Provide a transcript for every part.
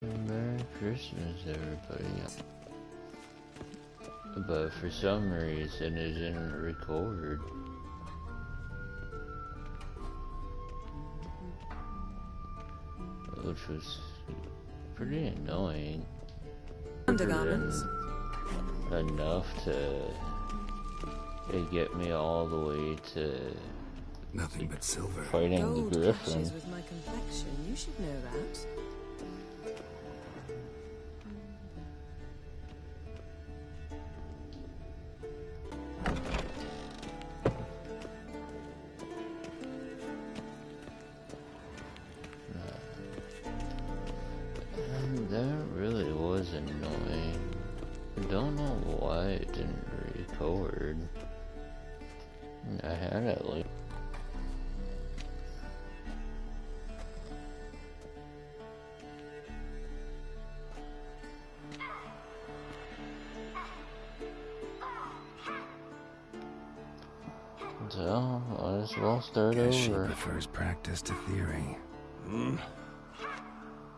Merry Christmas, everybody. But for some reason, it didn't record. Which was pretty annoying. Undergarments. Enough to get me all the way to nothing but silver. Fighting Gold the Griffin. clashes with my complexion. You should know that. That really was annoying. I don't know why it didn't record. I had it like. So, might as well start Guess she over. prefers practice to theory.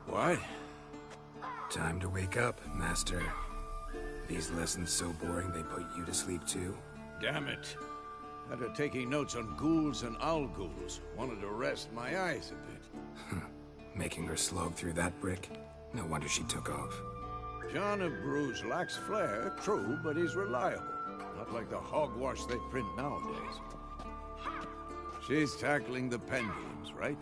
What? Time to wake up, Master. These lessons so boring they put you to sleep too? Damn it. After taking notes on ghouls and owl ghouls, wanted to rest my eyes a bit. Making her slog through that brick? No wonder she took off. John of Bruges lacks flair, true, but he's reliable. Not like the hogwash they print nowadays. She's tackling the pendulums, right?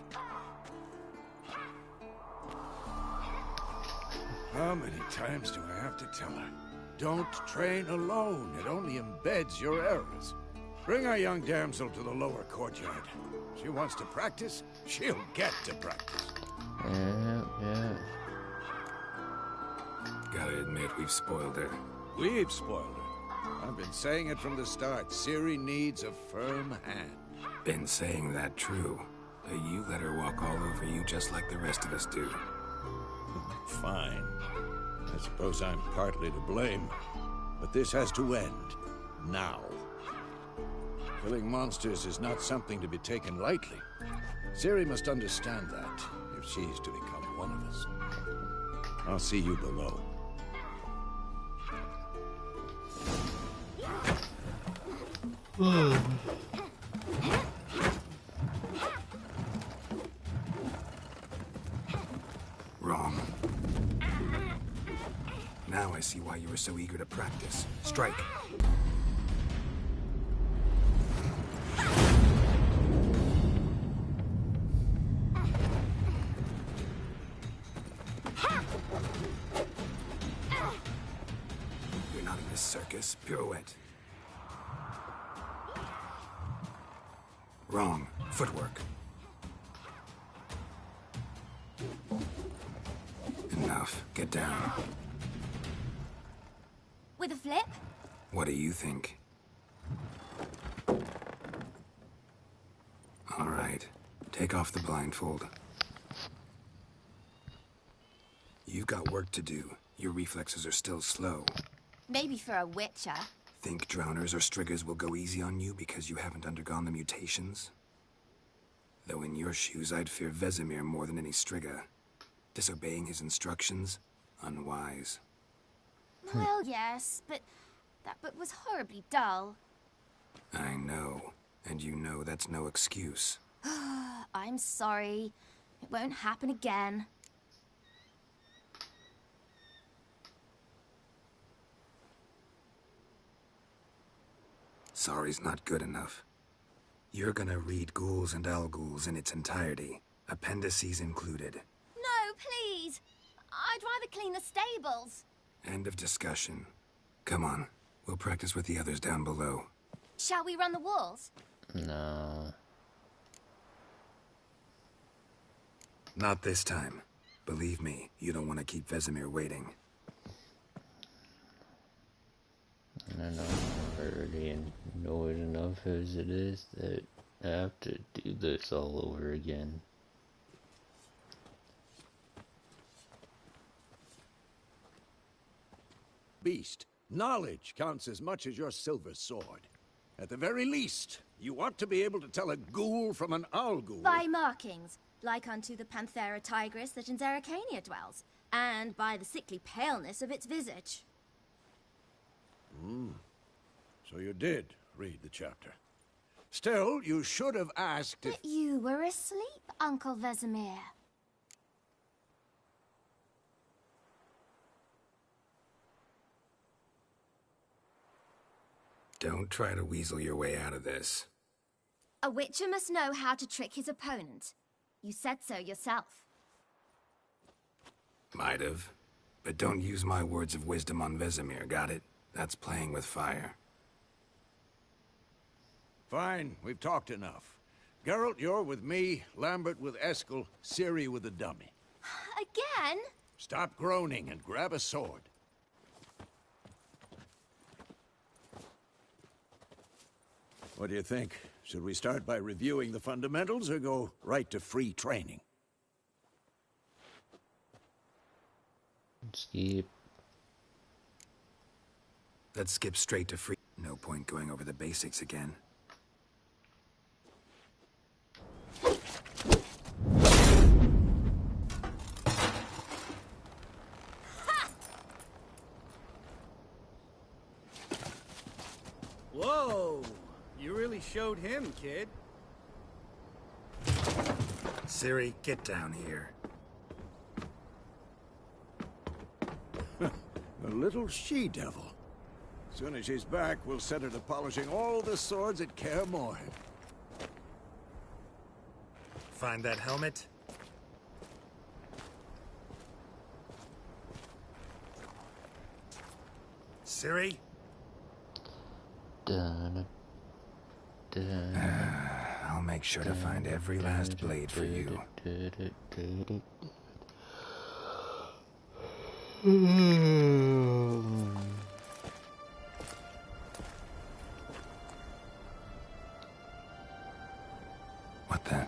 How many times do I have to tell her? Don't train alone. It only embeds your errors. Bring our young damsel to the lower courtyard. She wants to practice, she'll get to practice. Yeah. Gotta admit, we've spoiled her. We've spoiled her. I've been saying it from the start. Ciri needs a firm hand. Been saying that true. But you let her walk all over you just like the rest of us do. Fine. I suppose I'm partly to blame. But this has to end. Now. Killing monsters is not something to be taken lightly. Ciri must understand that, if she's to become one of us. I'll see you below. Wrong. Now I see why you were so eager to practice. Strike. You're not in this circus. Pirouette. Wrong. Footwork. Enough. Get down. With a flip? What do you think? All right. Take off the blindfold. You've got work to do. Your reflexes are still slow. Maybe for a witcher. Think drowners or striggers will go easy on you because you haven't undergone the mutations? Though in your shoes, I'd fear Vesemir more than any strigger. Disobeying his instructions? Unwise. Well, yes, but that book was horribly dull. I know. And you know that's no excuse. I'm sorry. It won't happen again. Sorry's not good enough. You're gonna read Ghouls and Owl Ghouls in its entirety, appendices included. No, please! I'd rather clean the stables. End of discussion. Come on, we'll practice with the others down below. Shall we run the walls? No. Not this time. Believe me, you don't want to keep Vesemir waiting. I know I'm already annoyed enough as it is that I have to do this all over again. Beast, knowledge counts as much as your silver sword. At the very least, you ought to be able to tell a ghoul from an owl ghoul. By markings, like unto the Panthera tigris that in Zerrikania dwells. and by the sickly paleness of its visage. So you did read the chapter. Still, you should have asked if... But you were asleep, Uncle Vesemir. Don't try to weasel your way out of this. A witcher must know how to trick his opponent. You said so yourself. Might have. But don't use my words of wisdom on Vesemir, got it? That's playing with fire. Fine, we've talked enough. Geralt, you're with me, Lambert with Eskel, Ciri with the dummy. Again? Stop groaning and grab a sword. What do you think? Should we start by reviewing the fundamentals or go right to free training? Skip. Let's skip straight to free. No point going over the basics again. Whoa! You really showed him, kid. Ciri, get down here. A little she-devil. Soon as she's back, we'll set her to polishing all the swords at Kaer Morhen. Find that helmet? Ciri? Dun, dun, I'll make sure to find every last blade for you. What the?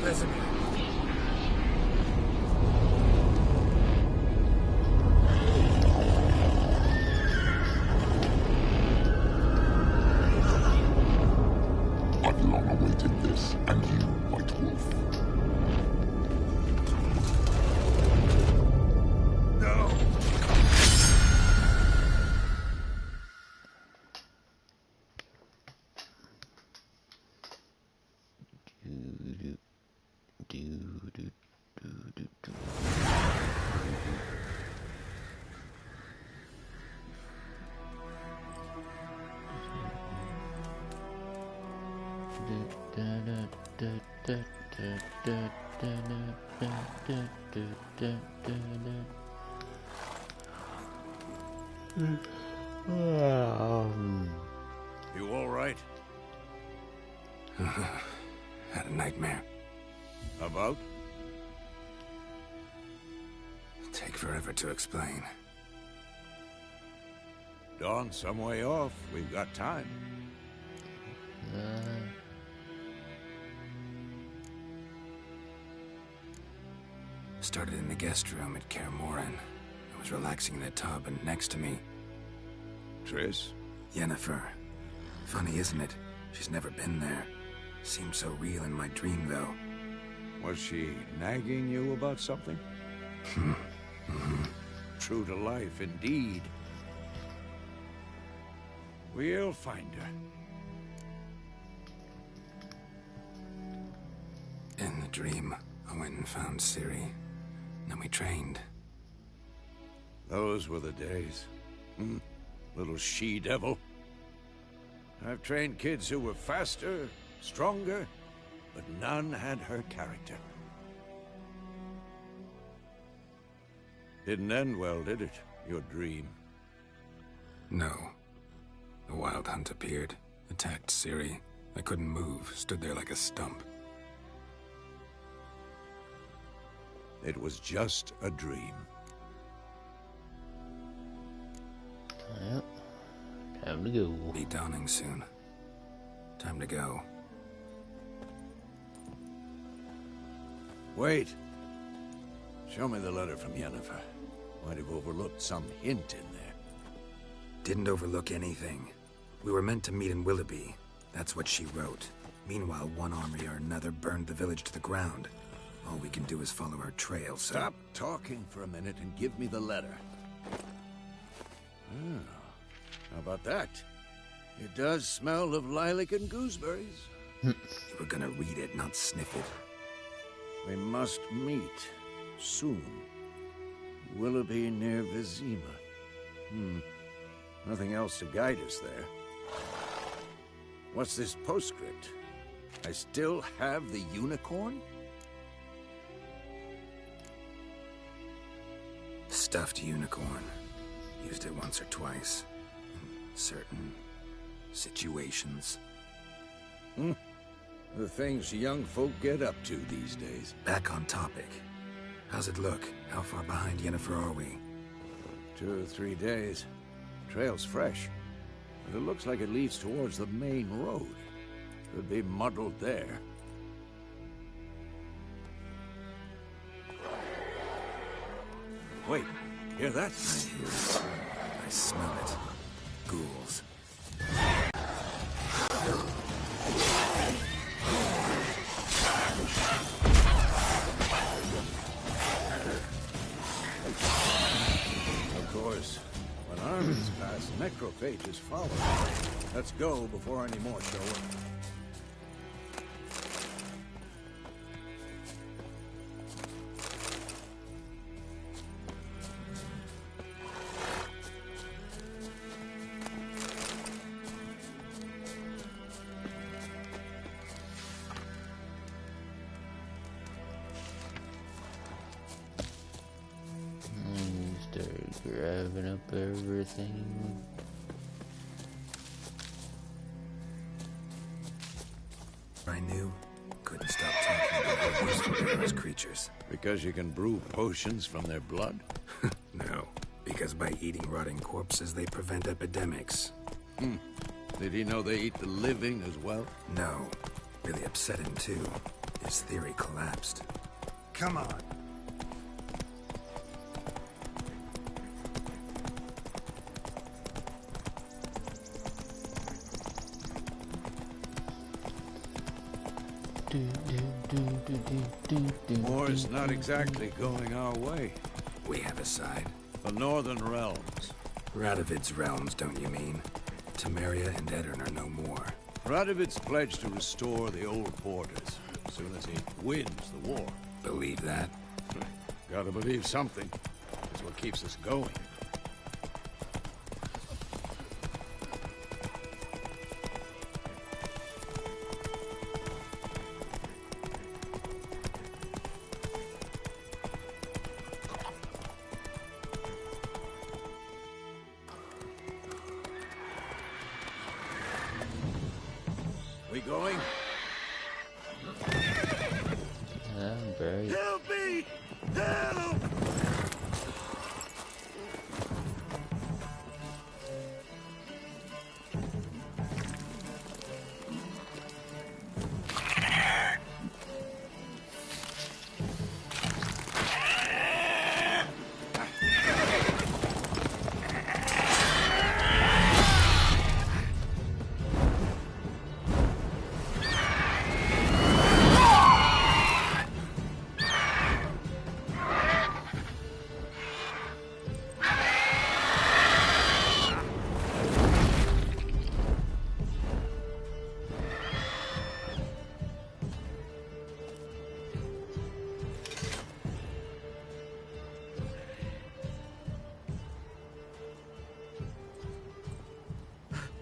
Vesemir. I've long awaited this, and you, White Wolf. No! You all right? Had a nightmare. About? Take forever to explain. Dawn's some way off. We've got time. Started in the guest room at Kaer Morhen. I was relaxing in a tub, and next to me, Triss? Yennefer. Funny, isn't it? She's never been there. Seemed so real in my dream, though. Was she nagging you about something? True to life, indeed. We'll find her. In the dream, I went and found Ciri. Then we trained. Those were the days. Little she-devil. I've trained kids who were faster, stronger, but none had her character. Didn't end well, did it? Your dream? No. The Wild Hunt appeared, attacked Ciri. I couldn't move, stood there like a stump. It was just a dream. Yep. Time to go. Be dawning soon. Time to go. Wait. Show me the letter from Yennefer. Might have overlooked some hint in there. Didn't overlook anything. We were meant to meet in Willoughby. That's what she wrote. Meanwhile, one army or another burned the village to the ground. All we can do is follow her trail, so... Stop talking for a minute and give me the letter. Oh, how about that? It does smell of lilac and gooseberries. You were gonna read it, not sniff it. We must meet. Soon. Willoughby near Vizima. Nothing else to guide us there. What's this postscript? I still have the unicorn? Stuffed unicorn. Used it once or twice. In certain situations. The things young folk get up to these days. Back on topic. How's it look? How far behind Yennefer are we? 2 or 3 days. Trail's fresh. But it looks like it leads towards the main road. Could be muddled there. Wait, hear that? I hear it. I smell it. Ghouls. Of course, when armies pass, necrophages follow. Let's go before any more show up. Grabbing up everything. I knew. Couldn't stop talking about useful those creatures. Because you can brew potions from their blood? No. Because by eating rotting corpses, they prevent epidemics. Did he know they eat the living as well? No. Really upset him, too. His theory collapsed. Come on. War's not exactly going our way. We have a side. The Northern Realms. Radovid's realms, don't you mean? Temeria and Edirn are no more. Radovid's pledged to restore the old borders as soon as he wins the war. Believe that? Gotta believe something. It's what keeps us going. We going? I'm very... Help me! Help!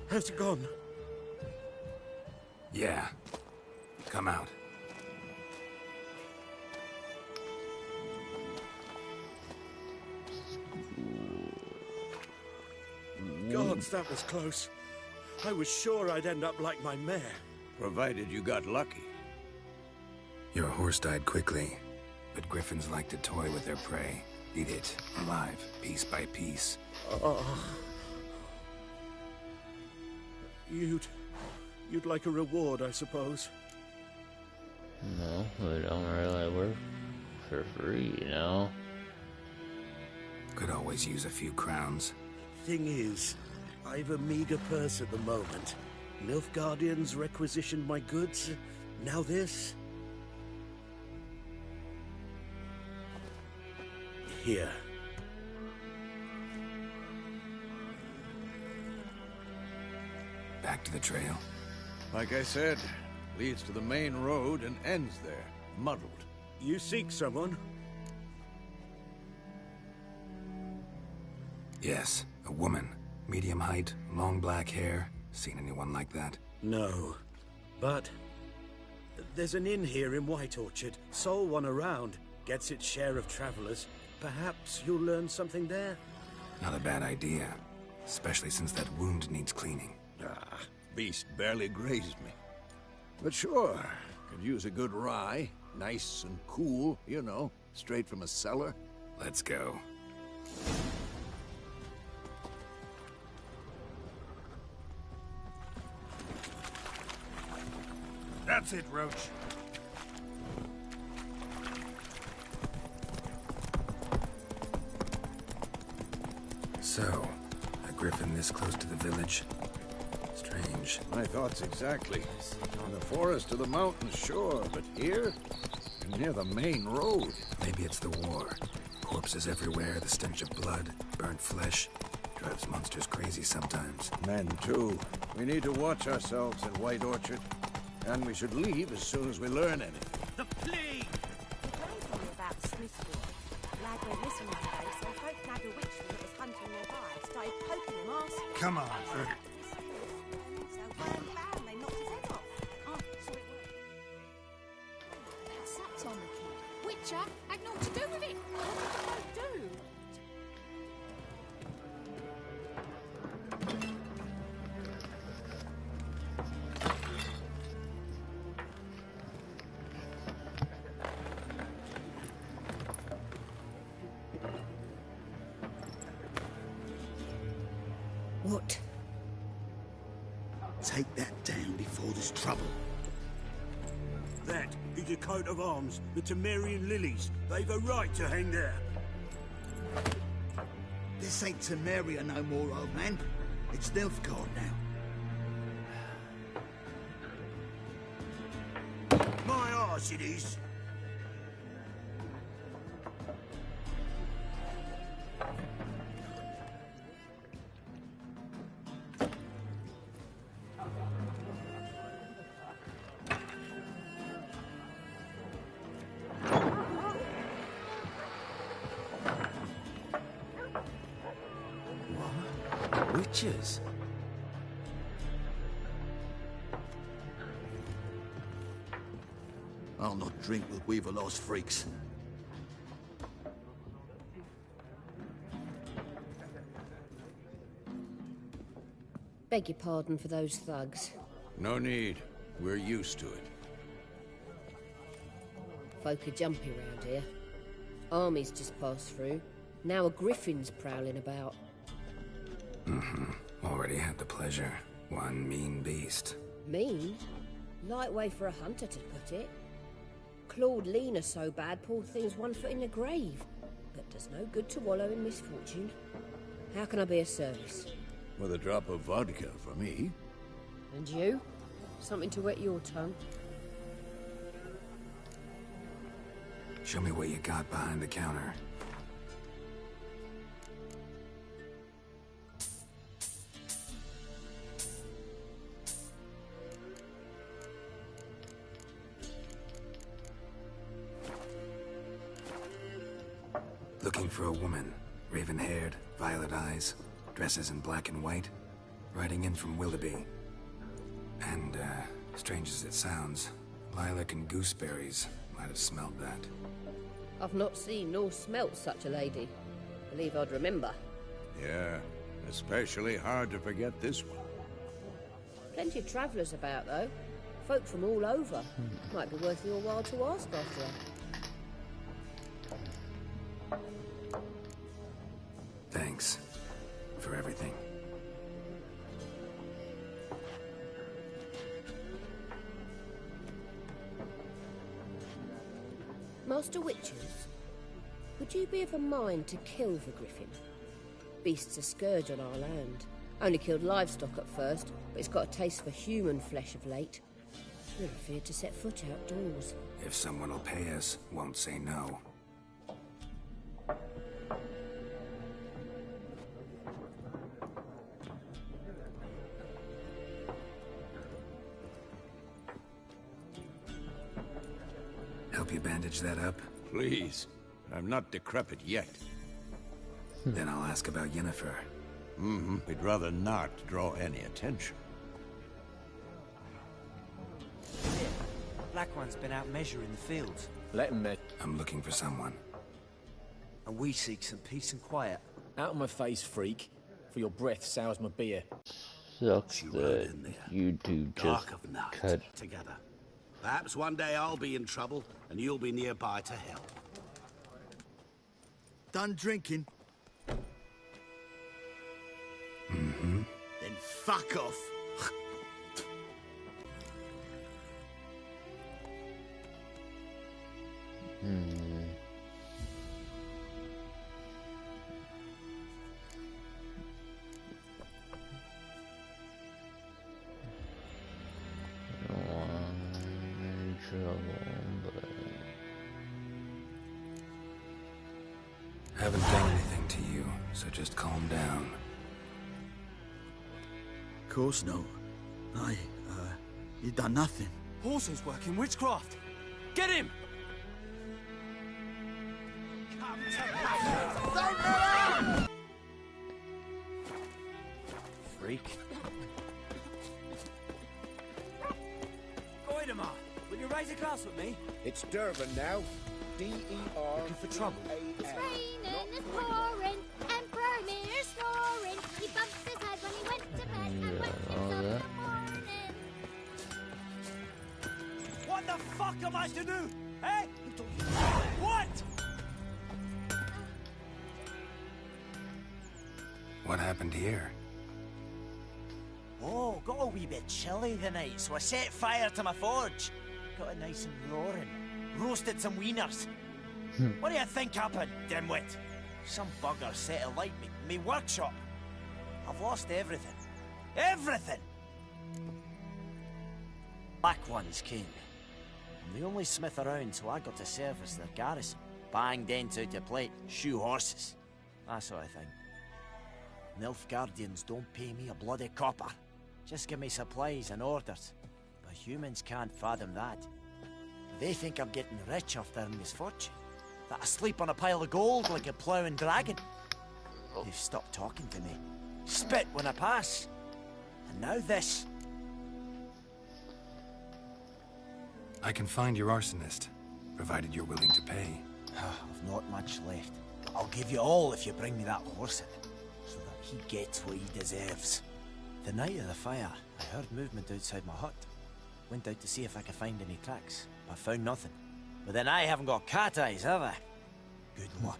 Has it gone? Yeah. Come out. Gods, that was close. I was sure I'd end up like my mare. Provided you got lucky. Your horse died quickly, but griffins like to toy with their prey. Eat it, alive, piece by piece. You'd like a reward, I suppose. No, we don't really work for free, you know? Could always use a few crowns. Thing is, I've a meager purse at the moment. Nilfgaardians requisitioned my goods. Now this. Here. Back to the trail. Like I said, leads to the main road and ends there, muddled. You seek someone? Yes, a woman. Medium height, long black hair. Seen anyone like that? No. But there's an inn here in White Orchard. Sole one around. Gets its share of travelers. Perhaps you'll learn something there? Not a bad idea. Especially since that wound needs cleaning. Ah, beast barely grazed me. But sure, could use a good rye. Nice and cool, you know, straight from a cellar. Let's go. That's it, Roach. So, a griffin this close to the village? Strange. My thoughts exactly. On the forest to the mountains, sure, but here? Near the main road. Maybe it's the war. Corpses everywhere, the stench of blood, burnt flesh. Drives monsters crazy sometimes. Men, too. We need to watch ourselves in White Orchard. And we should leave as soon as we learn anything. The plague! Told me about Smithfield. That lad went missing one day, so folk nabbed a witchman that was hunting nearby. Started poking him, asking. Come on. So one found, they knocked his head off. Oh, so it worked. Saps on the kid. Witcher had naught to do with it. What did the folk do? What? Take that down before there's trouble. That is a coat of arms, the Temerian lilies. They've a right to hang there. This ain't Temeria no more, old man. It's Nilfgaard now. My arse it is. Witches? I'll not drink with Weaverlost freaks. Beg your pardon for those thugs. No need. We're used to it. Folk are jumpy round here. Armies just passed through. Now a griffin's prowling about. Already had the pleasure. One mean beast. Mean? Light way for a hunter to put it. Clawed Lena so bad, poor thing's 1 foot in the grave. But does no good to wallow in misfortune. How can I be of service? With a drop of vodka for me. And you? Something to wet your tongue? Show me what you got behind the counter. Looking for a woman. Raven-haired, violet eyes, dresses in black and white. Riding in from Willoughby. And, strange as it sounds, lilac and gooseberries might have smelled that. I've not seen nor smelt such a lady. Believe I'd remember. Yeah, especially hard to forget this one. Plenty of travellers about, though. Folk from all over. Might be worth your while to ask after her. Thanks for everything. Master Witches? would you be of a mind to kill the griffin? Beast's a scourge on our land. Only killed livestock at first, but it's got a taste for human flesh of late. Never feared to set foot outdoors. If someone will pay us, won't say no. Help you bandage that up? Please. I'm not decrepit yet. Then I'll ask about Yennefer. We'd rather not draw any attention. Yeah. Black One's been out measuring the fields. Let him measure. I'm looking for someone. And we seek some peace and quiet. Out of my face, freak. For your breath sours my beer. Sucks that you two just cut together. Perhaps one day I'll be in trouble and you'll be nearby to help. Done drinking? Mm-hmm. Then fuck off. Haven't done anything to you, so just calm down. Of course no. You done nothing. Whoreson's working witchcraft. Get him! Freak. Goidemar, will you raise a glass with me? It's Durban now. D-E-R. Looking for trouble. It's raining, it's pouring, and Bromir's snoring. He bumps his head when he went to bed and wakes himself in the morning. What the fuck am I to do? Eh? What? What happened here? Oh, got a wee bit chilly the night, so I set fire to my forge. Got it nice and roaring. Roasted some wieners. What do you think happened, dimwit? Some bugger set alight me workshop. I've lost everything. Everything! Black One's king. I'm the only smith around, so I got to service their garrison. Bang dents out of plate, shoe horses. That sort of thing. Nilfgaardians don't pay me a bloody copper. Just give me supplies and orders. But humans can't fathom that. They think I'm getting rich off their misfortune. That I sleep on a pile of gold like a ploughing dragon. They've stopped talking to me. Spit when I pass. And now this. I can find your arsonist, provided you're willing to pay. I've not much left. But I'll give you all if you bring me that horse in, so that he gets what he deserves. The night of the fire, I heard movement outside my hut. Went out to see if I could find any tracks, but found nothing. But then I haven't got cat eyes, have I? Good luck.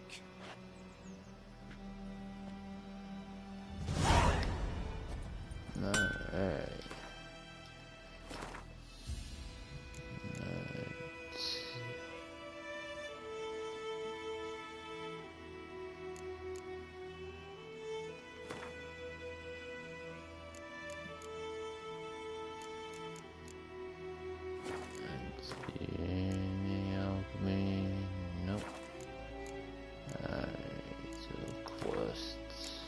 Alright. Any alchemy? Nope. Alright, so quests.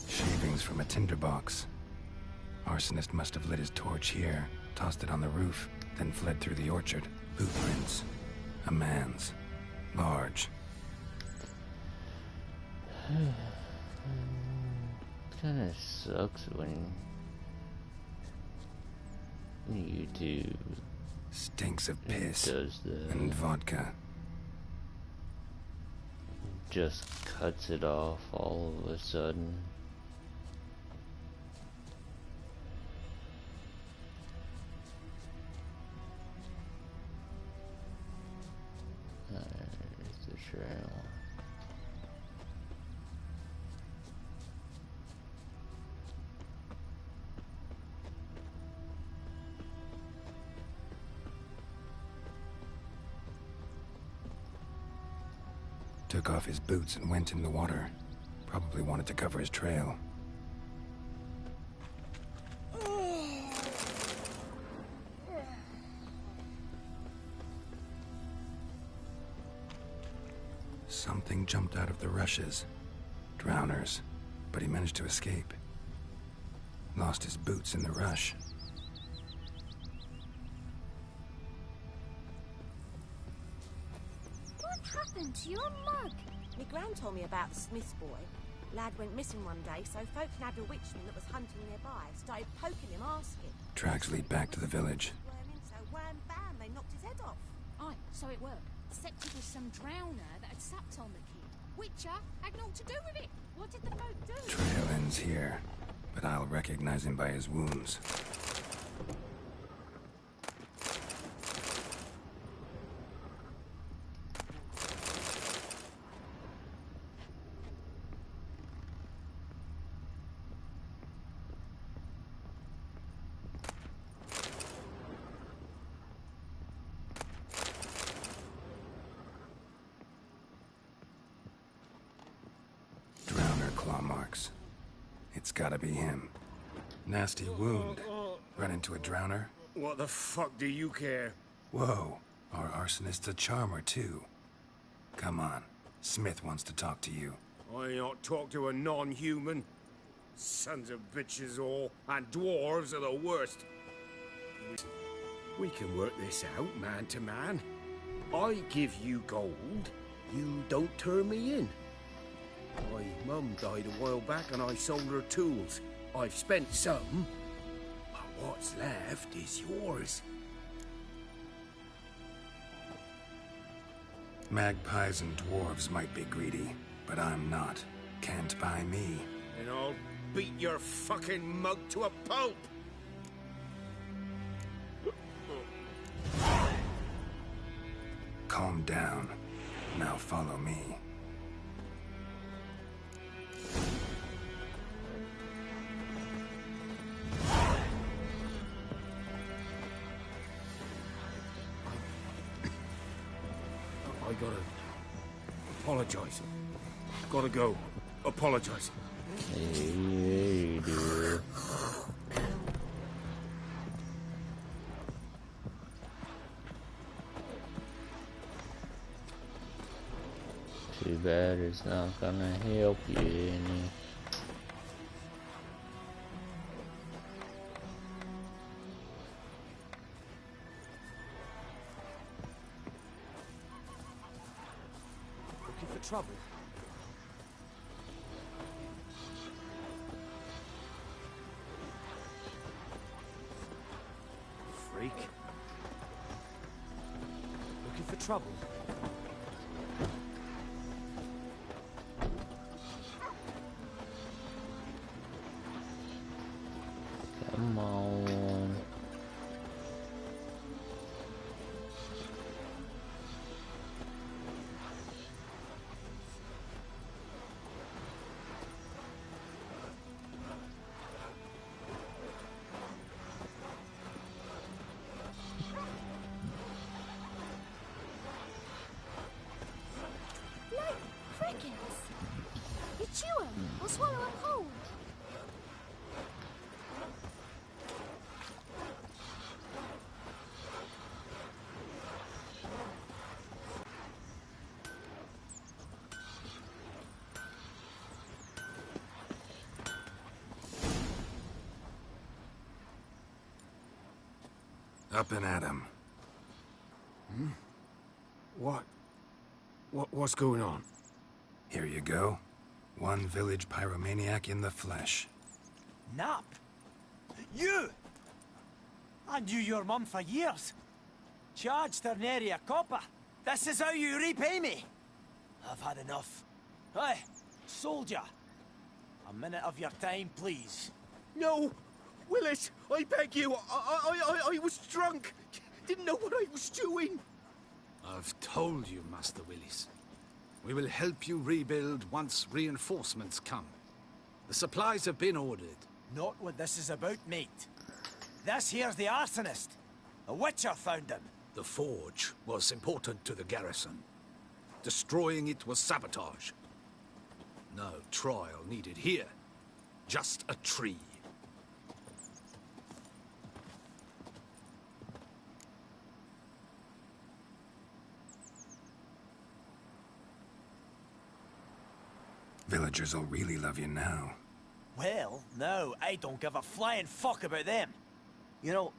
Shavings from a tinderbox. Arsonist must have lit his torch here, tossed it on the roof, then fled through the orchard. Bootprints. A man's. Large. Kinda sucks when YouTube Stinks of piss does that. and vodka. Just cuts it off all of a sudden. trail. Took off his boots and went in the water. Probably wanted to cover his trail. Something jumped out of the rushes. Drowners. But he managed to escape. Lost his boots in the rush. What happened to your mug? Me gran told me about the Smith's boy. Lad went missing one day, so folk nabbed a witchman that was hunting nearby. Started poking him, asking. Tracks lead back to the village. So wham bam, they knocked his head off. Aye, so it worked. Except it was some drowner that had supped on the kid. Witcher had naught to do with it. What did the folk do? Trail ends here, but I'll recognize him by his wounds. Claw marks. It's gotta be him. Nasty wound. Run into a drowner? What the fuck do you care? Whoa. Our arsonist's a charmer, too. Come on. Smith wants to talk to you. I not talk to a non-human. Sons of bitches all, and dwarves are the worst. We can work this out, man to man. I give you gold, you don't turn me in. My mum died a while back and I sold her tools. I've spent some, but what's left is yours. Magpies and dwarves might be greedy, but I'm not. Can't buy me. And I'll beat your fucking mug to a pulp! Calm down. Now follow me. I gotta apologize. Gotta go. Apologize. Hey, dude. Too bad it's not gonna help you any. Looking for trouble? Freak. Looking for trouble? Come on. Look, crickets. You chew 'em or swallow 'em whole. Up and at him. What's going on? Here you go. One village pyromaniac in the flesh. Nap? You! I knew your mum for years. Charged her nary a copper. This is how you repay me. I've had enough. Hey, soldier. A minute of your time, please. No! Willis, I beg you. I was drunk. Didn't know what I was doing. I've told you, Master Willis. We will help you rebuild once reinforcements come. The supplies have been ordered. Not what this is about, mate. This here's the arsonist. The Witcher found him. The forge was important to the garrison. Destroying it was sabotage. No trial needed here. Just a tree. Villagers will really love you now. Well, no, I don't give a flying fuck about them. You know,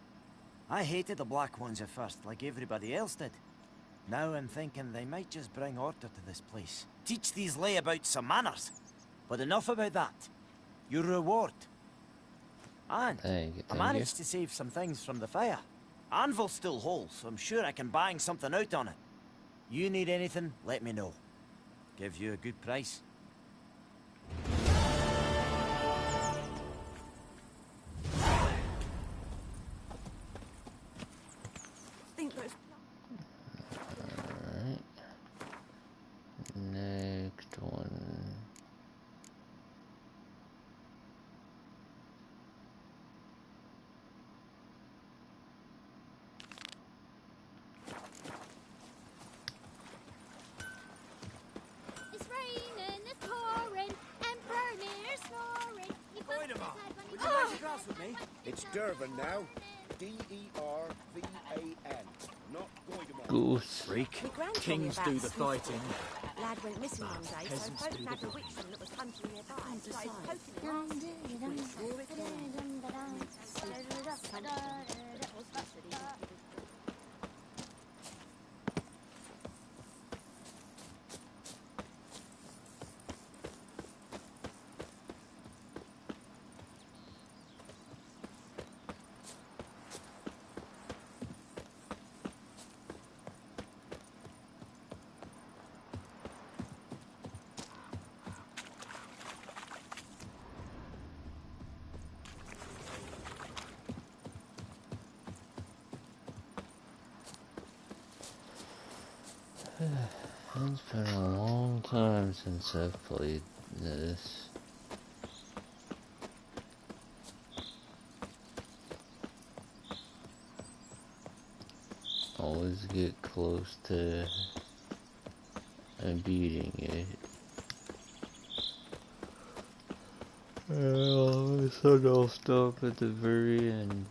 I hated the Black Ones at first, like everybody else did. Now I'm thinking they might just bring order to this place. Teach these layabouts some manners. But enough about that. Your reward. And I managed to save some things from the fire. Anvil's still whole, so I'm sure I can bang something out on it. You need anything, let me know. Give you a good price. Alright. Next one. It's raining, it's pouring, Emperor Mir snoring. He bumped his head when he Grass with me. It's Dervan now. D-E-R-V-A-N. Not Goydemon. Goose. Freak. My grand told me Kings about do the Smithboy. fighting. Lad went missing one day, so peasants folk do nabbed the a witchman that was hunting nearby. Started poking him off. We swore it down. It's been a long time since I've played this. Always get close to beating it. So I'll stop at the very end.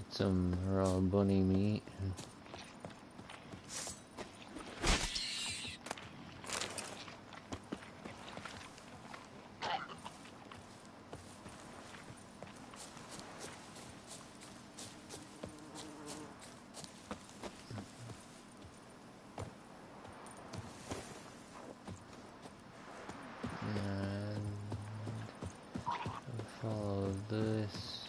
Some raw bunny meat. And follow this.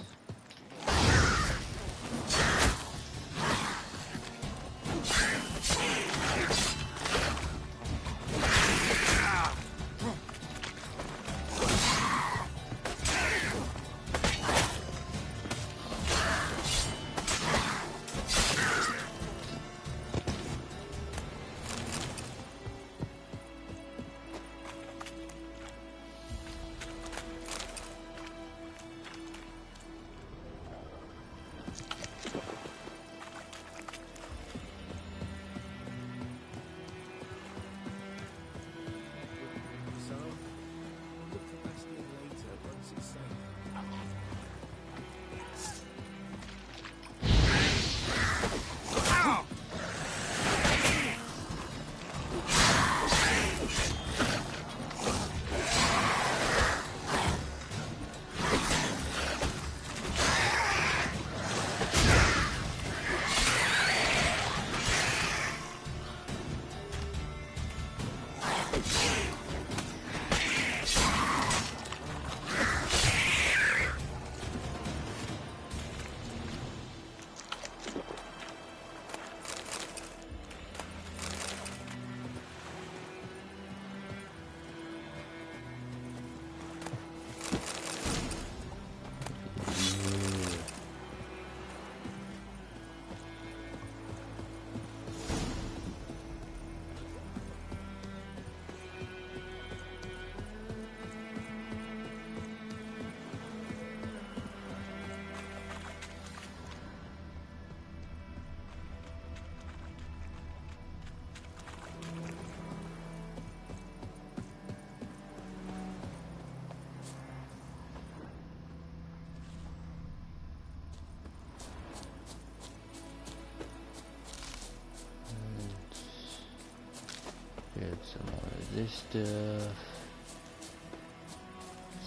this stuff.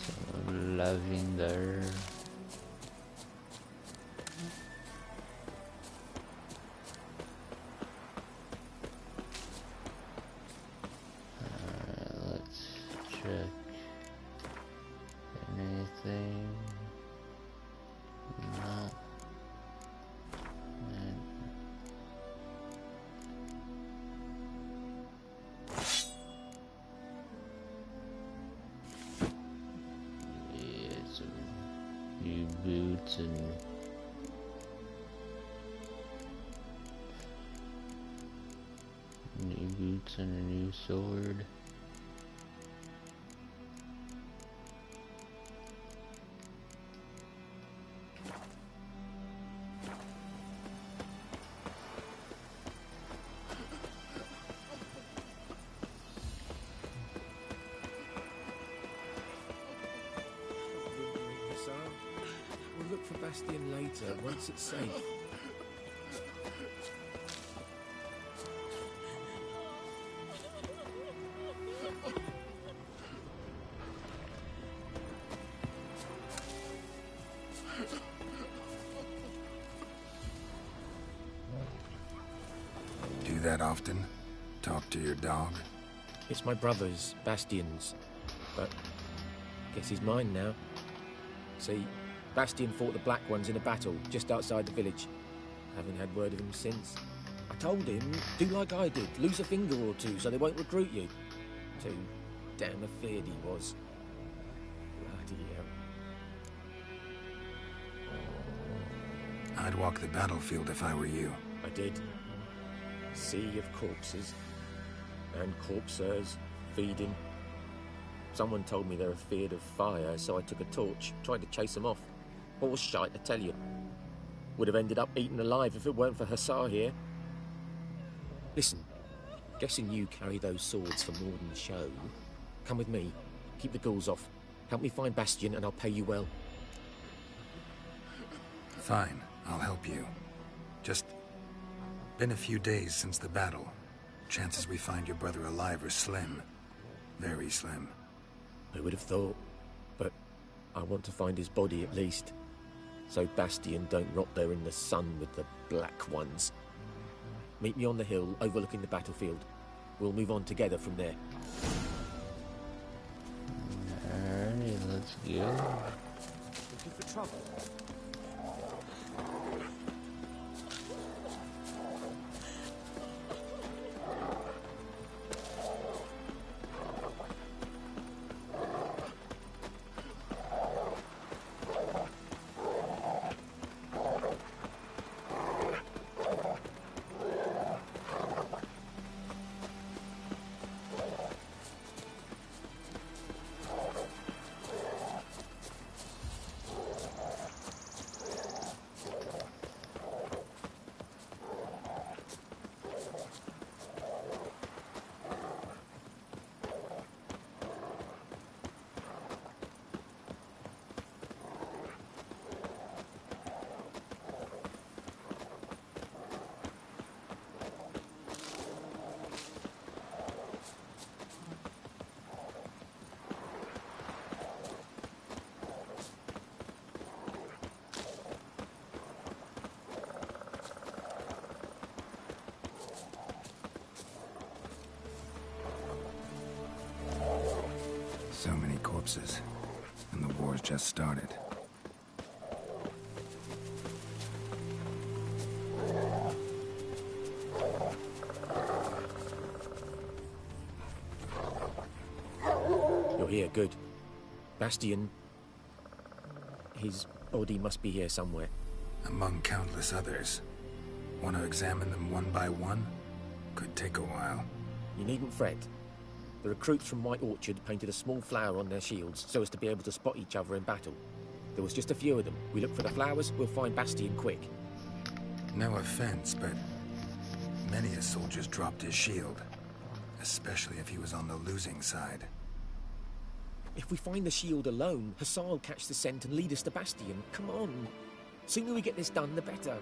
Some lavender. Let's check anything. No. New boots and a new sword. We'll look for Bastion later, once it's safe. Do that often? Talk to your dog? It's my brother's, Bastion's, but guess he's mine now. See, Bastion fought the Black Ones in a battle just outside the village. Haven't had word of him since. I told him, do like I did, lose a finger or two so they won't recruit you. Too damn afeard he was. Bloody hell. I'd walk the battlefield if I were you. I did. Sea of corpses. And corpsers feeding. Someone told me they're afeard of fire, so I took a torch, tried to chase them off. Horse shite, I tell you. Would have ended up eaten alive if it weren't for Hussar here. Listen, guessing you carry those swords for more than show. Come with me, keep the ghouls off. Help me find Bastion and I'll pay you well. Fine, I'll help you. Just been a few days since the battle. Chances we find your brother alive are slim. Very slim. I would have thought, but I want to find his body at least. So Bastion don't rot there in the sun with the Black Ones. Meet me on the hill overlooking the battlefield. We'll move on together from there. Alrighty, let's go. Looking for trouble? So many corpses, and the war's just started. You're here, good. Bastion... his body must be here somewhere. Among countless others. Want to examine them one by one? Could take a while. You needn't fret. The recruits from White Orchard painted a small flower on their shields so as to be able to spot each other in battle. There was just a few of them. We look for the flowers, we'll find Bastion quick. No offense, but many a soldier's dropped his shield. Especially if he was on the losing side. If we find the shield alone, Hussar will catch the scent and lead us to Bastion. Come on. Sooner we get this done, the better.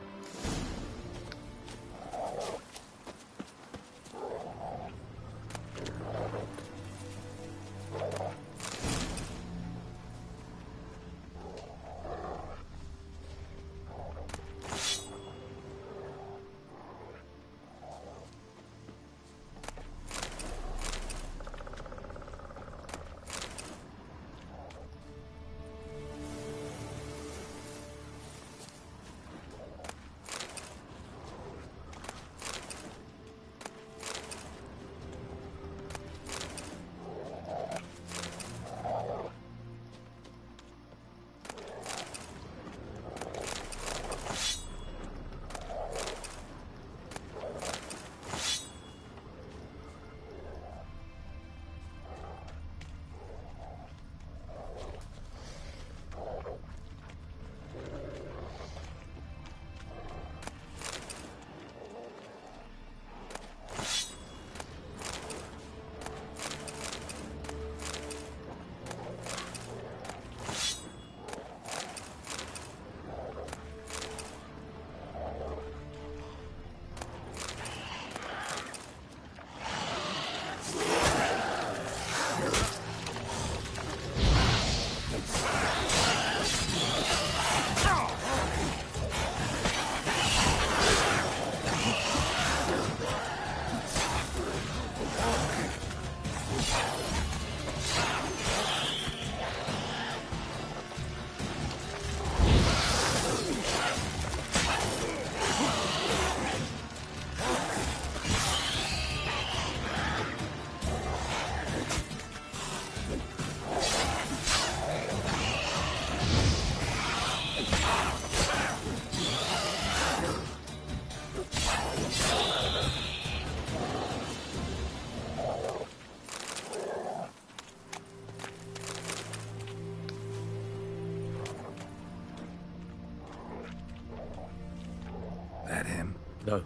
No.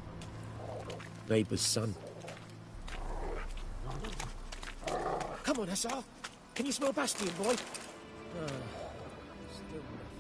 Neighbour's son. Come on, Hussar. Can you smell Bastion, boy? Still nothing.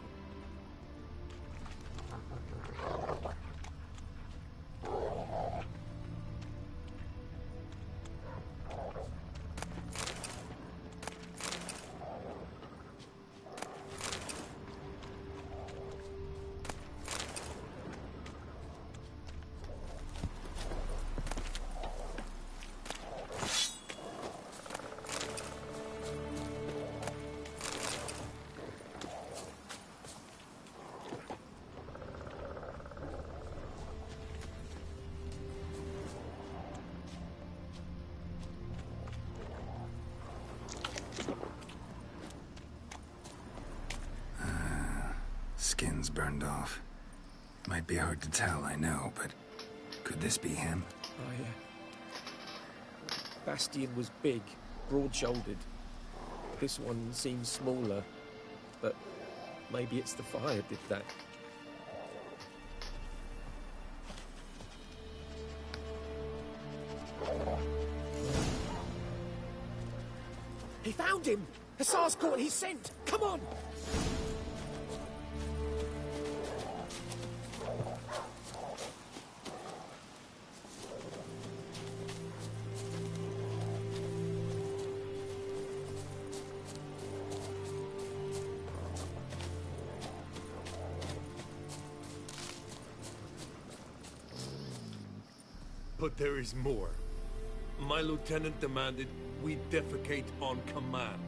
Skin's burned off. Might be hard to tell, I know, but could this be him? Oh, yeah. Bastion was big, broad-shouldered. This one seems smaller, but maybe it's the fire did that. He found him! Hussar's caught his scent! Come on! But there is more. My lieutenant demanded we defecate on command.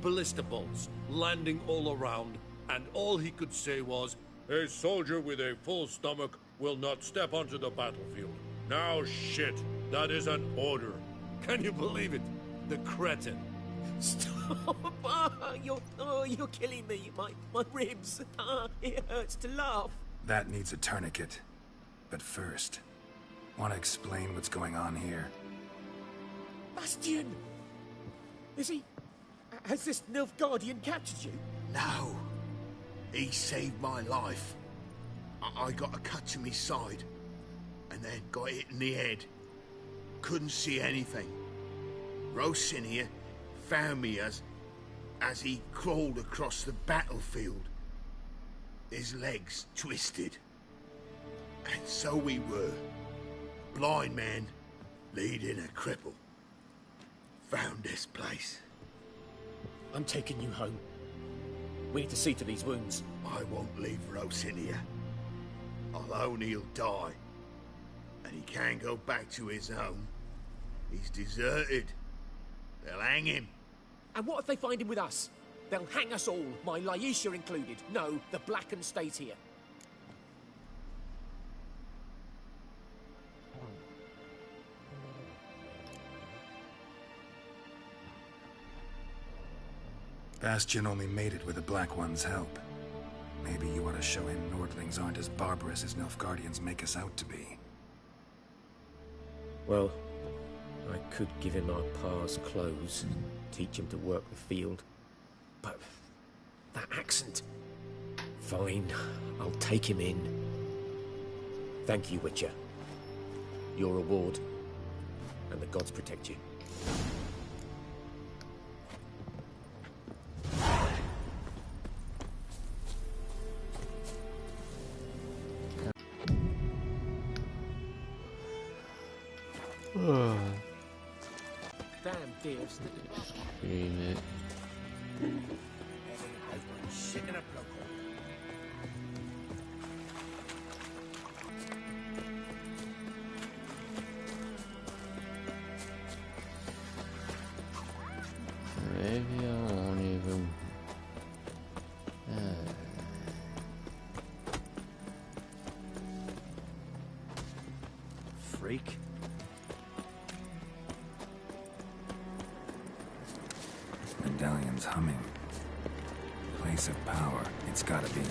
Ballista bolts, landing all around, and all he could say was, "A soldier with a full stomach will not step onto the battlefield." Now shit, that is an order. Can you believe it? The cretin. Stop! You're killing me. My ribs. It hurts to laugh. That needs a tourniquet. But first, want to explain what's going on here? Bastion! Is he... Has this Nilfgaardian captured you? No. He saved my life. I got a cut to my side, and then got hit in the head. Couldn't see anything. Rosinia found me as he crawled across the battlefield. His legs twisted. And so we were. Blind man leading a cripple. Found this place. I'm taking you home. We need to see to these wounds. I won't leave Rosinia. Alone he'll die. And he can't go back to his home. He's deserted. They'll hang him. And what if they find him with us? They'll hang us all, my Laisha included. No, the Blackened stayed here. Bastion only made it with the Black One's help. Maybe you ought to show him Nordlings aren't as barbarous as Nilfgaardians make us out to be. Well, I could give him our pa's clothes, teach him to work the field. But that accent... Fine, I'll take him in. Thank you, Witcher. Your reward, and the gods protect you. Damn dears. Scream it. Shit in a bloke. Maybe I won't even... Freak. Medallion's humming. Place of power. It's gotta be.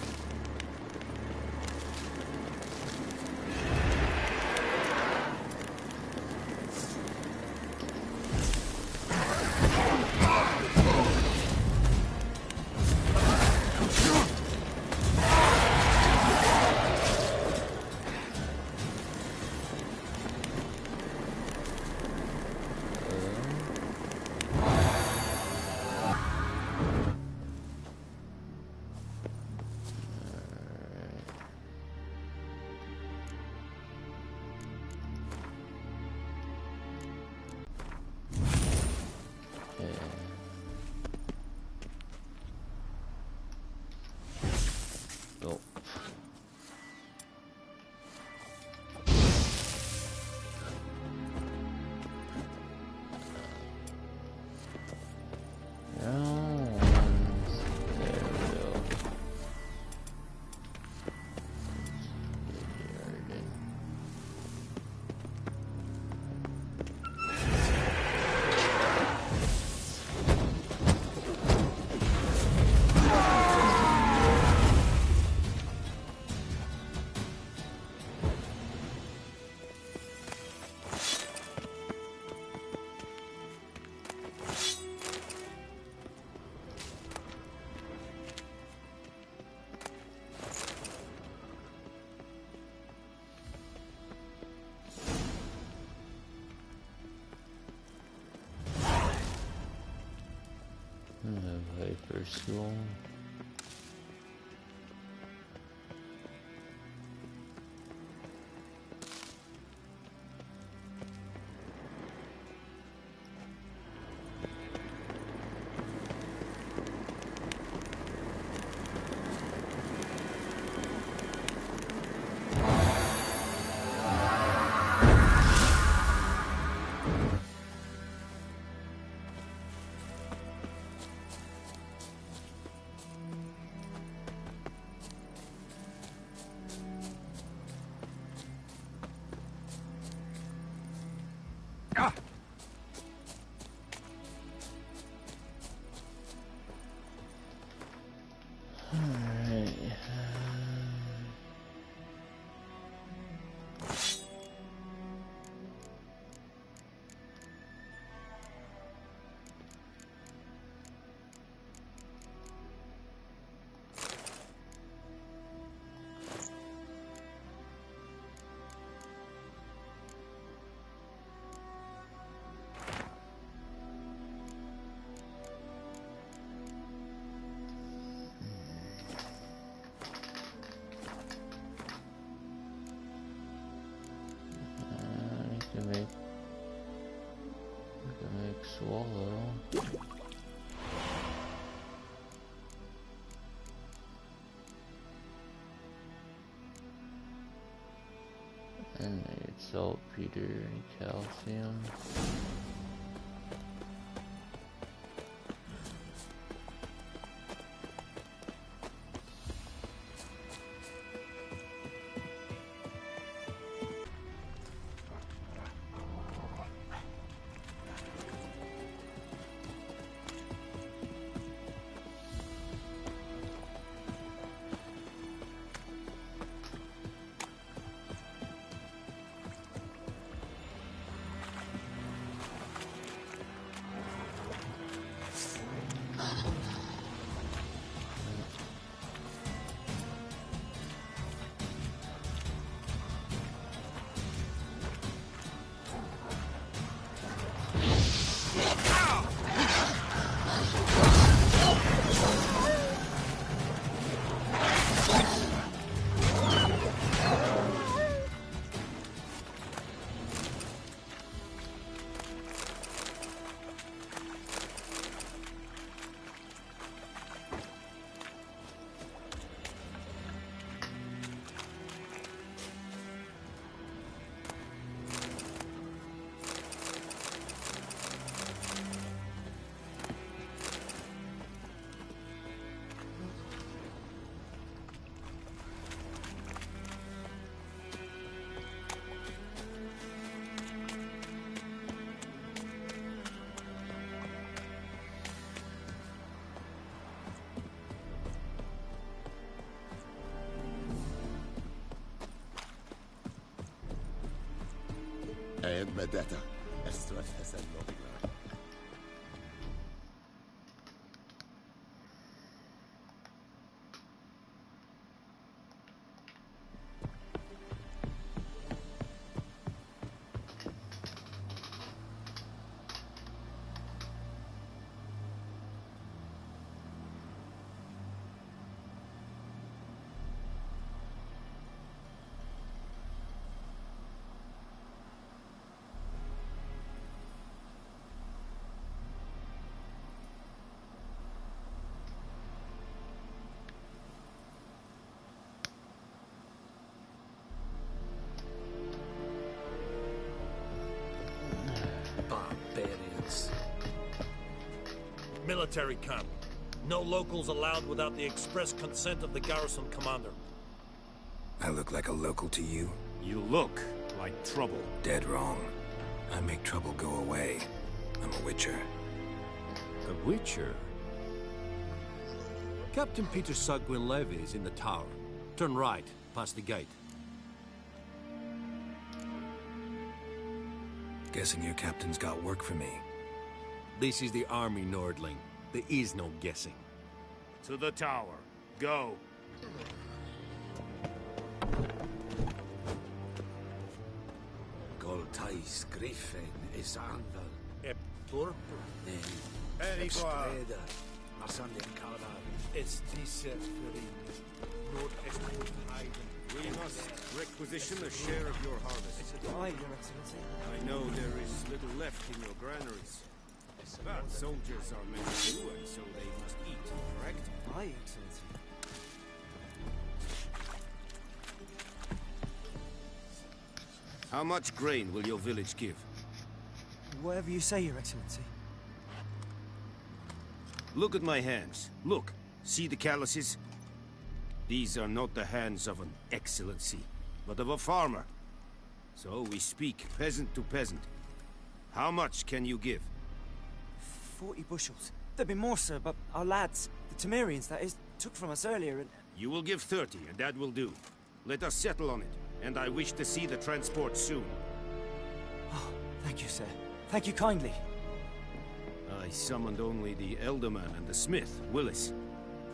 The Viper School. Make Swallow. And need saltpeter and calcium. بدأت أسترس اللغة. Barbarians. Military camp. No locals allowed without the express consent of the garrison commander. I look like a local to you? You look like trouble. Dead wrong. I make trouble go away. I'm a witcher. A witcher? Captain Peter Sugwin Levy is in the tower. Turn right, past the gate. Guessing your captain's got work for me. This is the army, Nordling. There is no guessing. To the tower. Go. Goltais Griffin is anvel. Eptur. Erigor. It's T-Set-Ferine, Nord-Estwood Haven. We must requisition a share of your harvest. Aye, Your Excellency. I know there is little left in your granaries. But soldiers are meant to do, and so they must eat, correct? Aye, Excellency. How much grain will your village give? Whatever you say, Your Excellency. Look at my hands. Look. See the calluses? These are not the hands of an excellency, but of a farmer. So we speak peasant to peasant. How much can you give? 40 bushels. There'd be more, sir, but our lads, the Temerians, that is, took from us earlier and... You will give 30, and that will do. Let us settle on it, and I wish to see the transport soon. Oh, thank you, sir. Thank you kindly. I summoned only the Elderman and the smith, Willis.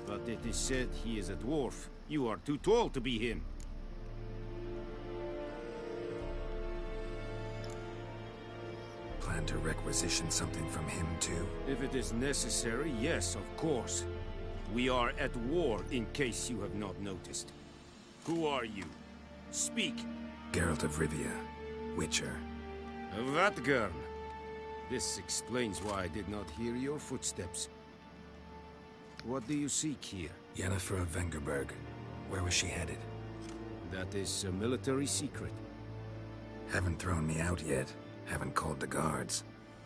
But it is said he is a dwarf. You are too tall to be him. Plan to requisition something from him, too? If it is necessary, yes, of course. We are at war, in case you have not noticed. Who are you? Speak. Geralt of Rivia, Witcher. Vatt'ghern. This explains why I did not hear your footsteps. What do you seek here? Yennefer of Vengerberg. Where was she headed? That is a military secret. Haven't thrown me out yet. Haven't called the guards.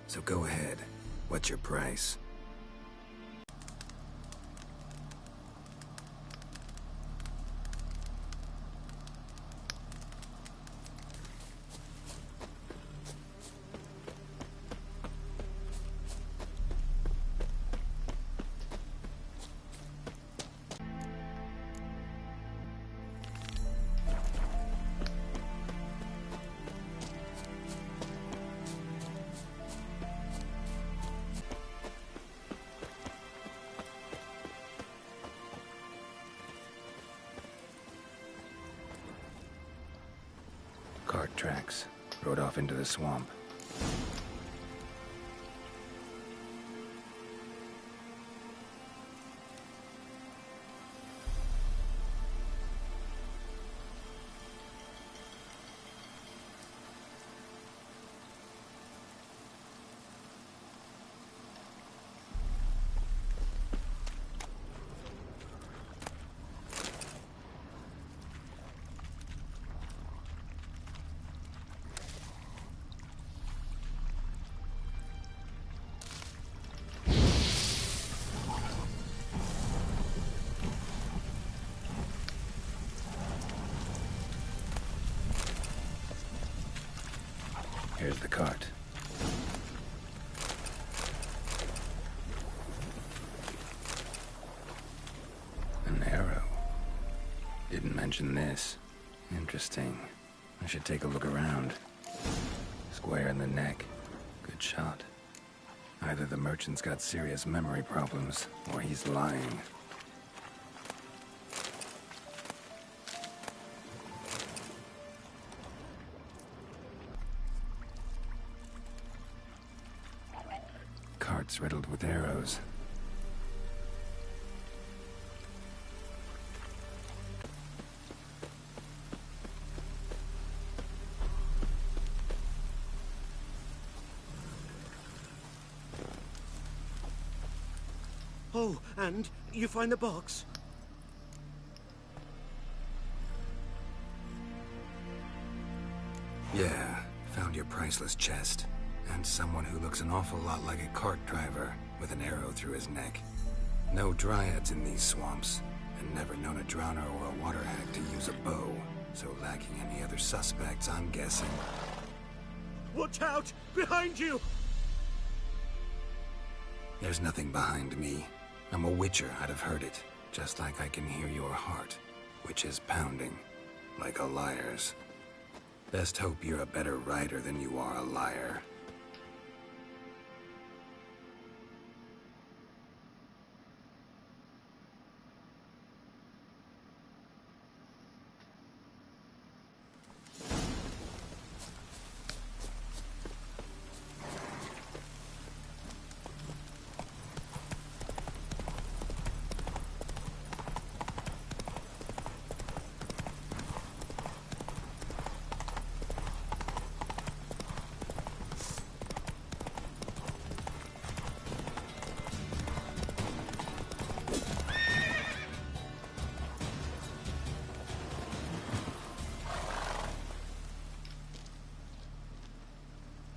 So go ahead. What's your price? Cart tracks. Rode off into the swamp. Here's the cart. An arrow. Didn't mention this. Interesting. I should take a look around. Square in the neck. Good shot. Either the merchant's got serious memory problems, or he's lying. Carts riddled with arrows. Oh, and you find the box? Yeah, found your priceless chest. And someone who looks an awful lot like a cart driver, with an arrow through his neck. No dryads in these swamps, and never known a drowner or a water hag to use a bow, so lacking any other suspects, I'm guessing. Watch out! Behind you! There's nothing behind me. I'm a witcher, I'd have heard it. Just like I can hear your heart, which is pounding, like a liar's. Best hope you're a better rider than you are a liar.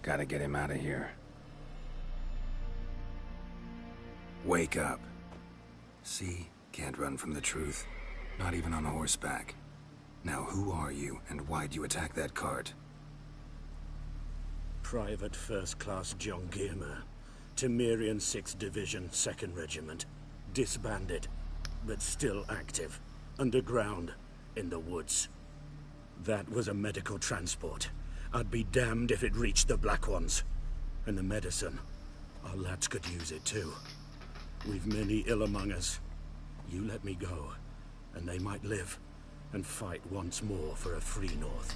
Gotta get him out of here. Wake up. See? Can't run from the truth. Not even on horseback. Now who are you, and why'd you attack that cart? Private First Class John Giermer. Temerian 6th Division, 2nd Regiment. Disbanded, but still active. Underground, in the woods. That was a medical transport. I'd be damned if it reached the Black Ones. And the medicine. Our lads could use it too. We've many ill among us. You let me go, and they might live, and fight once more for a free North.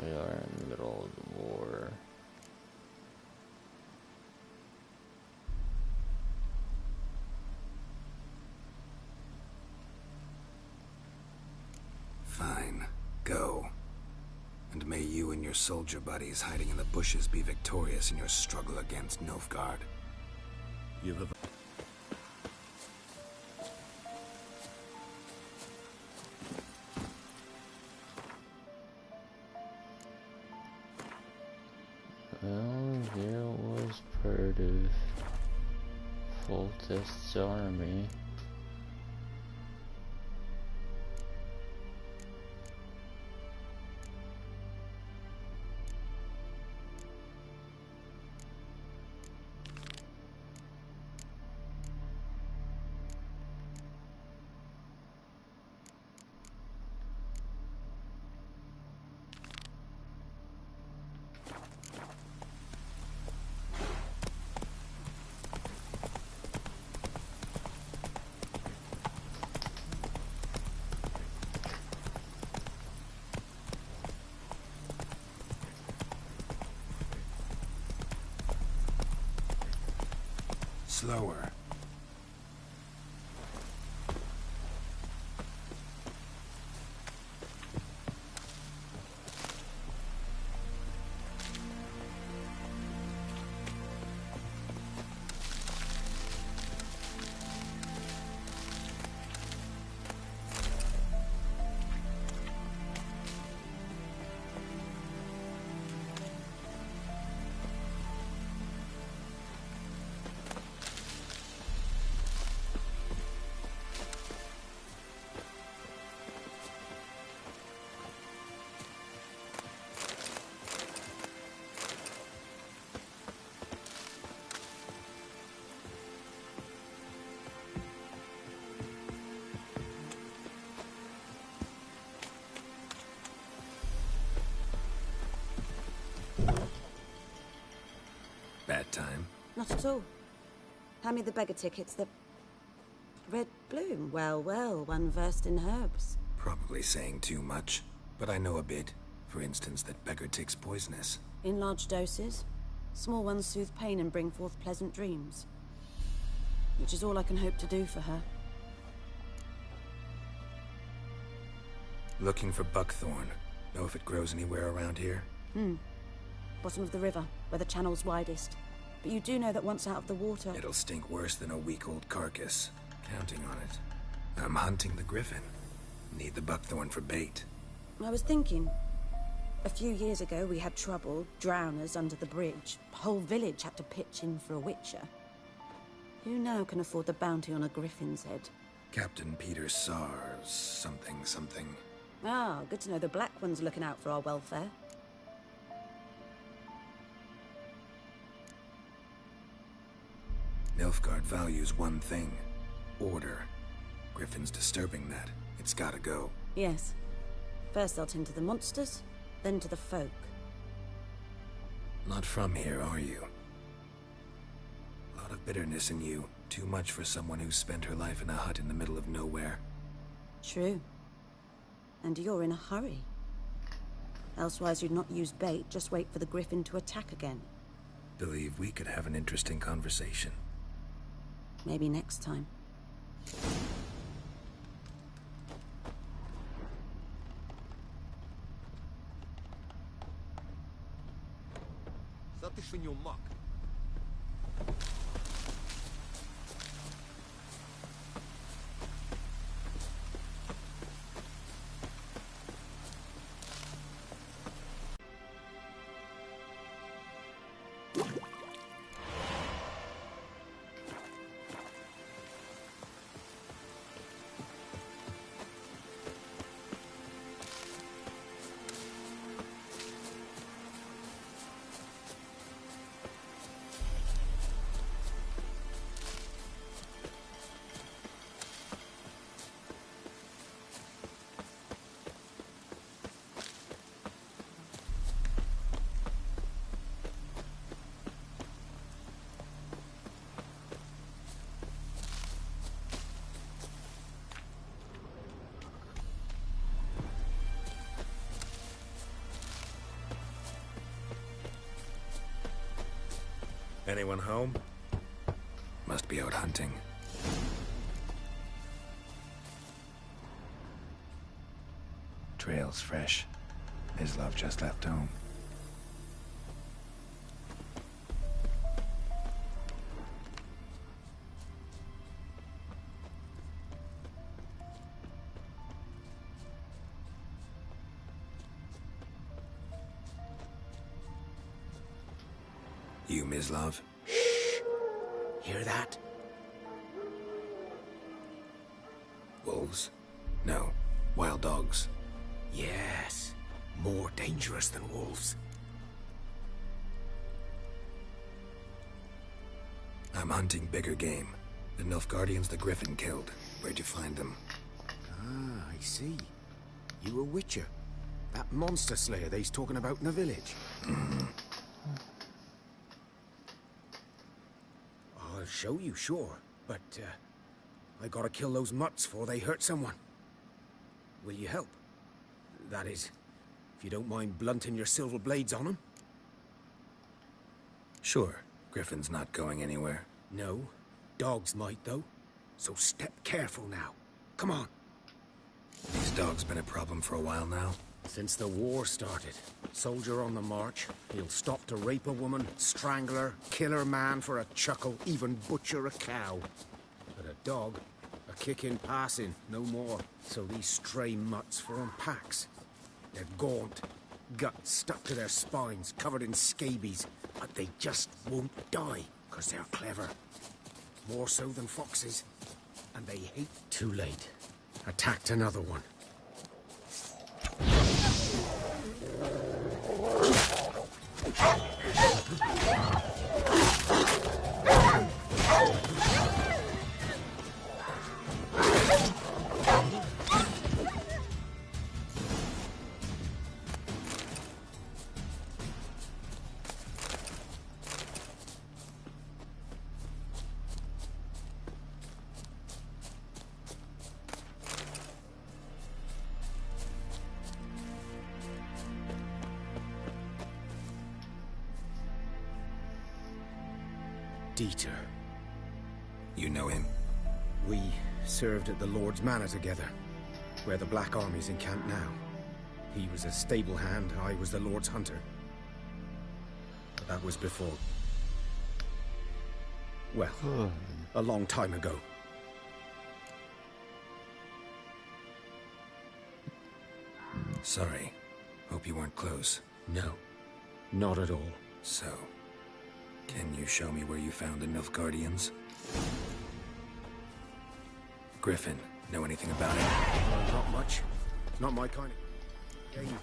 We are in the middle of the war. Fine. Go. And may you and your soldier buddies hiding in the bushes be victorious in your struggle against Nilfgaard. You have... Well, there was part of Foltest's army. Slower. Bad time? Not at all. Hand me the beggar tickets, the... Red bloom. Well, well, one versed in herbs. Probably saying too much, but I know a bit. For instance, that beggar tick's poisonous. In large doses. Small ones soothe pain and bring forth pleasant dreams. Which is all I can hope to do for her. Looking for buckthorn. Know if it grows anywhere around here? Bottom of the river, where the channel's widest. But you do know that once out of the water... It'll stink worse than a week-old carcass. Counting on it. I'm hunting the griffin. Need the buckthorn for bait. I was thinking... A few years ago, we had trouble, drowners under the bridge. The whole village had to pitch in for a witcher. Who now can afford the bounty on a griffin's head? Captain Peter Sars... something. Ah, good to know the Black One's looking out for our welfare. Nilfgaard values one thing. Order. Griffin's disturbing that. It's gotta go. Yes. First I'll tend to the monsters, then to the folk. Not from here, are you? A lot of bitterness in you. Too much for someone who spent her life in a hut in the middle of nowhere. True. And you're in a hurry. Elsewise you'd not use bait, just wait for the griffin to attack again. Believe we could have an interesting conversation. Maybe next time. Anyone home? Must be out hunting. Trail's fresh. Mislav just left home. You, Mislav? Shh! Hear that? Wolves? No. Wild dogs. Yes. More dangerous than wolves. I'm hunting bigger game. The Nilfgaardians the Griffin killed. Where'd you find them? Ah, I see. You a witcher. That monster slayer they's talking about in the village. I'll show you, sure. But, I gotta kill those mutts before they hurt someone. Will you help? That is, if you don't mind blunting your silver blades on them. Sure. Griffin's not going anywhere. No. Dogs might, though. So step careful now. Come on. These dogs been a problem for a while now? Since the war started. Soldier on the march. He'll stop to rape a woman, strangle her, kill her man for a chuckle, even butcher a cow. But a dog, a kick in passing, no more. So these stray mutts form packs. They're gaunt, guts stuck to their spines, covered in scabies. But they just won't die, 'cause they're clever. More so than foxes. And they hate... Too late. Attacked another one. Dieter. You know him? We served at the Lord's Manor together, where the Black Army's encamped now. He was a stable hand, I was the Lord's hunter. But that was before... well, a long time ago. Sorry. Hope you weren't close. No, not at all. So, can you show me where you found the Nilfgaardians? Griffin, know anything about it? Not much. Not my kind of game.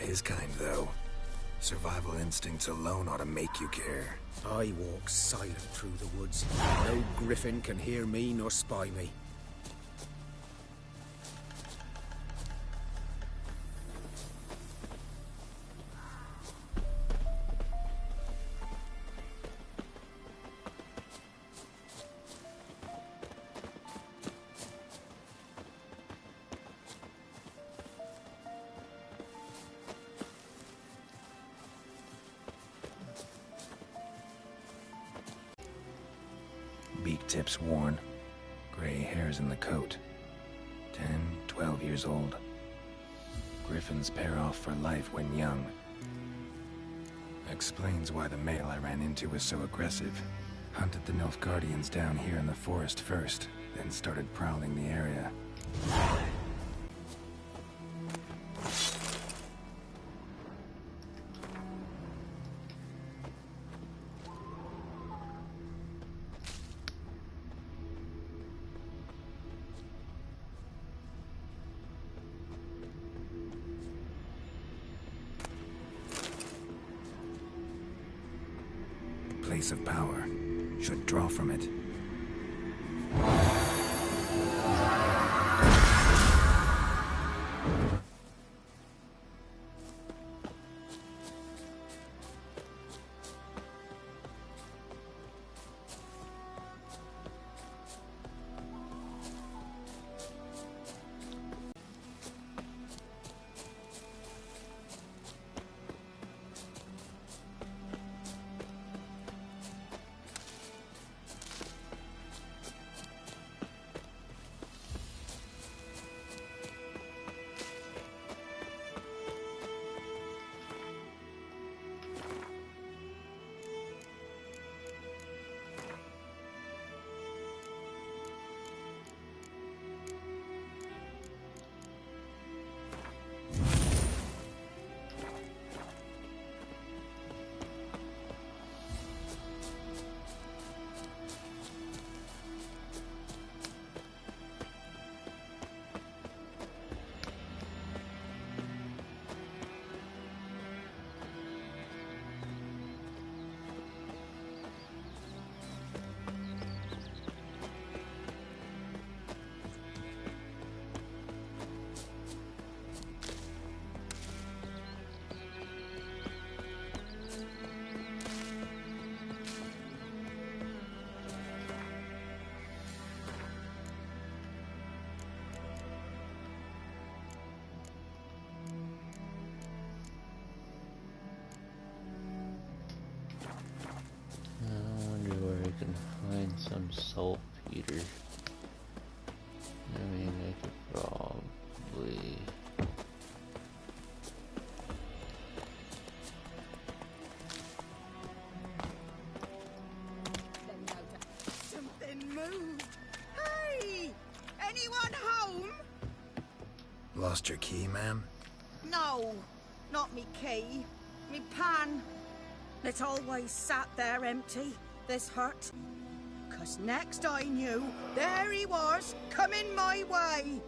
his kind, though. Survival instincts alone ought to make you care. I walk silent through the woods. No griffin can hear me nor spy me. Beak tips worn. Gray hairs in the coat. 10, 12 years old. Griffins pair off for life when young. Explains why the male I ran into was so aggressive. Hunted the Nilfgaardians down here in the forest first, then started prowling the area. Place of power. Should draw from it. Some saltpeter. I mean, I could probably... Something moved. Hey! Anyone home? Lost your key, ma'am? No, not me key. Me pan. It's always sat there empty, this hut. 'Cause next I knew, there he was, coming my way.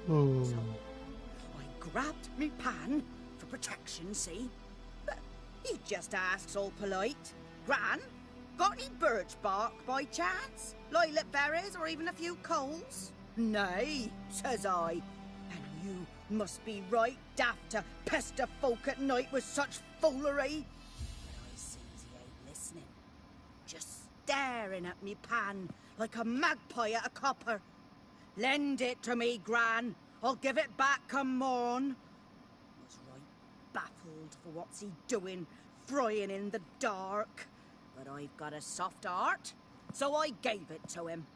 Oh. So I grabbed me pan for protection, see? But he just asks all polite, Gran, got any birch bark by chance? Lilac berries or even a few coals? Nay, says I. And you must be right daft to pester folk at night with such foolery. I sees he ain't listening. Just staring at me pan like a magpie at a copper. Lend it to me, Gran. I'll give it back come morn. Was right baffled for what's he doing, frying in the dark. But I've got a soft heart, so I gave it to him.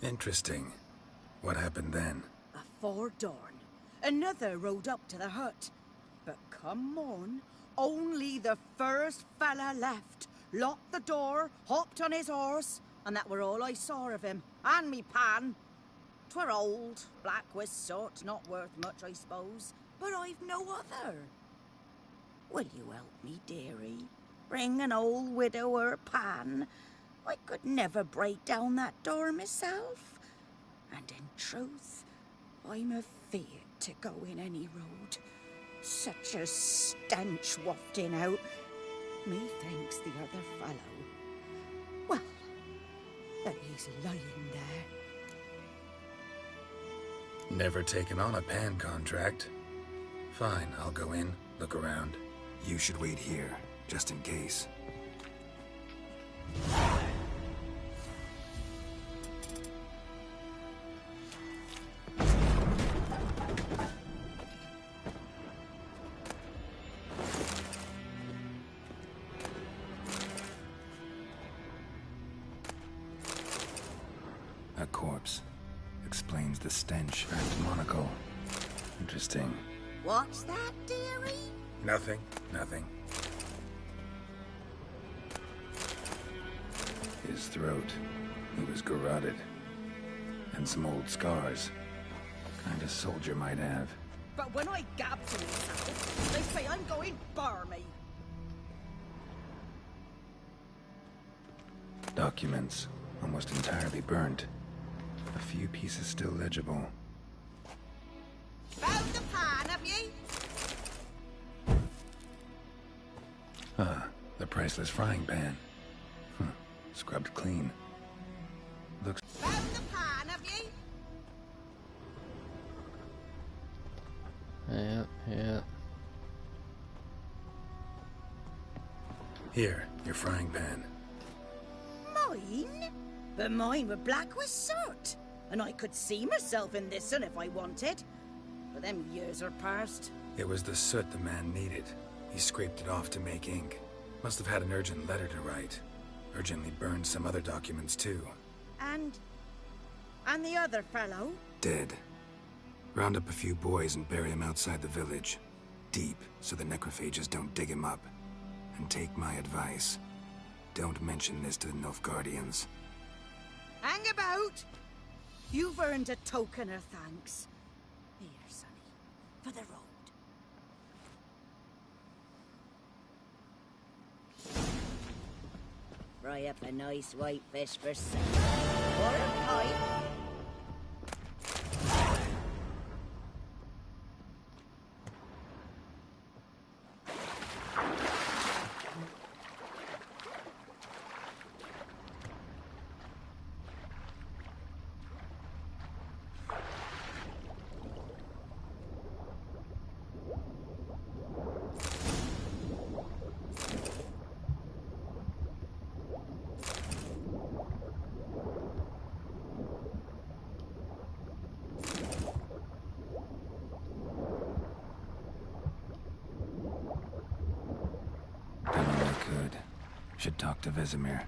Interesting. What happened then? Afore dawn, another rode up to the hut. But come morn, only the first fella left, locked the door, hopped on his horse, and that were all I saw of him, and me pan. 'Twere old, black with soot, not worth much, I suppose, but I've no other. Will you help me, dearie? Bring an old widower pan. I could never break down that door myself. And in truth, I'm afeard to go in any road. Such a stench wafting out. Methinks the other fellow. Well, that he's lying there. Never taken on a pan contract. Fine, I'll go in, look around. You should wait here, just in case. A corpse. Explains the stench and monocle. Interesting. What's that, dearie? Nothing. His throat. He was garroted. And some old scars. Kind of soldier might have. But when I gab to myself, they say I'm going barmy. Documents. Almost entirely burnt. A few pieces still legible. Found the pan, have ye? Ah, the priceless frying pan. Scrubbed clean. Looks... Found the pan, have ye? Yeah. Here, your frying pan. Mine? But mine were black with soot. And I could see myself in this one if I wanted. But them years are past. It was the soot the man needed. He scraped it off to make ink. Must have had an urgent letter to write. Urgently burned some other documents too. And the other fellow? Dead. Round up a few boys and bury him outside the village. Deep, so the necrophages don't dig him up. And take my advice. Don't mention this to the Nilfgaardians. Hang about! You've earned a token of thanks. Here, sonny, for the road. Fry up a nice white fish for supper. Or a pipe. Should talk to Vesemir.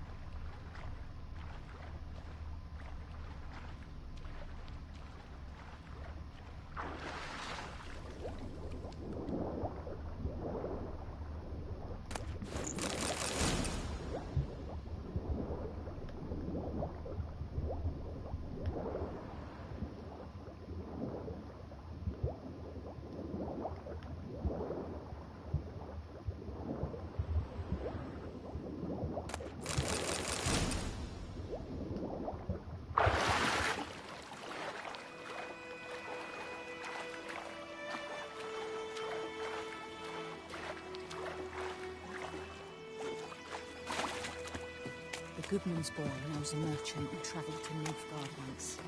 The Goodman's boy knows a merchant who travelled to Nilfgaard once.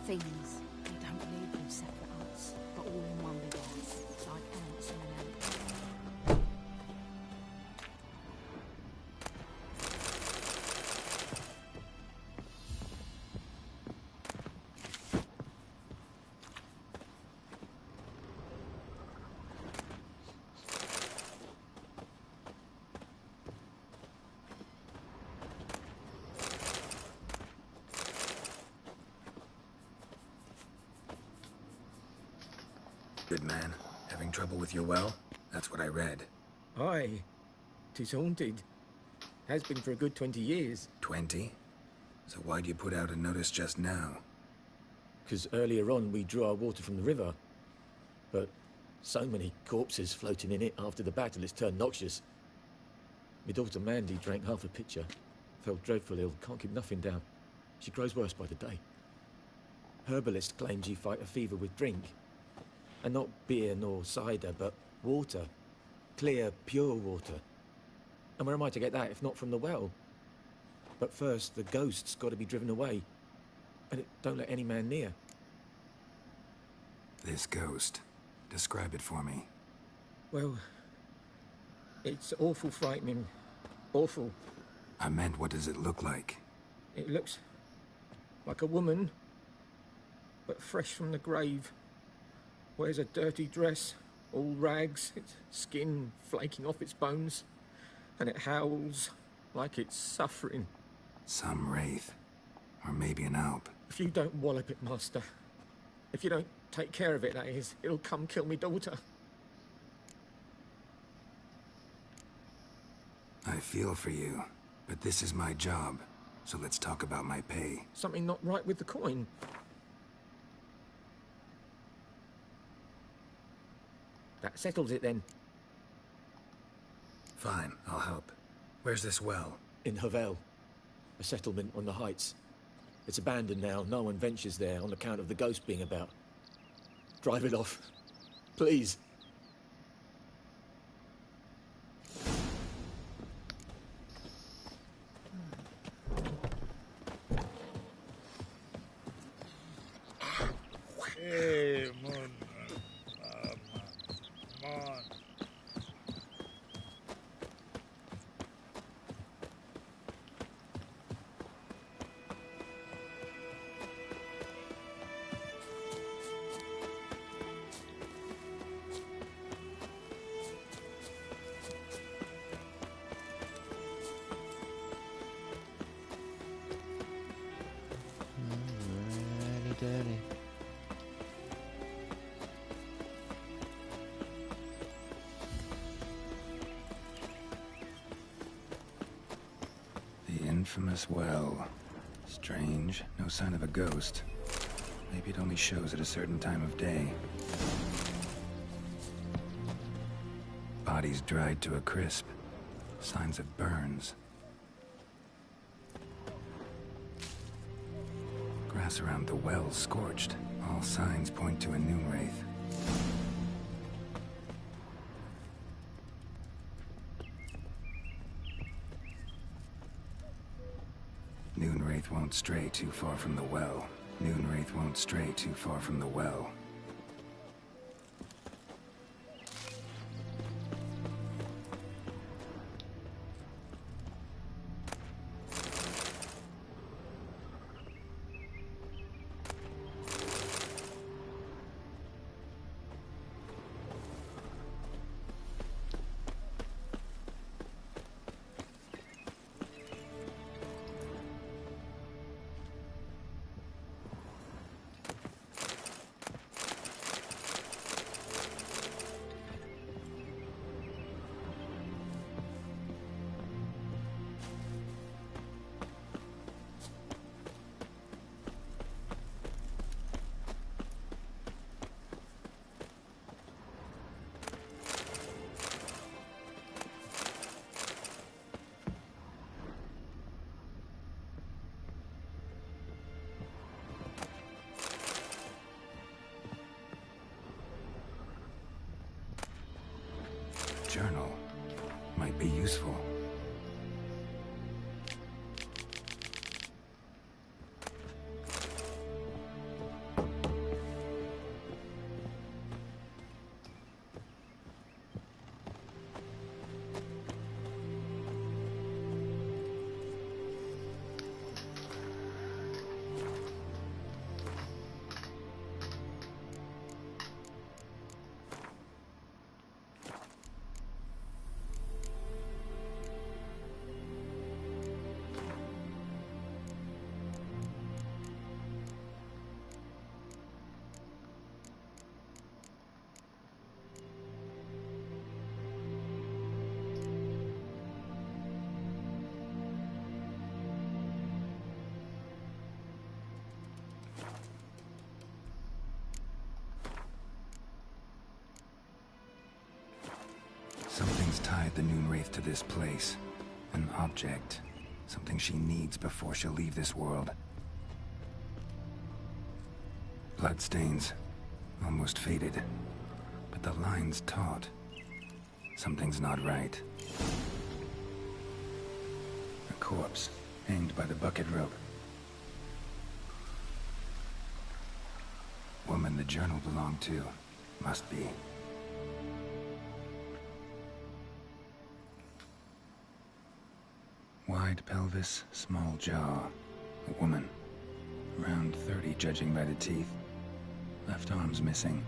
things. We don't live in separate huts, but all in one big house, like ants in an ant. Good man. Having trouble with your well? That's what I read. Aye. 'Tis haunted. Has been for a good 20 years. 20? So why'd you put out a notice just now? 'Cause earlier on we drew our water from the river. But so many corpses floating in it after the battle it's turned noxious. My daughter Mandy drank half a pitcher. Fell dreadful ill, can't keep nothing down. She grows worse by the day. Herbalist claims you fight a fever with drink. And not beer nor cider, but water. Clear, pure water. And where am I to get that if not from the well? But first, the ghost's got to be driven away. And it don't let any man near. This ghost. Describe it for me. Well, it's awful frightening. Awful. I meant, what does it look like? It looks like a woman, but fresh from the grave. Wears a dirty dress, all rags, its skin flaking off its bones, and it howls like it's suffering. Some wraith. Or maybe an alp. If you don't wallop it, Master, if you don't take care of it, that is, it'll come kill me daughter. I feel for you, but this is my job, so let's talk about my pay. Something not right with the coin. That settles it then. Fine, I'll help. Where's this well? In Havel, a settlement on the heights. It's abandoned now, no one ventures there on account of the ghost being about. Drive it off, please. Hey, man. Man. Daddy. The infamous well. Strange. No sign of a ghost. Maybe it only shows at a certain time of day. Bodies dried to a crisp. Signs of burns. Grass around the well scorched. All signs point to a noon wraith. Noon wraith won't stray too far from the well. Noon wraith won't stray too far from the well. Journal might be useful. tied the Noonwraith to this place. An object. Something she needs before she'll leave this world. Bloodstains. Almost faded. But the line's taut. Something's not right. A corpse, hanged by the bucket rope. Woman the journal belonged to. Must be. Wide pelvis, small jaw. A woman. Around 30, judging by the teeth. Left arm's missing.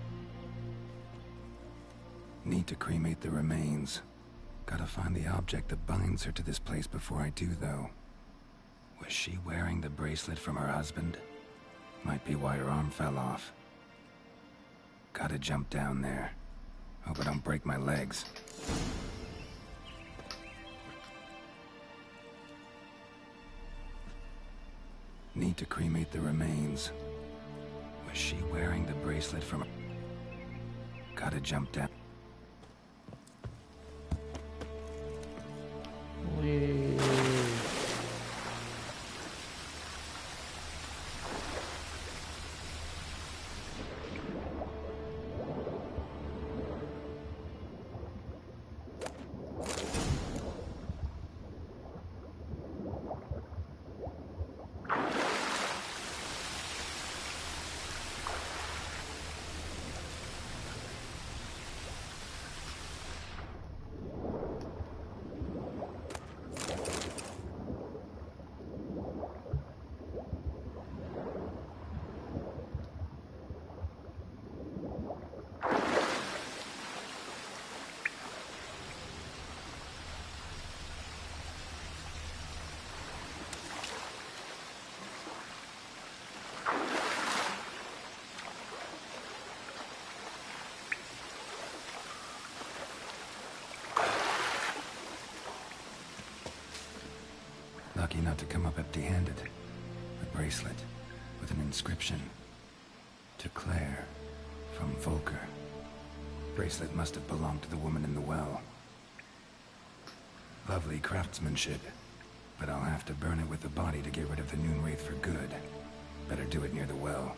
Need to cremate the remains. Gotta find the object that binds her to this place before I do, though. Was she wearing the bracelet from her husband? Might be why her arm fell off. Gotta jump down there. Hope I don't break my legs. Need to cremate the remains. Was she wearing the bracelet from her... Gotta jump down. Whee. Lucky not to come up empty-handed. A bracelet with an inscription. To Claire, from Volker. Bracelet must have belonged to the woman in the well. Lovely craftsmanship, but I'll have to burn it with the body to get rid of the Noonwraith for good. Better do it near the well.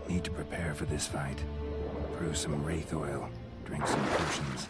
Need to prepare for this fight. Brew some wraith oil. Drink some potions.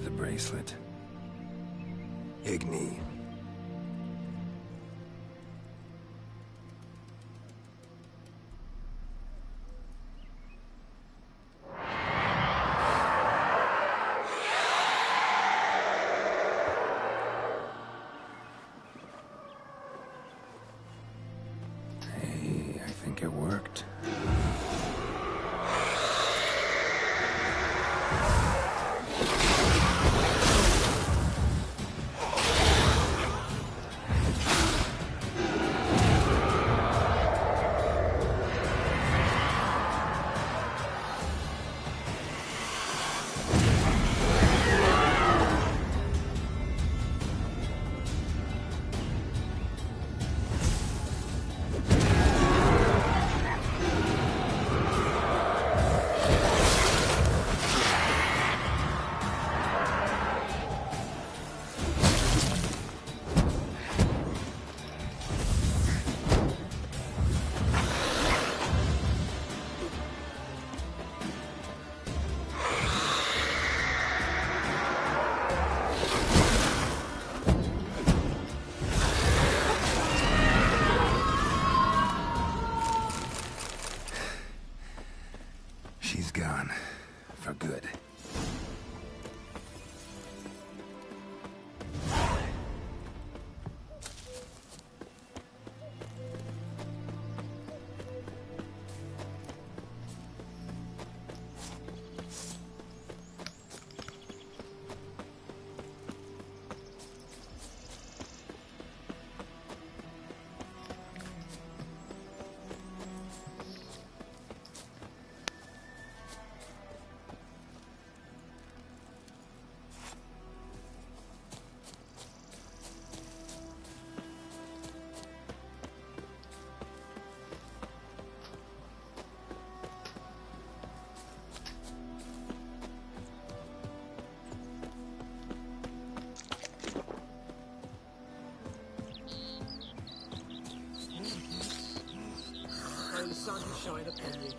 the bracelet. Igni. Hey, I think it worked. She's gone. For good. May the sun shine upon you.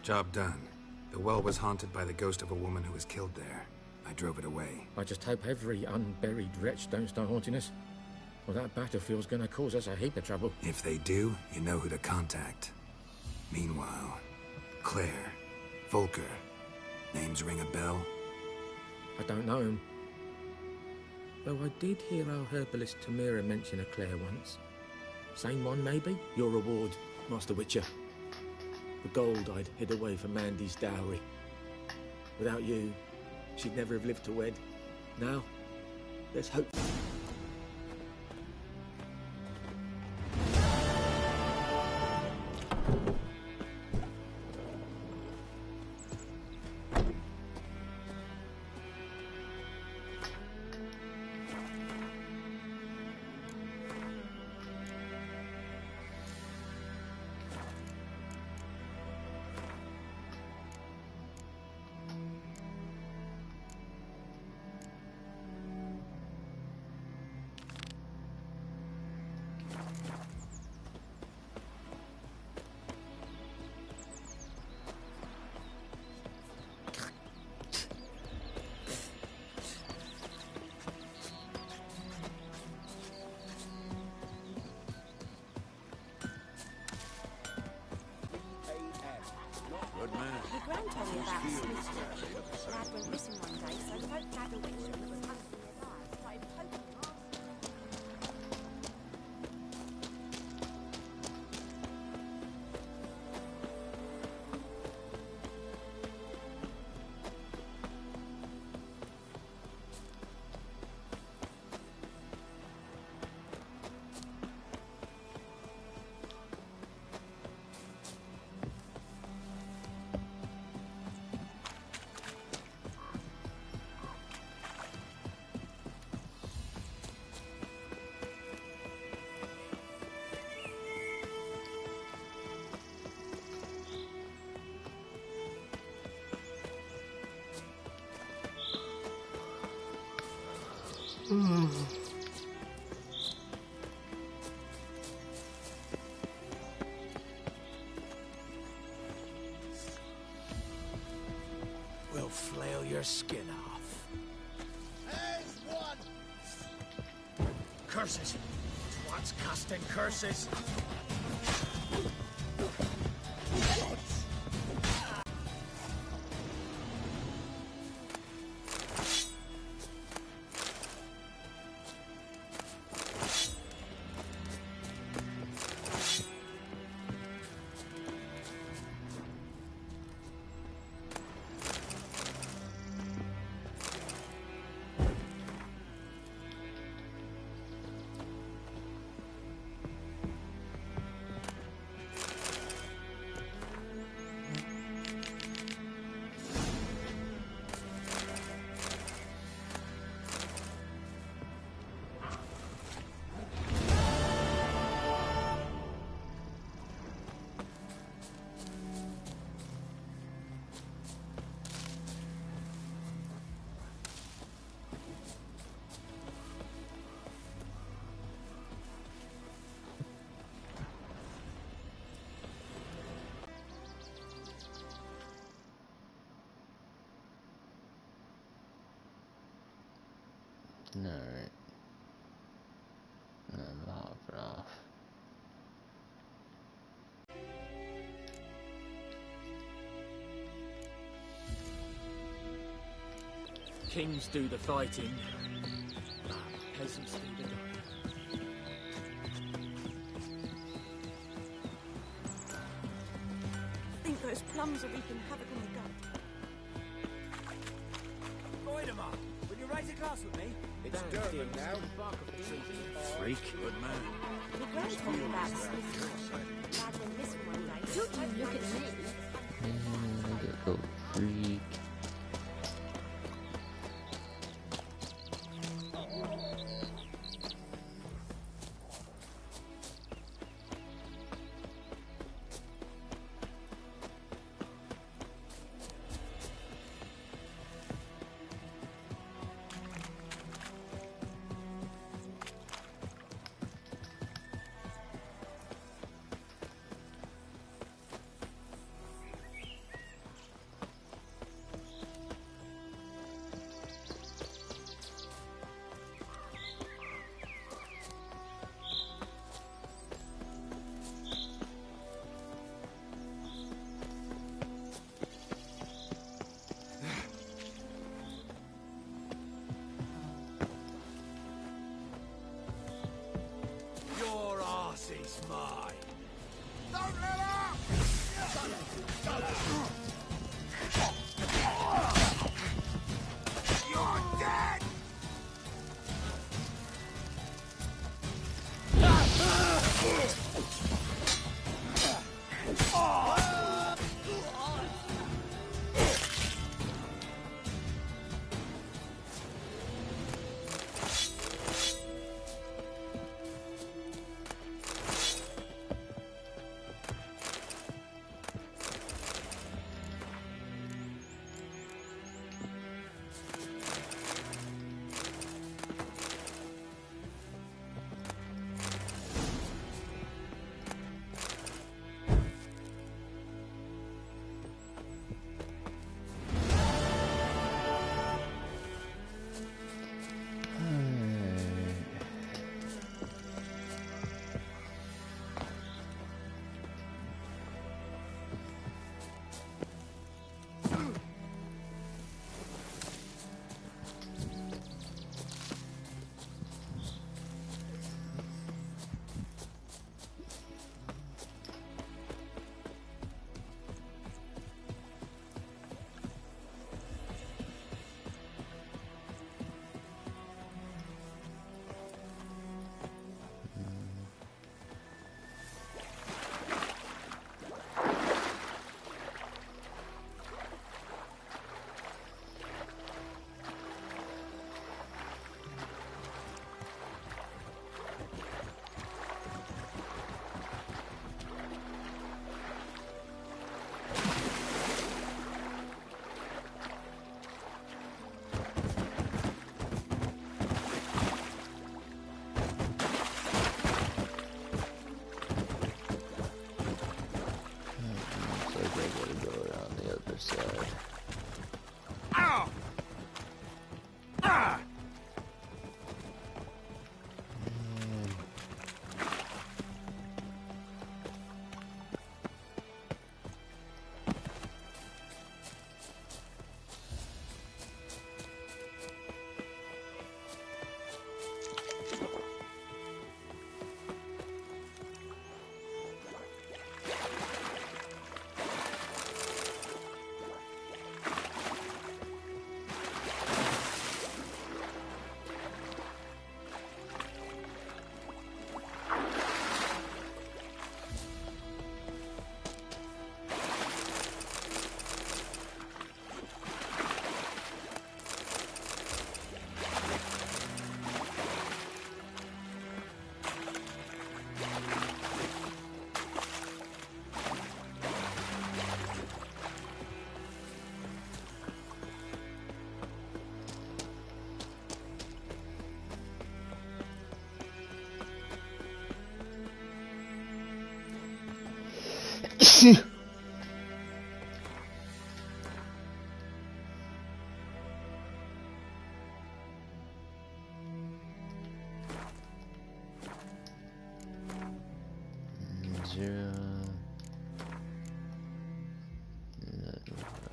Job done. The well was haunted by the ghost of a woman who was killed there. I drove it away. I just hope every unburied wretch don't start haunting us. Well, that battlefield's gonna cause us a heap of trouble. If they do, you know who to contact. Meanwhile, Claire, Volker, names ring a bell? I don't know him. Though I did hear our herbalist Tamira mention a Claire once. Same one, maybe? Your reward, Master Witcher. The gold I'd hid away for Mandy's dowry. Without you, she'd never have lived to wed. Now, let's hope. Good man. The Gran told me about Smith. Lad went missing one day, so folk had the witcher that was hunting nearby started poking Master. your skin off. There's one! Curses! Twats casting curses! Alright. Hop it off. Kings do the fighting, peasants do the dying. I think those plums are wreaking havoc on the gut. Voidemar, will you raise a glass with me? It's Durban now. Freak. Good man. Your grand told me about this. Lad went missing one day. Don't you look at me. Go freak. Your arse is mine. Don't let up! You're dead! Zero.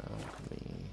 Alchemy.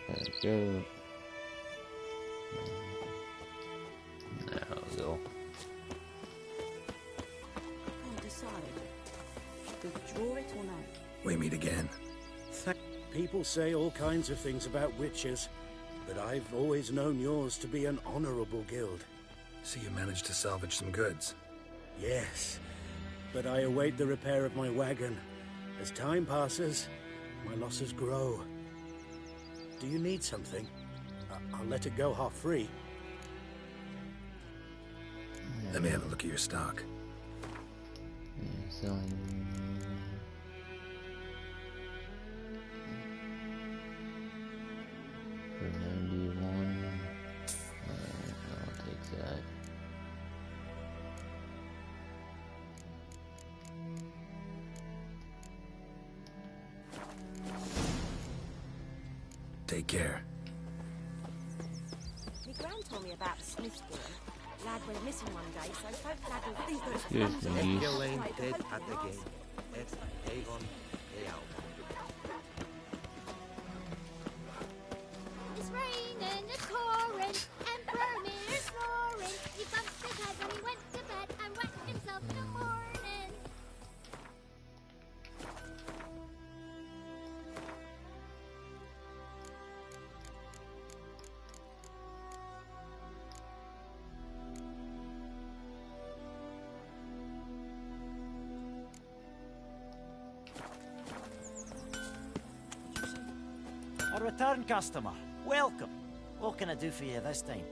There we go. Now go. Can't decide. Withdraw it or not? We meet again. People say all kinds of things about witches, but I've always known yours to be an honorable guild. So you managed to salvage some goods? Yes, but I await the repair of my wagon. As time passes, my losses grow. Do you need something? I'll let it go half-free. Let me have a look at your stock. Selling. For 91. Alright, I'll take that. Take care. My gran told me about the Smith girl. Lad went missing one day, so folk lad will think that Excuse me. Edgar Lane dead at the game. It's Avon Real. It's raining, it's pouring, Emperor Mirror snoring. He bumped his head when he went to bed and whacked himself in the morning. A return customer. Welcome. What can I do for you this time?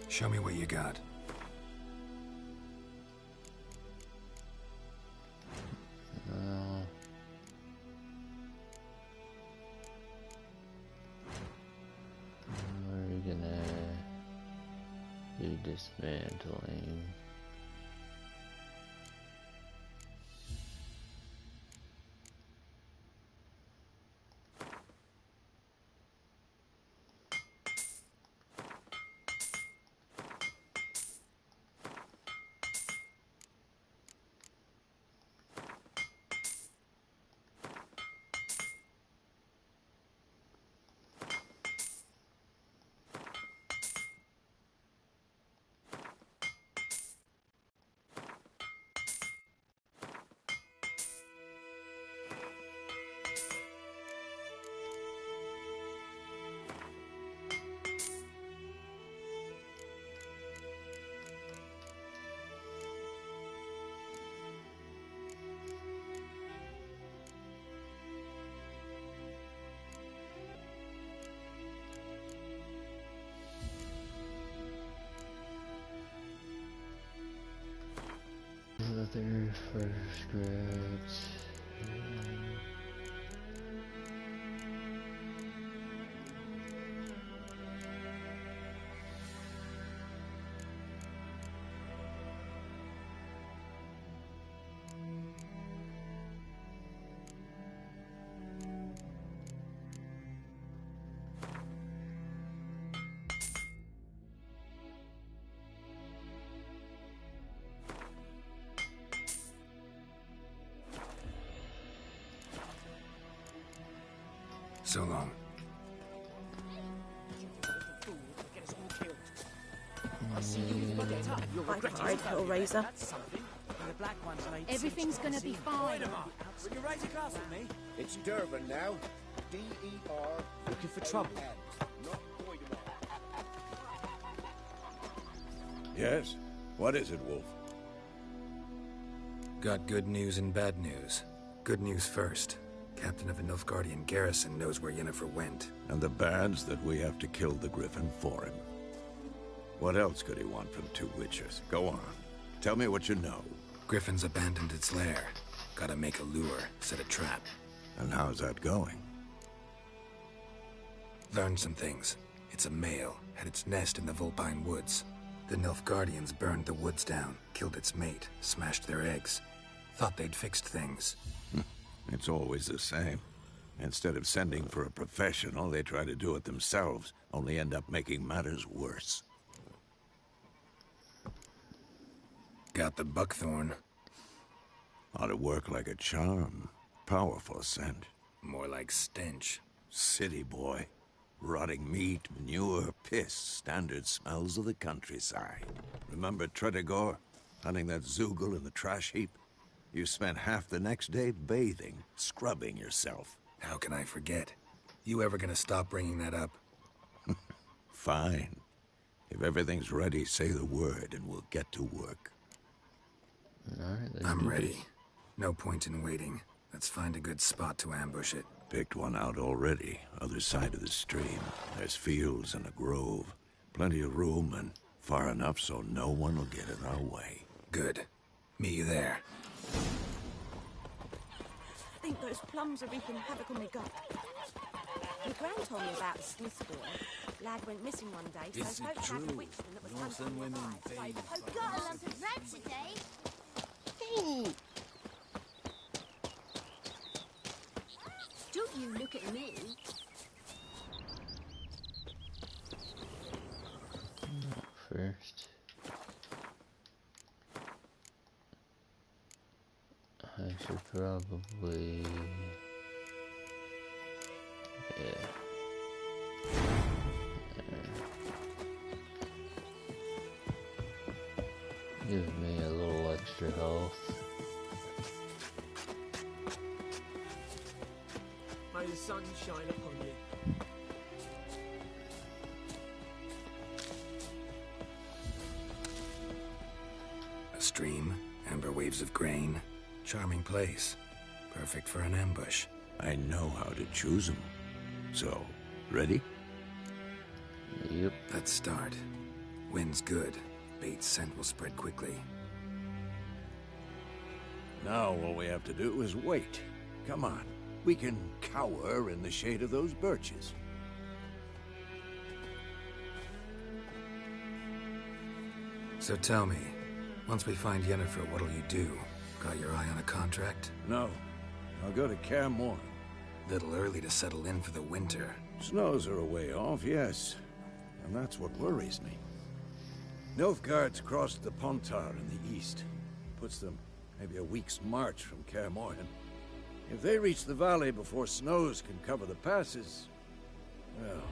Show me what you got. We're gonna be dismantling. Other first grabs. So long. Right, Hellraiser. Everything's gonna be fine. Will you raise a glass with me? It's Durban now. D-E-R. Looking for trouble. Yes? What is it, Wolf? Got good news and bad news. Good news first. Captain of the Nilfgaardian garrison knows where Yennefer went. And the bad's that we have to kill the Griffin for him. What else could he want from two Witchers? Go on. Tell me what you know. Griffin's abandoned its lair. Gotta make a lure, set a trap. And how's that going? Learned some things. It's a male, had its nest in the Vulpine Woods. The Nilfgaardians burned the woods down, killed its mate, smashed their eggs. Thought they'd fixed things. It's always the same. Instead of sending for a professional, they try to do it themselves, only end up making matters worse. Got the buckthorn. Ought to work like a charm. Powerful scent. More like stench. City boy. Rotting meat, manure, piss. Standard smells of the countryside. Remember Tretogor? Hunting that Zoogle in the trash heap? You spent half the next day bathing, scrubbing yourself. How can I forget? You ever gonna stop bringing that up? Fine. If everything's ready, say the word and we'll get to work. I'm ready. No point in waiting. Let's find a good spot to ambush it. Picked one out already, other side of the stream. There's fields and a grove. Plenty of room and far enough so no one will get in our way. Good. Meet you there. I think those plums are wreaking havoc on my gut. My gran told me about a Smith boy. Lad went missing one day, so Is it folks had true? bewitched him that was Northern hunting women the fade I've got a lump of bread today. Don't you look at me. First, I should probably... Yeah. Give me a little extra health. May the sun shine upon you. A stream, amber waves of grain. Charming place. Perfect for an ambush. I know how to choose them. So, ready? Yep. Let's start. Wind's good. Bait's scent will spread quickly. Now all we have to do is wait. Come on. We can cower in the shade of those birches. So tell me, once we find Yennefer, what'll you do? Got your eye on a contract? No. I'll go to Kaer Morhen. Little early to settle in for the winter. Snows are a way off, yes. And that's what worries me. Nilfgaard's crossed the Pontar in the east. Puts them maybe a week's march from Kaer Morhen. If they reach the valley before snows can cover the passes, well,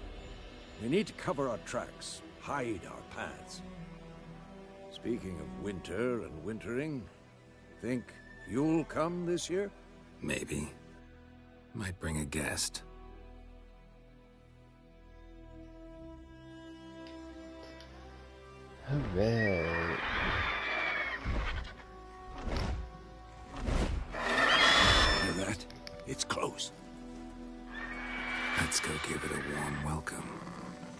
we need to cover our tracks, hide our paths. Speaking of winter and wintering, think you'll come this year? Maybe. Might bring a guest. Alright. Hear that? It's close. Let's go give it a warm welcome.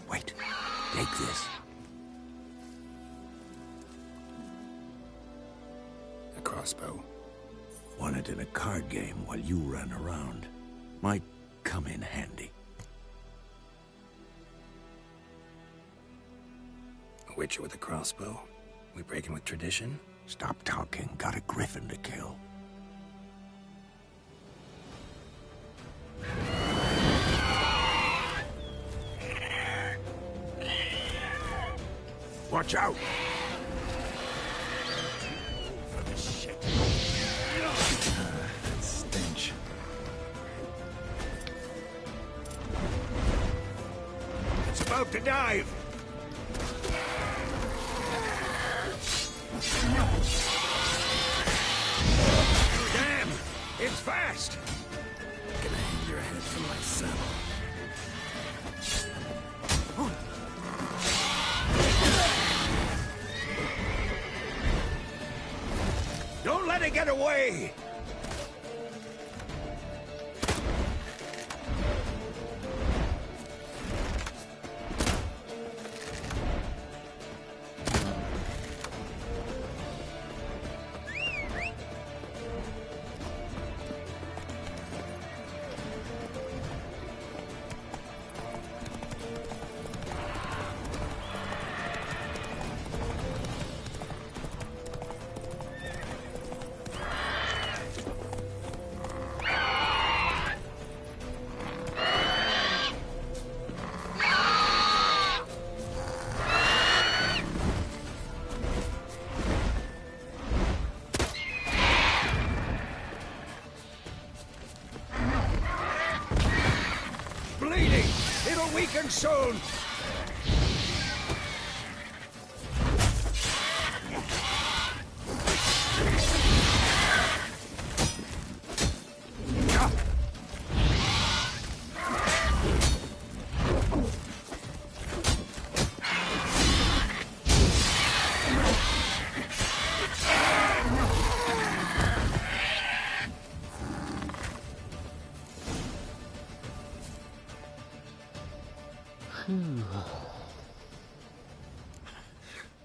Wait. Take this. A crossbow. Won it in a card game while you ran around. Might come in handy. A witcher with a crossbow? We breaking with tradition? Stop talking. Got a griffin to kill. Watch out! Stench. about to dive. Damn! It's fast! Gonna hang your head from my saddle. Don't let it get away! Weaken soon!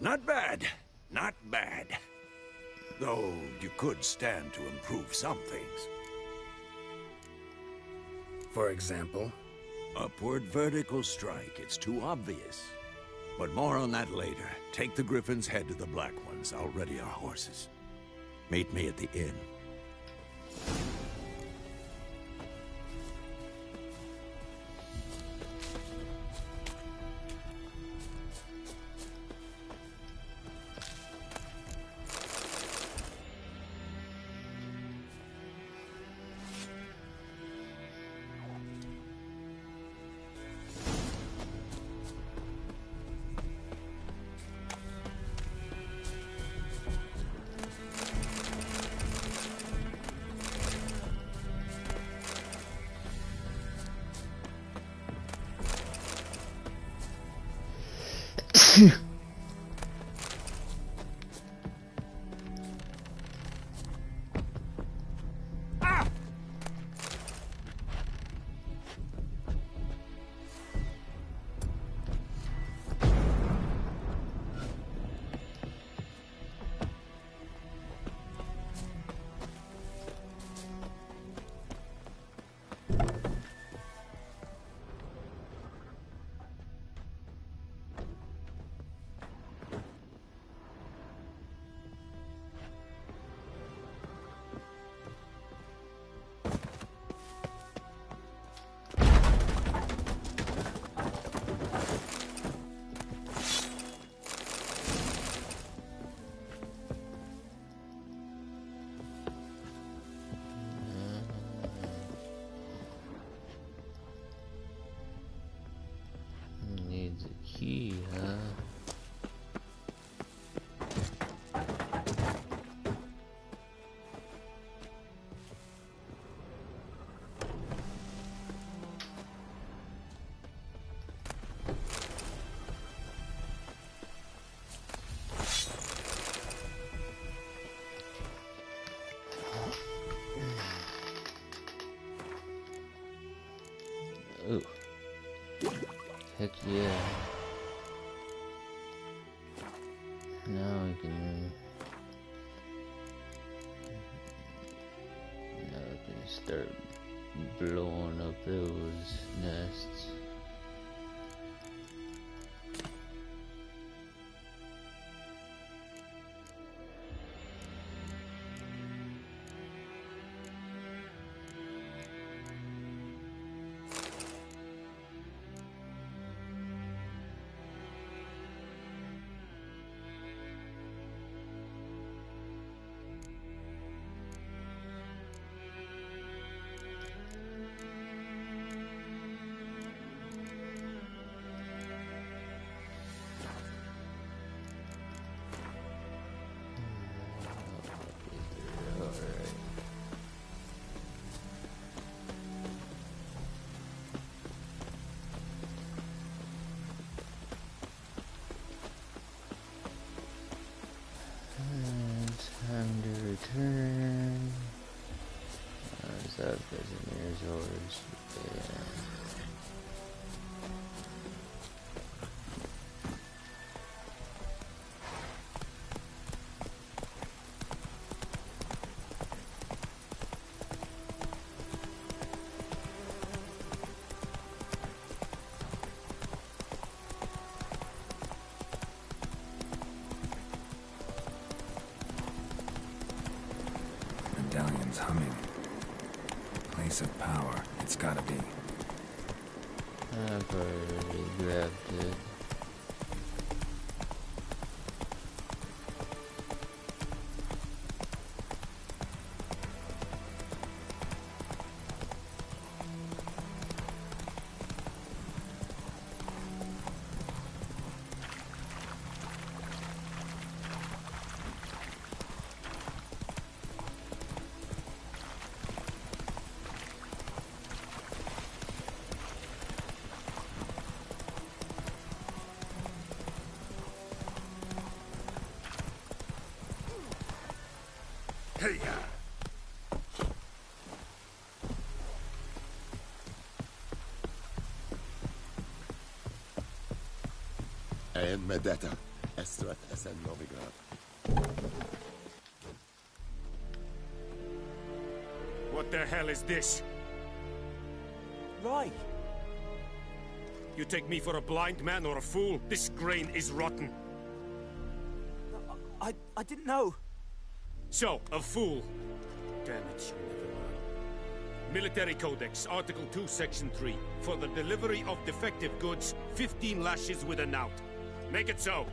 Not bad. Not bad. Though you could stand to improve some things. For example? Upward vertical strike. It's too obvious. But more on that later. Take the Griffin's head to the Black Ones. I'll ready our horses. Meet me at the inn. Needs a key, huh? Ooh. Heck yeah. Now we can start blowing up those nests. Vesemir's horse. Yeah. Medallion's humming. Place of power. It's gotta be. I've already grabbed it. Hey, Én Medeta, Estrat Esen Novigrad. What the hell is this? Right. You take me for a blind man or a fool? This grain is rotten. I didn't know. So, a fool. Damn it, you never learn. Military Codex, Article 2, Section 3. For the delivery of defective goods, 15 lashes with a knout. Make it so.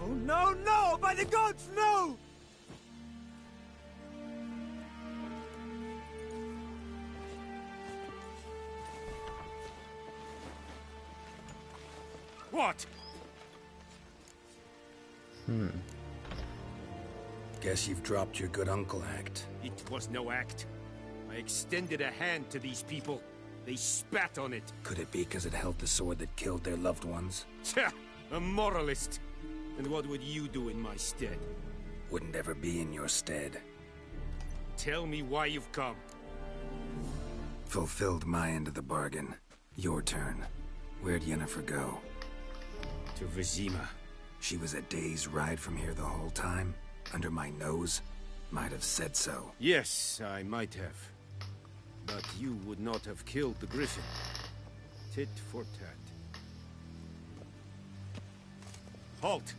Oh, no, no! By the gods, no! What? Guess you've dropped your good uncle act. It was no act. I extended a hand to these people. They spat on it. Could it be because it held the sword that killed their loved ones? Tja, a moralist. And what would you do in my stead? Wouldn't ever be in your stead. Tell me why you've come. Fulfilled my end of the bargain. Your turn. Where'd Yennefer go? To Vizima. She was a day's ride from here the whole time? Under my nose? Might have said so. Yes, I might have. But you would not have killed the griffin. Tit for tat. Halt!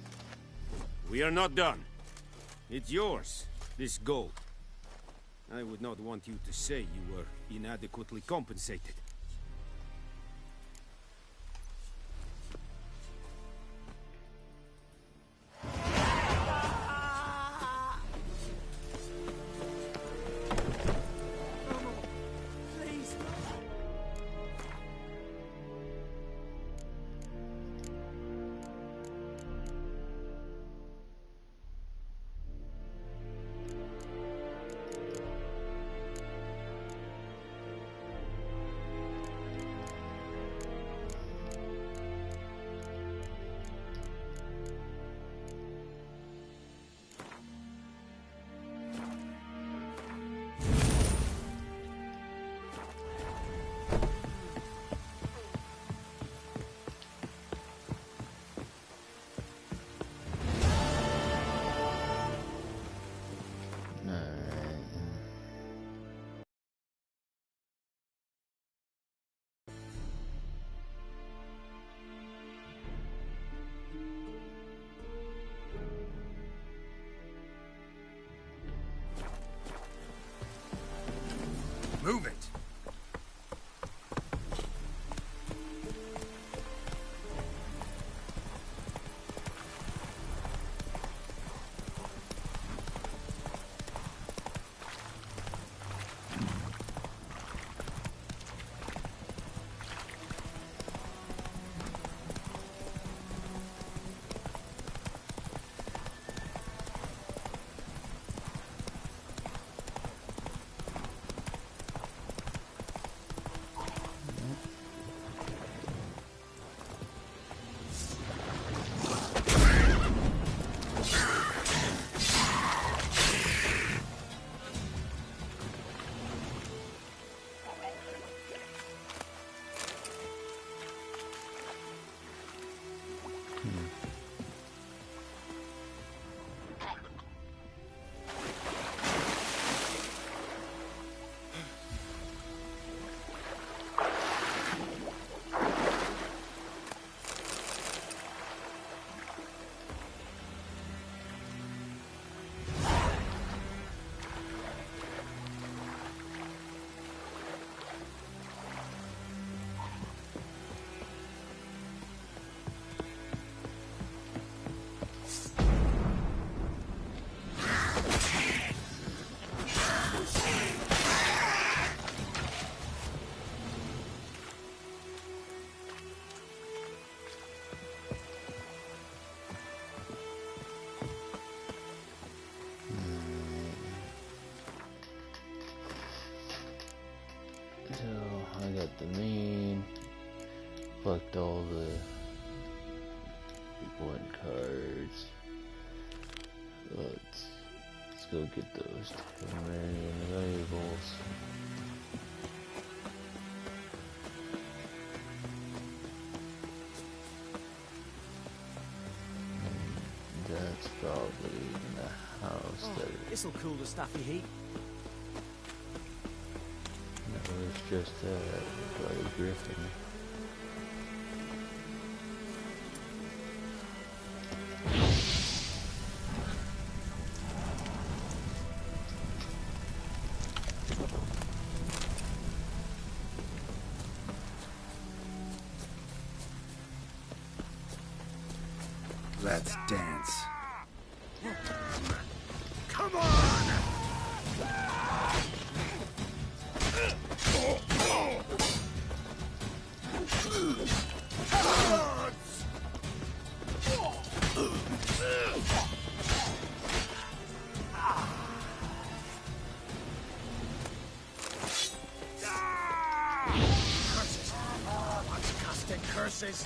We are not done. It's yours, this gold. I would not want you to say you were inadequately compensated. collect all the important cards. Let's go get those Temerian labels. That's probably in the house that... This'll cool the stuffy heat. No, it's just Bloody Griffin. Let's dance. Come on! Curses! What's casting curses?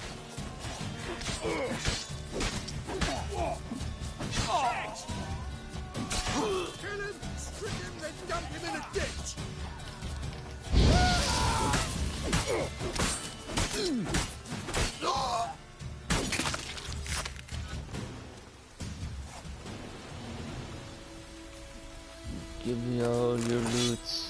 Kill him! String him, then dump him in a ditch! Give me all your loots.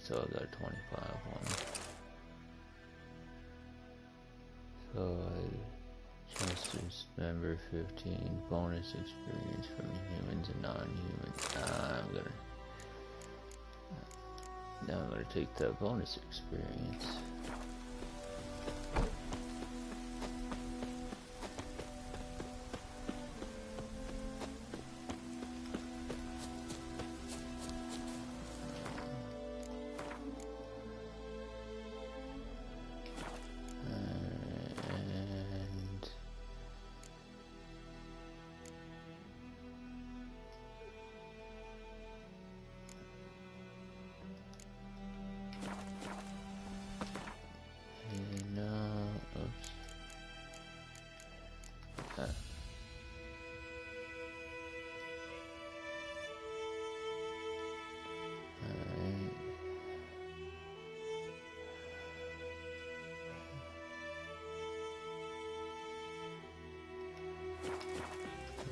So I got 25 on. So I just member 15 bonus experience from humans and non-humans. I'm gonna take that bonus experience.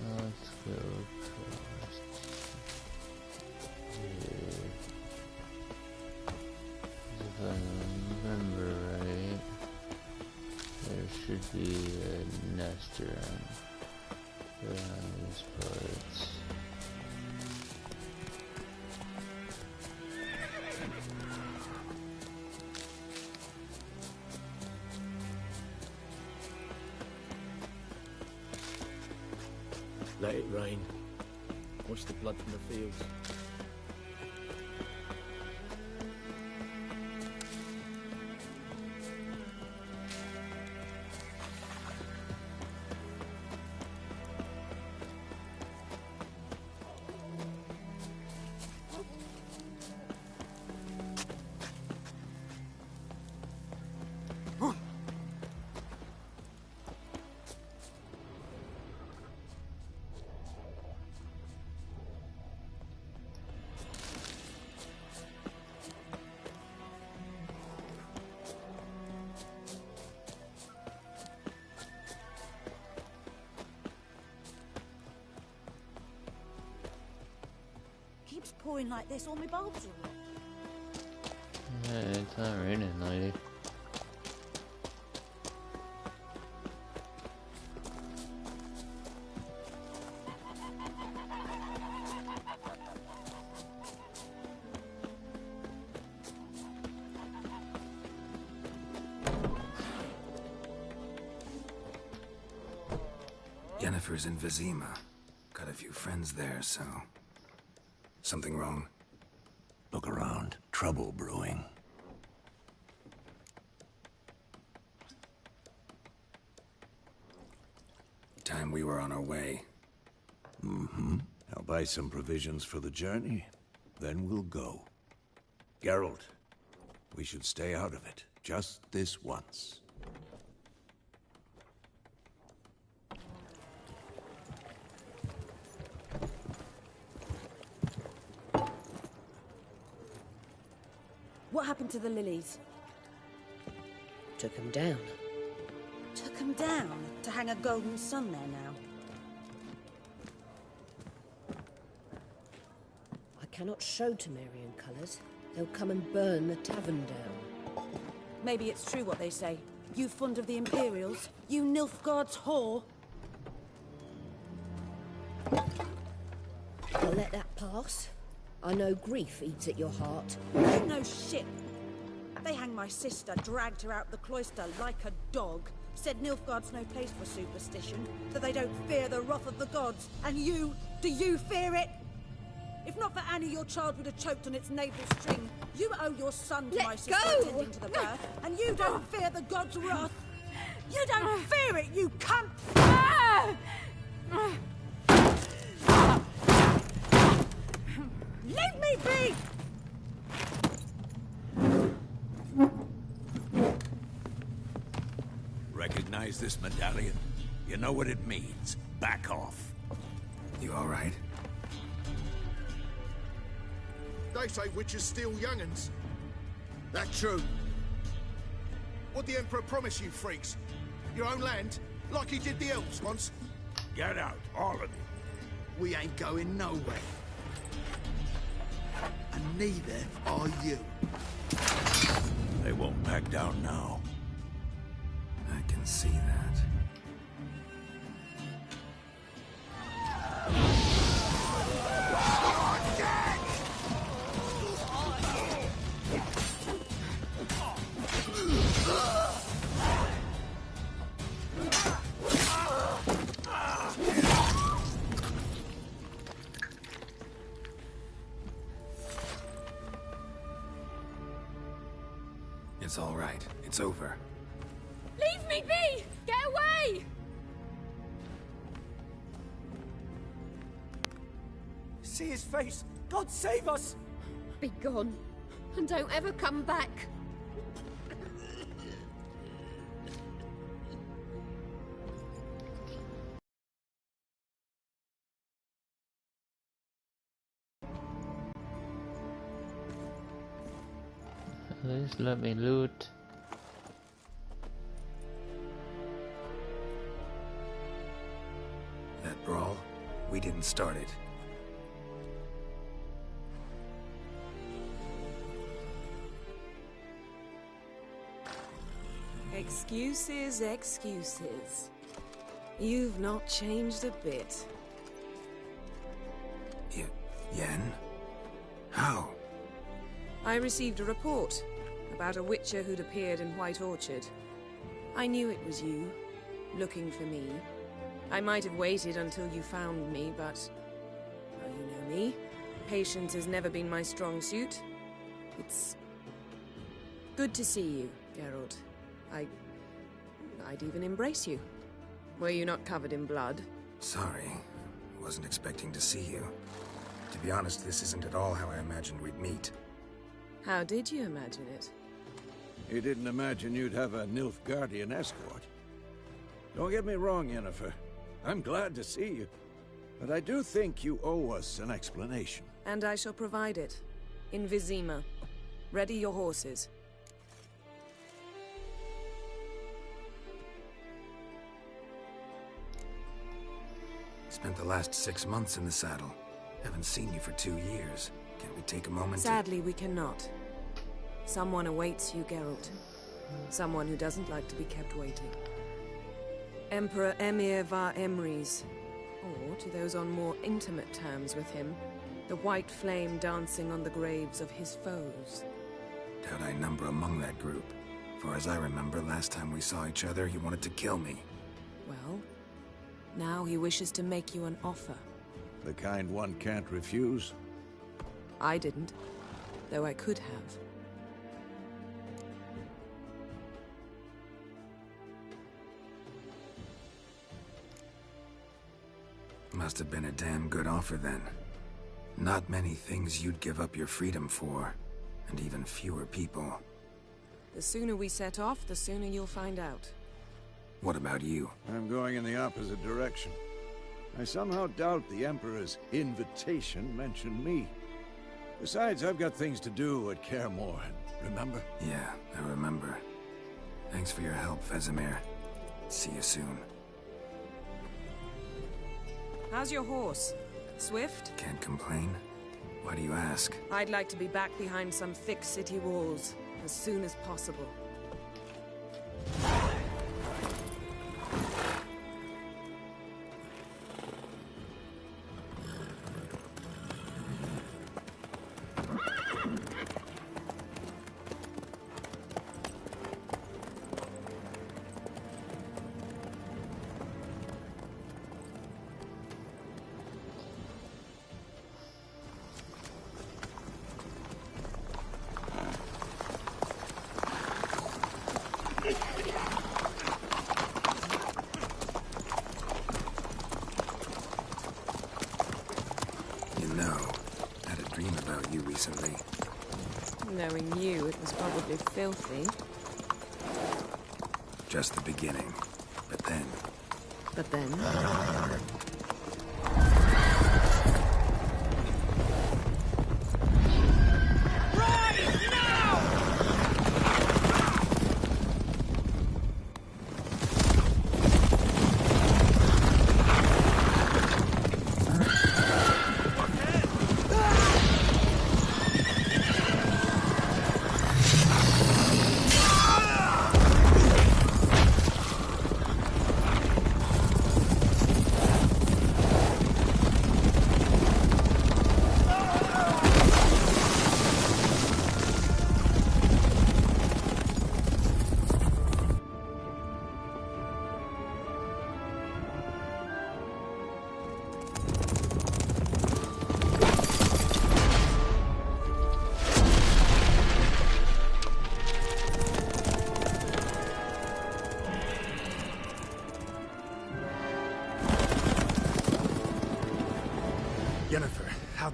Let's go across here. If I remember right, there should be a nest around these parts. Let it rain. Watch the blood from the fields. pouring like this, all my bulbs will rot. Yeah, it's not raining, lady. Yennefer's in Vizima. Got a few friends there, so... Something wrong? Look around. Trouble brewing. Time we were on our way. Mm-hmm. I'll buy some provisions for the journey. Then we'll go. Geralt, we should stay out of it. Just this once. What happened to the lilies? Took 'em down. Took 'em down to hang a golden sun there now. I cannot show Temerian colours. They'll come and burn the tavern down. Maybe it's true what they say. You fond of the Imperials? You Nilfgaard's whore? I'll let that pass. I know grief eats at your heart. You know shit. They hanged my sister, dragged her out the cloister like a dog. Said Nilfgaard's no place for superstition, that they don't fear the wrath of the gods. And you, do you fear it? If not for Annie, your child would have choked on its navel string. You owe your son to my sister attending to the birth, and you don't fear the gods' wrath. You don't fear it, you cunt! Leave me be! Recognize this medallion? You know what it means. Back off. You all right? They say witches steal young'uns. That true. What the Emperor promise you, freaks? Your own land? Like he did the elves once? Get out, all of you. We ain't going nowhere. And neither are you. They won't back down now. I can see that. It's all right. It's over. Leave me be! Get away! See his face! God save us! Be gone, and don't ever come back. At least let me loot. That brawl, we didn't start it. Excuses, excuses. You've not changed a bit. Yen? How? I received a report about a witcher who'd appeared in White Orchard. I knew it was you, looking for me. I might have waited until you found me, but... well, you know me. Patience has never been my strong suit. It's... good to see you, Geralt. I'd even embrace you. Were you not covered in blood? Sorry. Wasn't expecting to see you. To be honest, this isn't at all how I imagined we'd meet. How did you imagine it? You didn't imagine you'd have a Nilfgaardian escort. Don't get me wrong, Yennefer. I'm glad to see you. But I do think you owe us an explanation. And I shall provide it. In Vizima. Ready your horses. Spent the last 6 months in the saddle. Haven't seen you for 2 years. Can't we take a moment Sadly, we cannot. Someone awaits you, Geralt. Someone who doesn't like to be kept waiting. Emperor Emir var Emreis. Or, to those on more intimate terms with him, the white flame dancing on the graves of his foes. Doubt I number among that group. For as I remember, last time we saw each other, he wanted to kill me. Well, now he wishes to make you an offer. The kind one can't refuse? I didn't, though I could have. Must have been a damn good offer then. Not many things you'd give up your freedom for, and even fewer people. The sooner we set off, the sooner you'll find out. What about you? I'm going in the opposite direction. I somehow doubt the Emperor's invitation mentioned me. Besides, I've got things to do at Kaer Morhen, remember? Yeah, I remember. Thanks for your help, Vesemir. See you soon. How's your horse? Swift? Can't complain. Why do you ask? I'd like to be back behind some thick city walls as soon as possible. Recently. Knowing you, it was probably filthy. Just the beginning. But then... But then?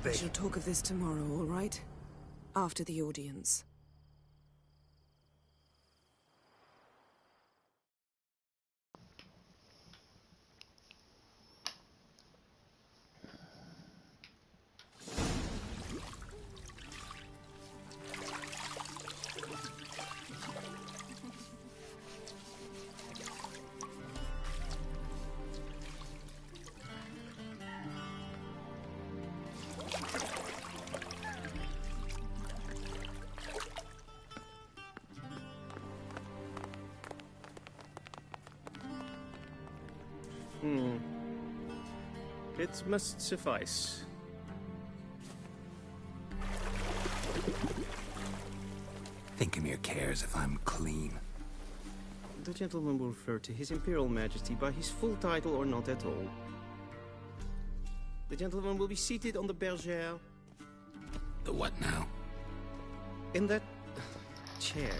We shall talk of this tomorrow, all right? After the audience. It must suffice. Thinkamir cares if I'm clean. The gentleman will refer to His Imperial Majesty by his full title or not at all. The gentleman will be seated on the bergère. The what now? In that chair.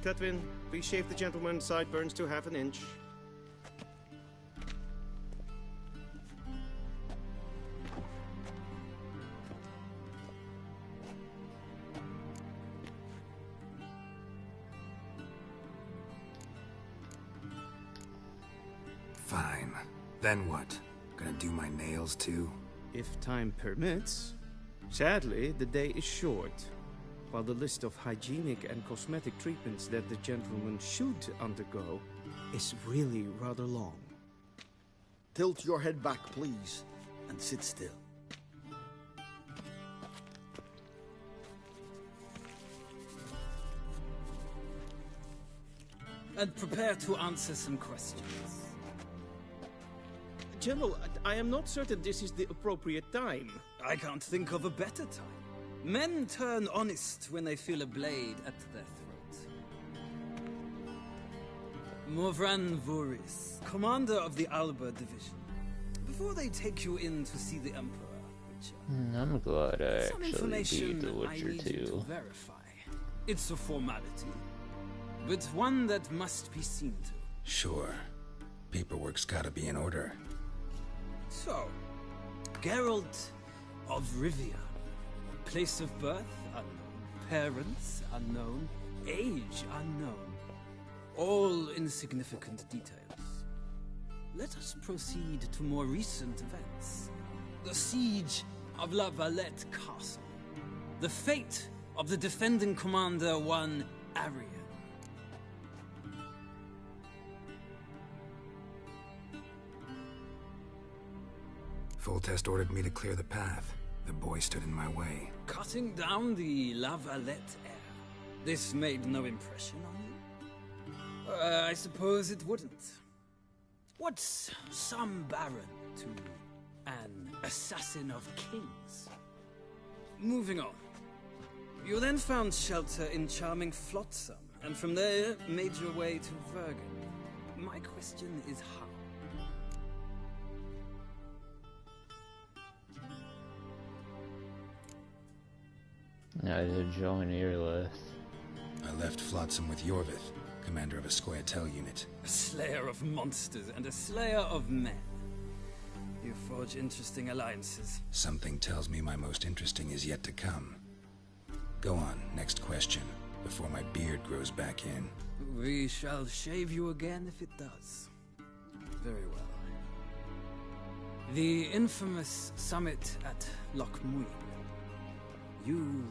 Cutwin, please shave the gentleman's sideburns to ½ an inch. Fine. Then what? Gonna do my nails too? If time permits. Sadly, the day is short. While the list of hygienic and cosmetic treatments that the gentleman should undergo is really rather long. Tilt your head back, please, and sit still. And prepare to answer some questions. General, I am not certain this is the appropriate time. I can't think of a better time. Men turn honest when they feel a blade at their throat. Morvran Voris, commander of the Alba Division. Before they take you in to see the Emperor, I'm glad I some actually beat information The I Witcher need you to 2. verify. It's a formality, but one that must be seen to. Sure. Paperwork's gotta be in order. So, Geralt of Rivia. Place of birth unknown. Parents unknown. Age unknown. All insignificant details. Let us proceed to more recent events. The siege of La Valette Castle. The fate of the defending commander, one Arian. Foltest ordered me to clear the path. The boy stood in my way. Cutting down the La Valette heir. This made no impression on you? I suppose it wouldn't. What's some baron to an assassin of kings? Moving on. You then found shelter in charming Flotsam, and from there made your way to Vergen. My question is how? Neither join nor left. I left Flotsam with Yorvith, commander of a Scoia'tael unit. A slayer of monsters and a slayer of men. You forge interesting alliances. Something tells me my most interesting is yet to come. Go on, next question, before my beard grows back in. We shall shave you again if it does. Very well. The infamous summit at Loch Muin. You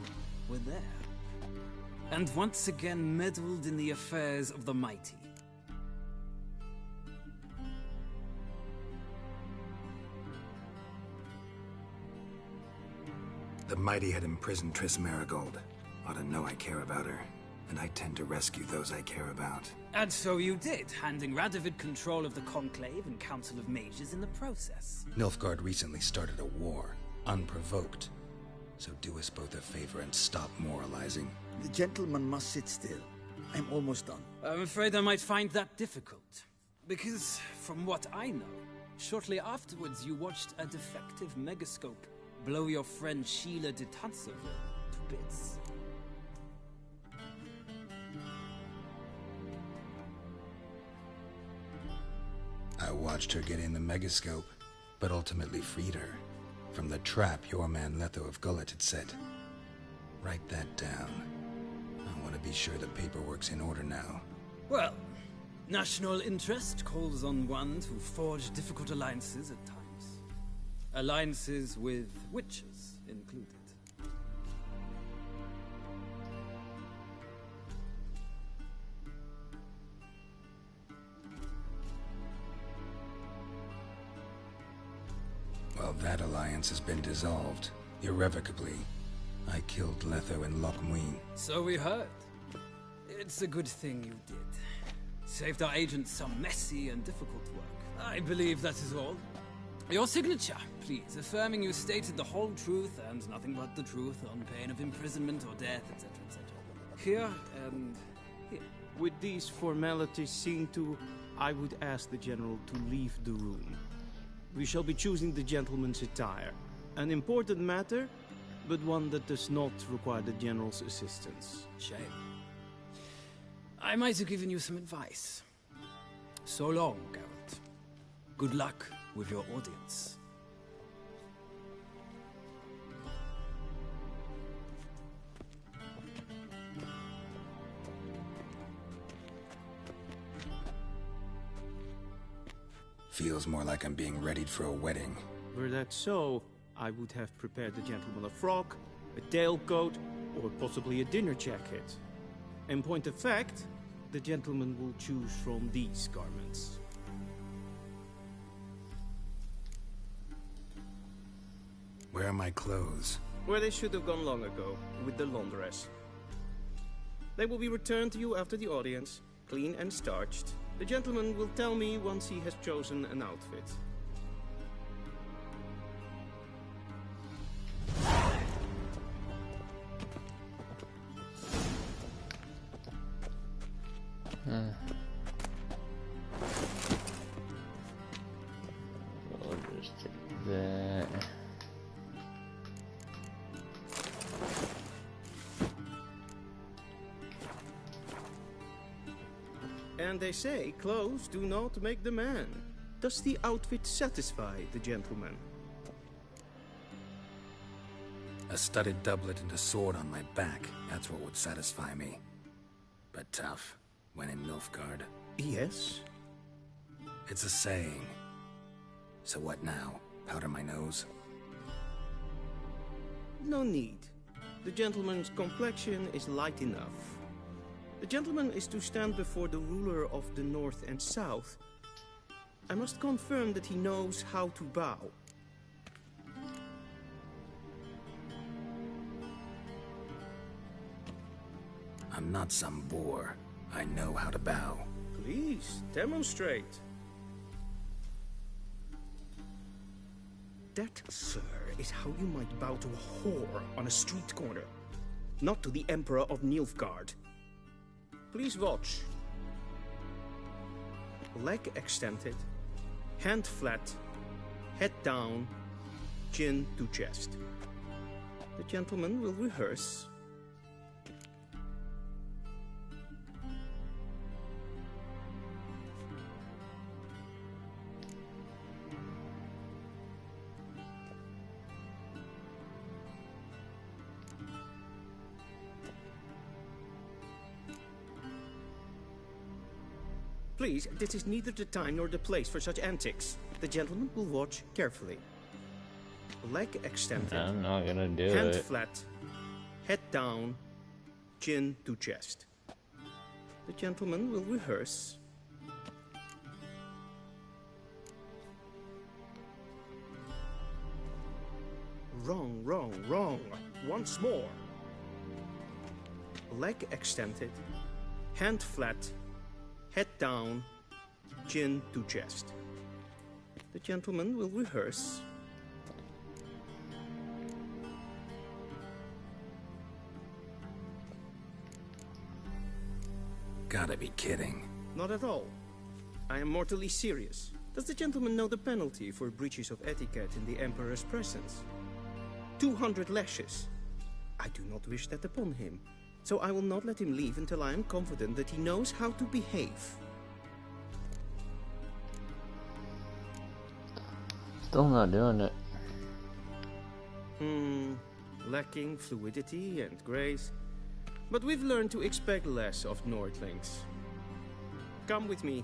were there. And once again meddled in the affairs of the mighty. The mighty had imprisoned Triss Merigold. Ought to know I care about her, and I tend to rescue those I care about. And so you did, handing Radovid control of the Conclave and Council of Mages in the process. Nilfgaard recently started a war, unprovoked. So do us both a favor and stop moralizing. The gentleman must sit still. I'm almost done. I'm afraid I might find that difficult. Because, from what I know, shortly afterwards you watched a defective megascope blow your friend Sheila de Tanserville to bits. I watched her get in the megascope, but ultimately freed her. From the trap your man Letho of Gullet had set. Write that down. I want to be sure the paperwork's in order now. Well, national interest calls on one to forge difficult alliances at times. Alliances with witches included. Well, that alliance has been dissolved, irrevocably. I killed Letho in Loch Muin. So we heard. It's a good thing you did. Saved our agent some messy and difficult work. I believe that is all. Your signature, please, affirming you stated the whole truth and nothing but the truth on pain of imprisonment or death, etc., etc. Here and here. With these formalities seen to, I would ask the General to leave the room. We shall be choosing the gentleman's attire. An important matter, but one that does not require the General's assistance. Shame. I might have given you some advice. So long, Geralt. Good luck with your audience. Feels more like I'm being readied for a wedding. Were that so, I would have prepared the gentleman a frock, a tailcoat, or possibly a dinner jacket. In point of fact, the gentleman will choose from these garments. Where are my clothes? Where they should have gone long ago, with the laundress. They will be returned to you after the audience, clean and starched. The gentleman will tell me once he has chosen an outfit. We'll just take that. And they say clothes do not make the man. Does the outfit satisfy the gentleman? A studded doublet and a sword on my back. That's what would satisfy me. But tough, when in Nilfgaard. Yes? It's a saying. So what now? Powder my nose? No need. The gentleman's complexion is light enough. The gentleman is to stand before the ruler of the North and South. I must confirm that he knows how to bow. I'm not some boor. I know how to bow. Please, demonstrate. That, sir, is how you might bow to a whore on a street corner. Not to the Emperor of Nilfgaard. Please watch. Leg extended, hand flat, head down, chin to chest. The gentleman will rehearse. Please, this is neither the time nor the place for such antics. The gentleman will watch carefully. Leg extended. I'm not gonna do Hand it. flat. Head down. Chin to chest. The gentleman will rehearse. Wrong, wrong, wrong. Once more. Leg extended. Hand flat. Head down, chin to chest. The gentleman will rehearse. Gotta be kidding. Not at all. I am mortally serious. Does the gentleman know the penalty for breaches of etiquette in the Emperor's presence? 200 lashes. I do not wish that upon him. So I will not let him leave until I am confident that he knows how to behave. Still not doing it. Lacking fluidity and grace. But we've learned to expect less of Nordlings. Come with me.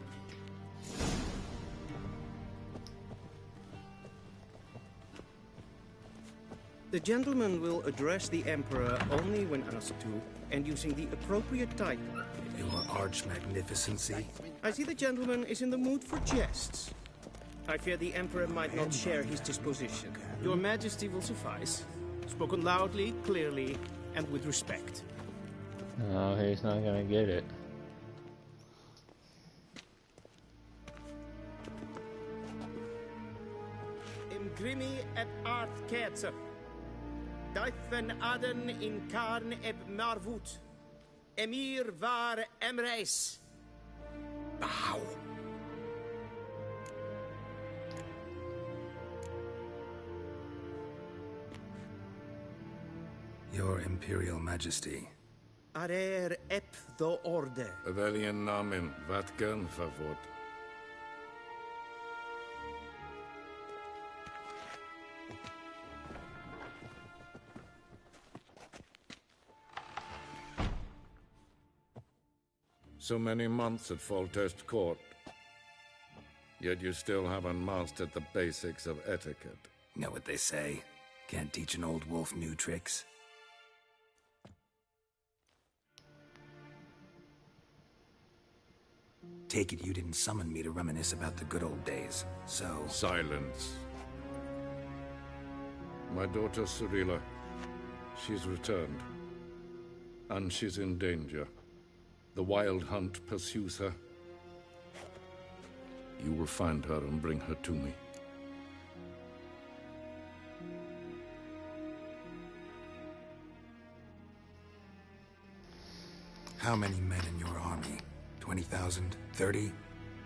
The gentleman will address the Emperor only when asked to, and using the appropriate title. Your Arch Magnificency? I see the gentleman is in the mood for jests. I fear the Emperor might not share his disposition. Your Majesty will suffice. Spoken loudly, clearly, and with respect. No, he's not gonna get it. Imgrimi et art ketzer. Daifen aden in karn eb marvut. Emir var emreis. Bow. Your Imperial Majesty. Arer ep do orde. Veljen namen, vatkan favot. So many months at Foltest Court. Yet you still haven't mastered the basics of etiquette. Know what they say? Can't teach an old wolf new tricks. Take it you didn't summon me to reminisce about the good old days, so... Silence. My daughter Cirilla. She's returned. And she's in danger. The Wild Hunt pursues her. You will find her and bring her to me. How many men in your army? 20,000? 30?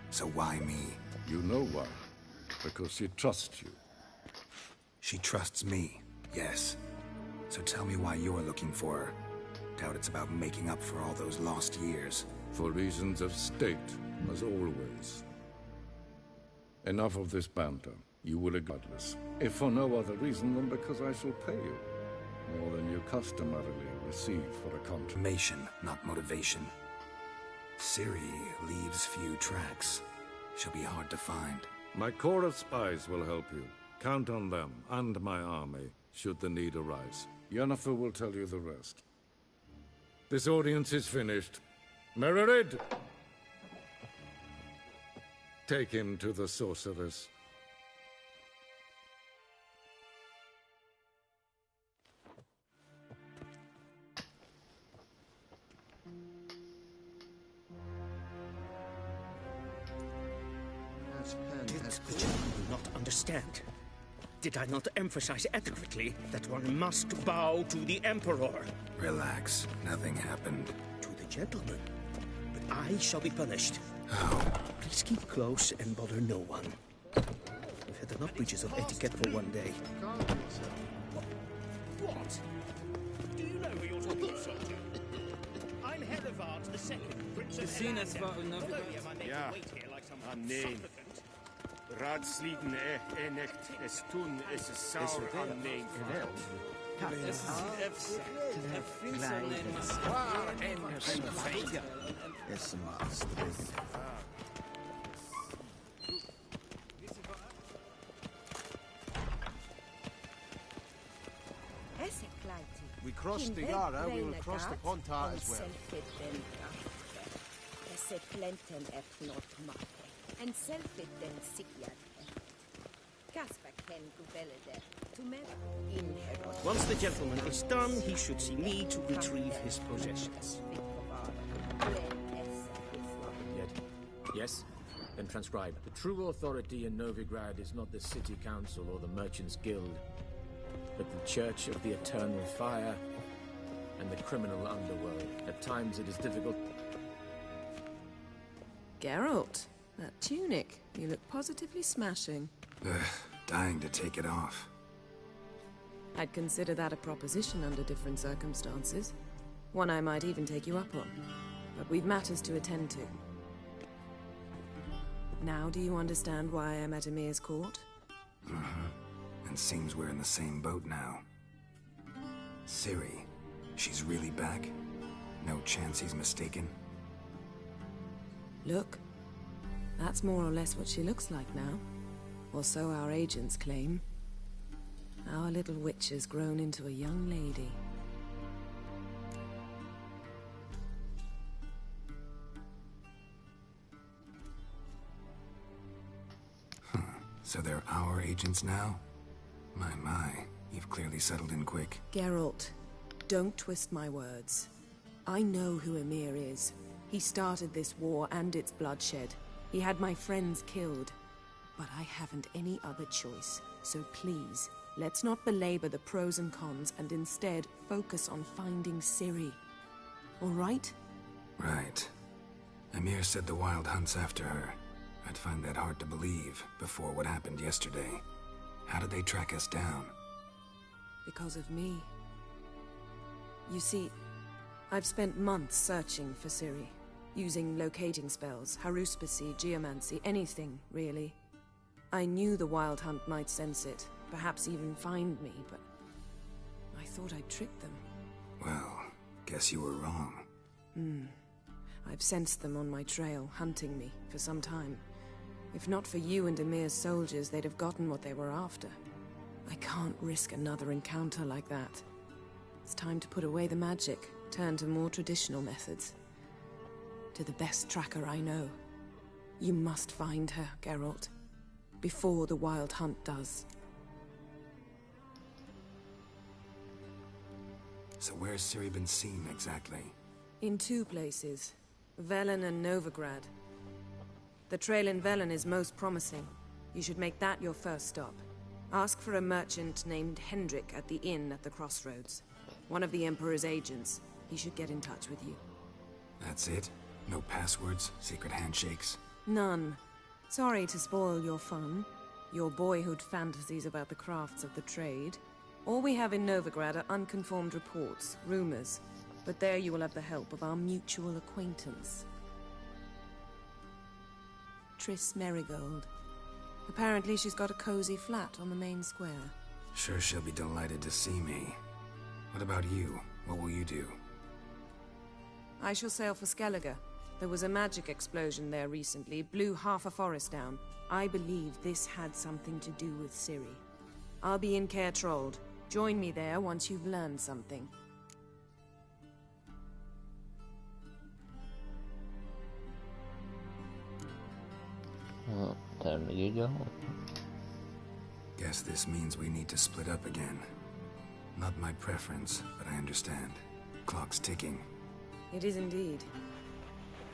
So why me? You know why. Because she trusts you. She trusts me, yes. So tell me why you're looking for her. Doubt it's about making up for all those lost years. For reasons of state, as always. Enough of this banter. You will regardless. If for no other reason than because I shall pay you. More than you customarily receive for a confirmation, not motivation. Ciri leaves few tracks. She'll be hard to find. My corps of spies will help you. Count on them, and my army, should the need arise. Yennefer will tell you the rest. This audience is finished. Mererid! Take him to the sorceress. The gentleman will not understand. Did I not emphasize adequately that one must bow to the Emperor? Relax. Nothing happened. To the gentleman. But I shall be punished. How? Please keep close and bother no one. We've had enough breaches of etiquette for one day. What? Do you know who you're talking to? I'm Herivard II, Prince of Helheim. Ja, am nee. Raadsliden echt es tun, es is sauer am nee. We crossed the Yara, we will cross the Pontar as well. Once the gentleman is done, he should see me to retrieve his possessions. Yes? Then transcribe. The true authority in Novigrad is not the city council or the merchants' guild, but the Church of the Eternal Fire and the criminal underworld. At times it is difficult. Geralt, that tunic. You look positively smashing. Dying to take it off. I'd consider that a proposition under different circumstances. One I might even take you up on. But we've matters to attend to. Now do you understand why I'm at Ymir's court? And seems we're in the same boat now. Ciri, she's really back? No chance he's mistaken? Look, that's more or less what she looks like now. Or so our agents claim. Our little witch has grown into a young lady. So they're our agents now? My, you've clearly settled in quick. Geralt, don't twist my words. I know who Ymir is. He started this war and its bloodshed. He had my friends killed. But I haven't any other choice. So please, let's not belabor the pros and cons and instead focus on finding Ciri. All right? Right. Ymir said the Wild Hunt's after her. I'd find that hard to believe before what happened yesterday. How did they track us down? Because of me. You see, I've spent months searching for Ciri, using locating spells, haruspicy, geomancy, anything, really. I knew the Wild Hunt might sense it, perhaps even find me, but I thought I'd tricked them. Well, guess you were wrong. I've sensed them on my trail, hunting me, for some time. If not for you and Ymir's soldiers, they'd have gotten what they were after. I can't risk another encounter like that. It's time to put away the magic, turn to more traditional methods. To the best tracker I know. You must find her, Geralt. Before the Wild Hunt does. So where's Ciri been seen, exactly? In 2 places. Velen and Novigrad. The trail in Velen is most promising. You should make that your first stop. Ask for a merchant named Hendrik at the inn at the crossroads. One of the Emperor's agents. He should get in touch with you. That's it? No passwords? Secret handshakes? None. Sorry to spoil your fun. Your boyhood fantasies about the crafts of the trade. All we have in Novigrad are unconfirmed reports, rumors. But there you will have the help of our mutual acquaintance. Triss Merigold. Apparently she's got a cozy flat on the main square. Sure she'll be delighted to see me. What about you? What will you do? I shall sail for Skellige. There was a magic explosion there recently, blew half a forest down. I believe this had something to do with Ciri. I'll be in Caer Trolde. Join me there once you've learned something. Time to get going. Guess this means we need to split up again. Not my preference, but I understand. Clock's ticking. It is indeed.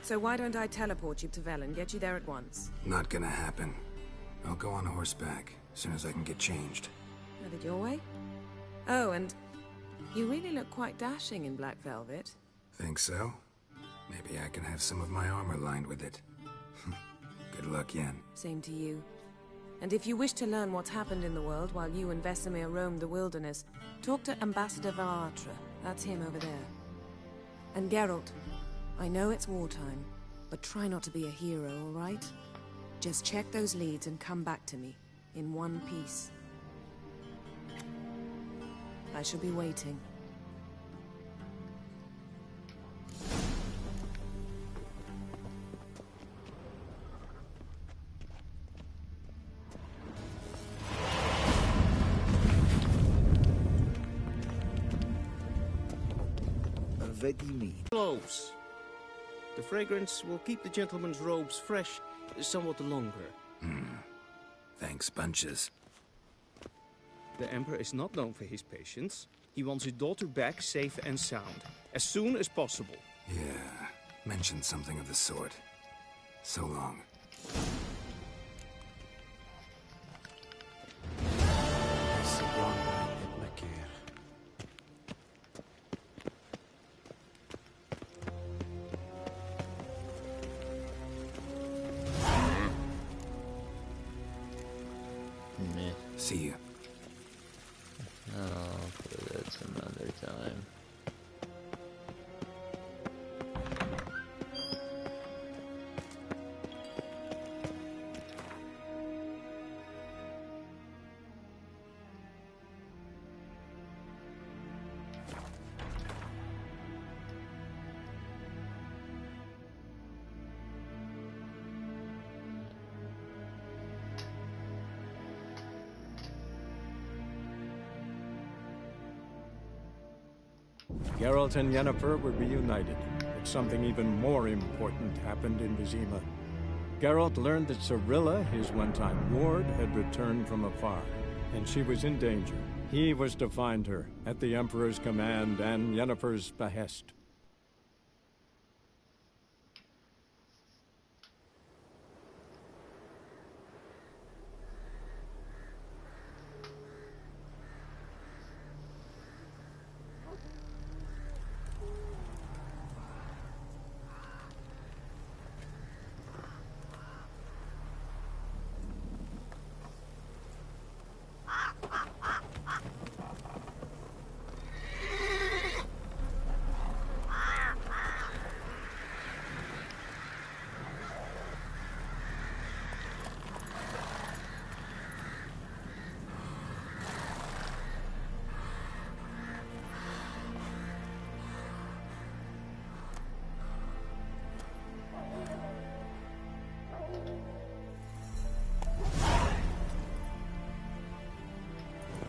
So why don't I teleport you to Velen, get you there at once? Not gonna happen. I'll go on horseback, as soon as I can get changed. Have it your way? Oh, and you really look quite dashing in black velvet. Think so? Maybe I can have some of my armor lined with it. Good luck, Yen. Same to you. And if you wish to learn what's happened in the world while you and Vesemir roamed the wilderness, talk to Ambassador Varatra. That's him over there. And Geralt, I know it's wartime, but try not to be a hero, all right? Just check those leads and come back to me, in one piece. I shall be waiting. What do you mean? Cloves. The fragrance will keep the gentleman's robes fresh somewhat longer. Thanks, bunches. The Emperor is not known for his patience. He wants his daughter back safe and sound, as soon as possible. Yeah, mentioned something of the sort. So long. See you. Oh, that's another time. Geralt and Yennefer were reunited, but something even more important happened in Vizima. Geralt learned that Cirilla, his one-time ward, had returned from afar, and she was in danger. He was to find her, at the Emperor's command and Yennefer's behest.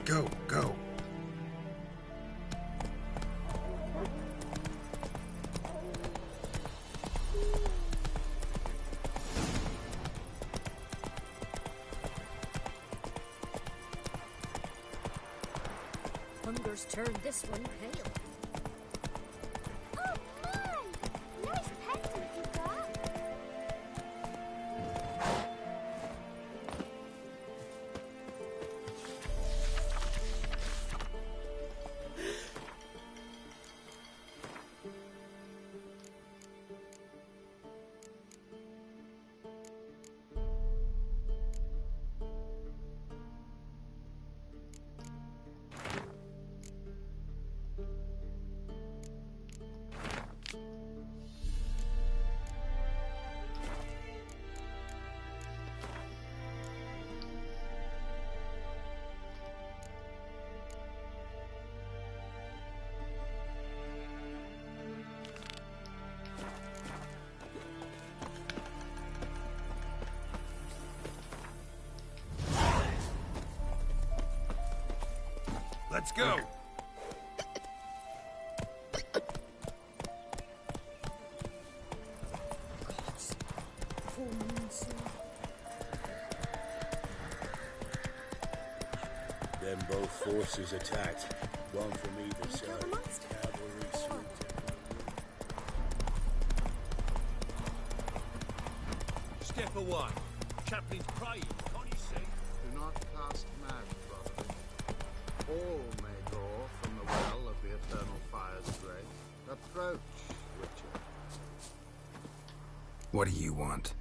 Go, go. Hunger's turned this one pale. Let's go. Then both forces attacked, one from either side. Cavalry swooped in. Step away. Chaplain's praying, can't you see? Do not cast mad, brother. All may draw from the well of the eternal fire's grace. Approach, Witcher. What do you want?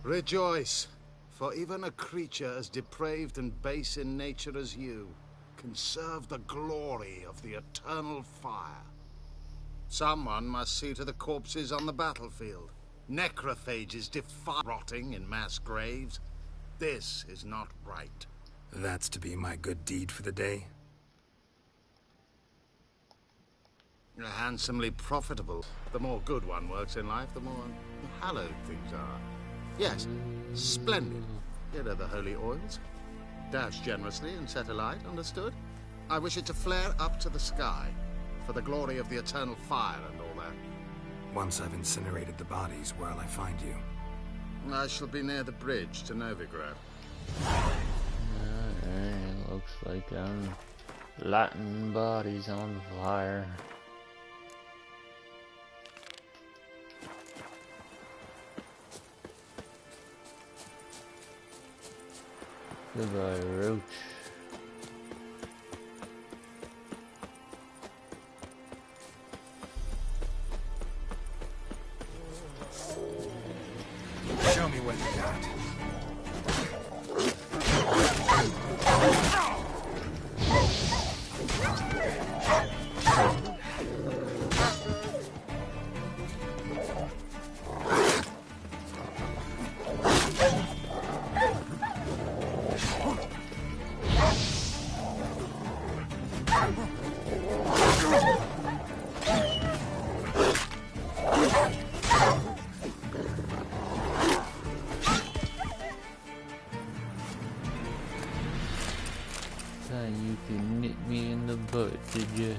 Rejoice, for even a creature as depraved and base in nature as you can serve the glory of the eternal fire. Someone must see to the corpses on the battlefield. Necrophages defy rotting in mass graves. This is not right. That's to be my good deed for the day? Handsomely profitable. The more good one works in life, the more hallowed things are. Yes, splendid. Here are the holy oils. Dash generously and set alight, understood? I wish it to flare up to the sky, for the glory of the eternal fire and all that. Once I've incinerated the bodies, where'll I find you? I shall be near the bridge to Novigrad. Alright, looks like I'm lighting bodies on fire. Goodbye, Roach. Show me what you got. You can nip me in the butt, did you?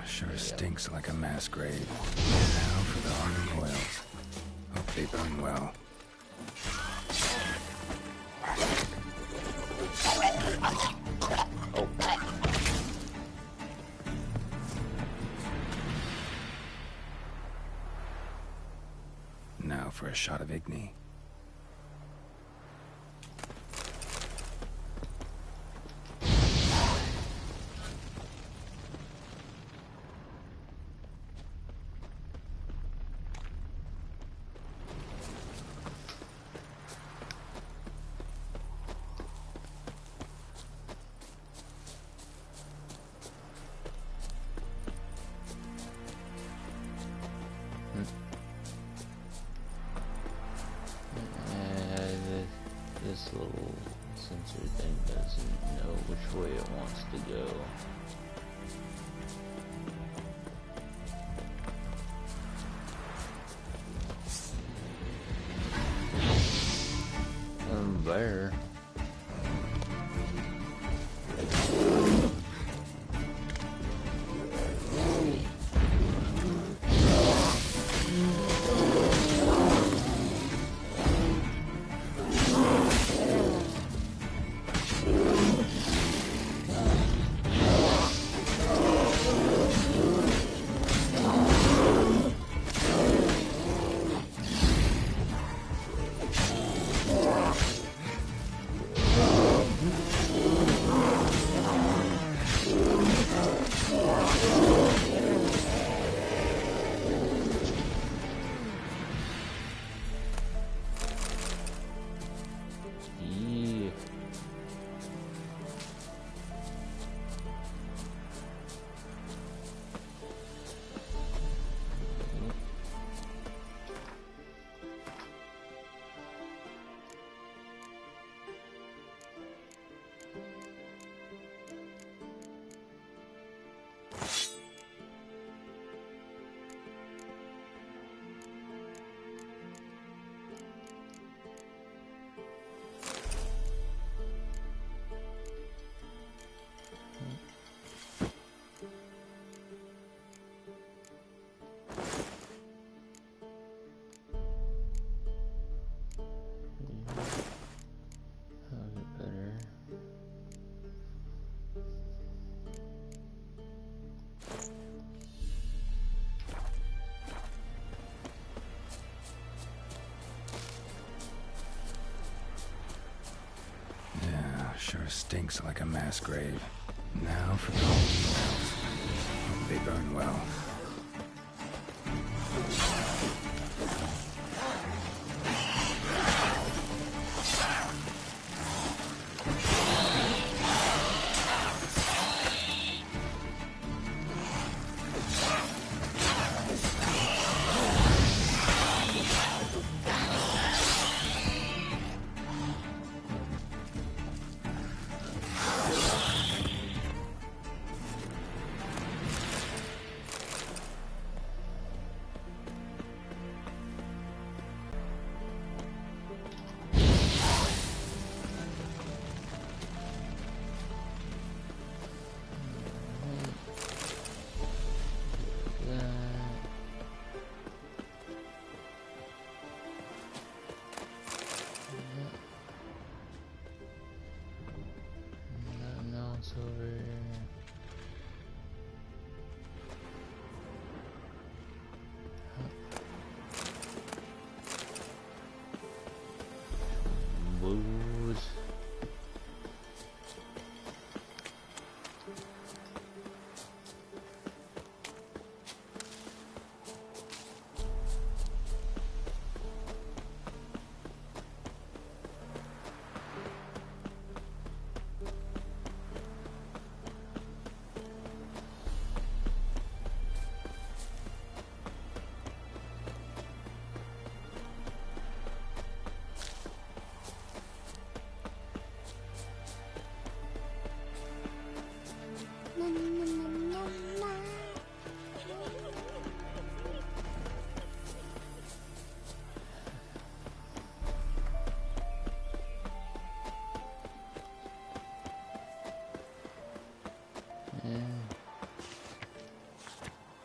Sure stinks like a mass grave. Now for the arming oils. Hope they burn well. Now for a shot of Igni. This little sensor thing doesn't know which way it wants to go. Bear. stinks like a mass grave. Now for the hope they burn well.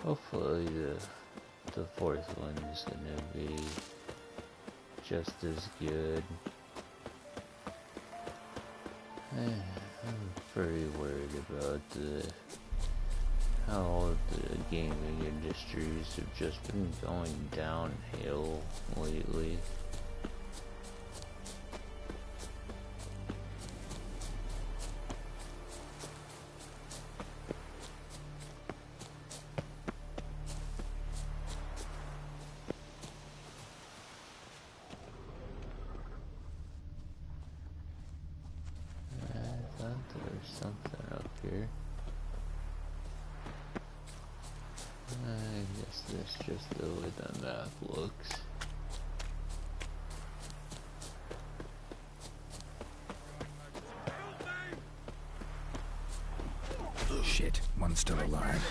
Hopefully the fourth one is gonna be just as good. I'm pretty worried about how the gaming industries have just been going downhill lately. Just the way the map looks. Shit, one's still alive.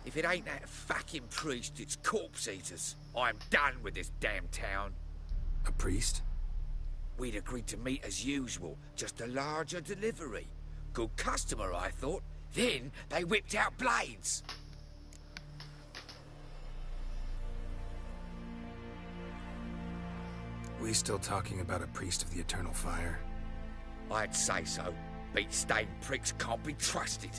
If it ain't that fucking priest, it's corpse eaters. I'm done with this damn town. A priest? We'd agreed to meet as usual, just a larger delivery. Good customer, I thought. Then they whipped out blades. We still talking about a priest of the Eternal Fire? I'd say so. Beat-stained pricks can't be trusted.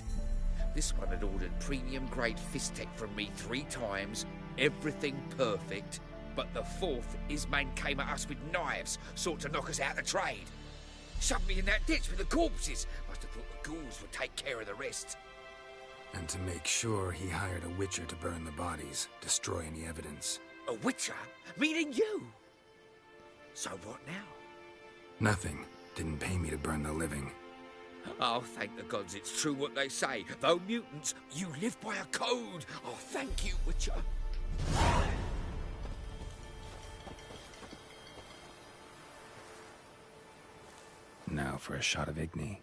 This one had ordered premium-grade Fistech from me 3 times, everything perfect, but the 4th, his men came at us with knives, sought to knock us out of the trade. Shoved me in that ditch with the corpses. Must have thought the ghouls would take care of the rest. And to make sure, he hired a witcher to burn the bodies, destroy any evidence. A witcher? Meaning you? So what now? Nothing. Didn't pay me to burn the living. Oh, thank the gods it's true what they say. Though mutants, you live by a code. Oh, thank you, Witcher. Now for a shot of Igni.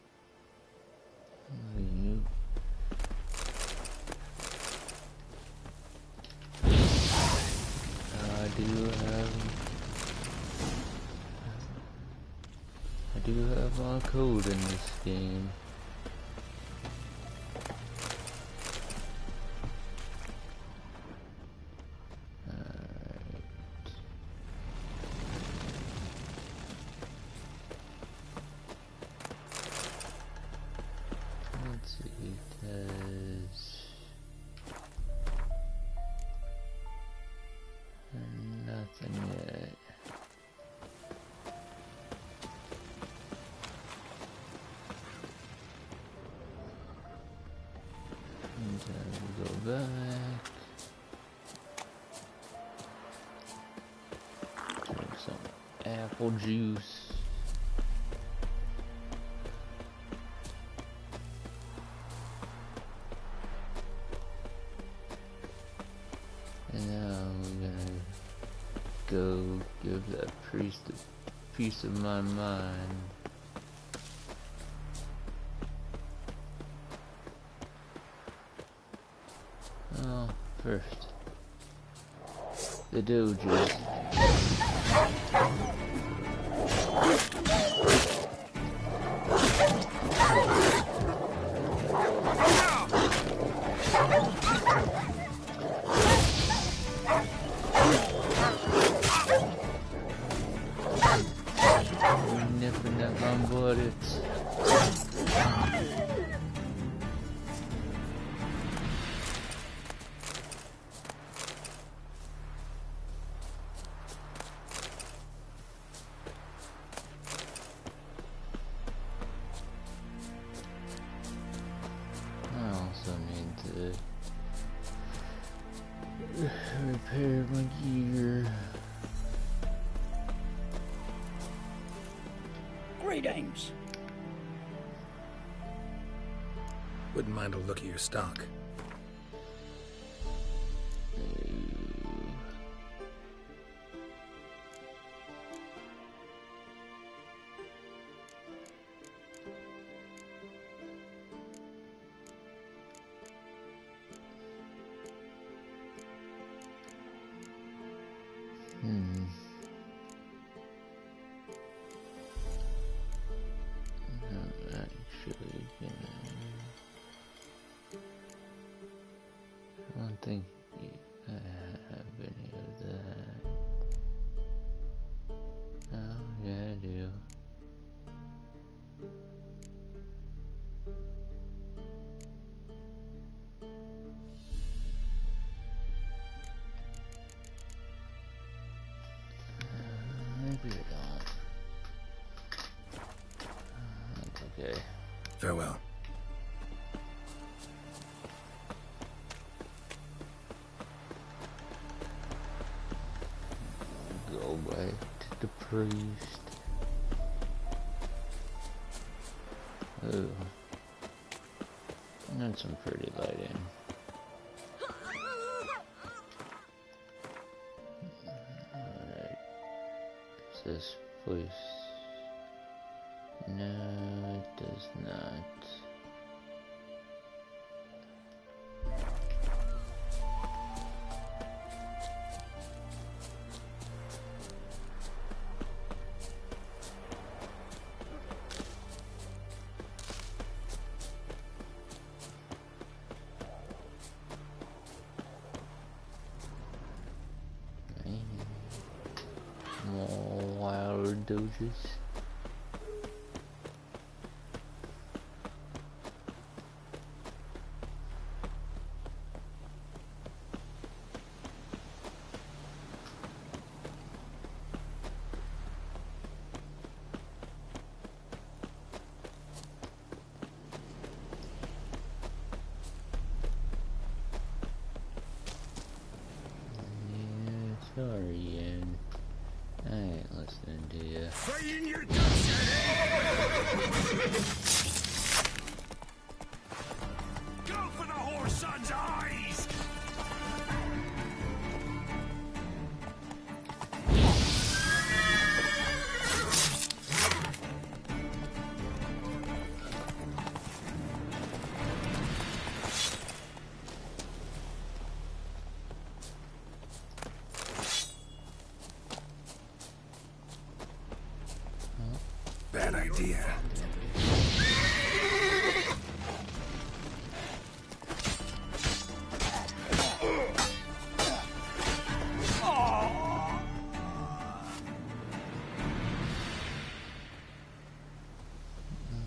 I do have my code in this game. see, because nothing yet. And we go back. Drink some apple juice. And now we're gonna go give that priest a piece of my mind. Oh, first, the doges. Nipping at my bullets. I also need to repair my gear. Greetings. Wouldn't mind a look at your stock. I don't think I have any of that. Oh, yeah, I do. Maybe I don't. That's okay. Farewell. Go back to the priest. Ooh. That's some pretty lighting. Alright. Does this place? No, it does not. More wild doges. Yeah, sorry, Ian. I ain't listening to you. Fighting your guts Go for the whore son's eyes! Bad idea.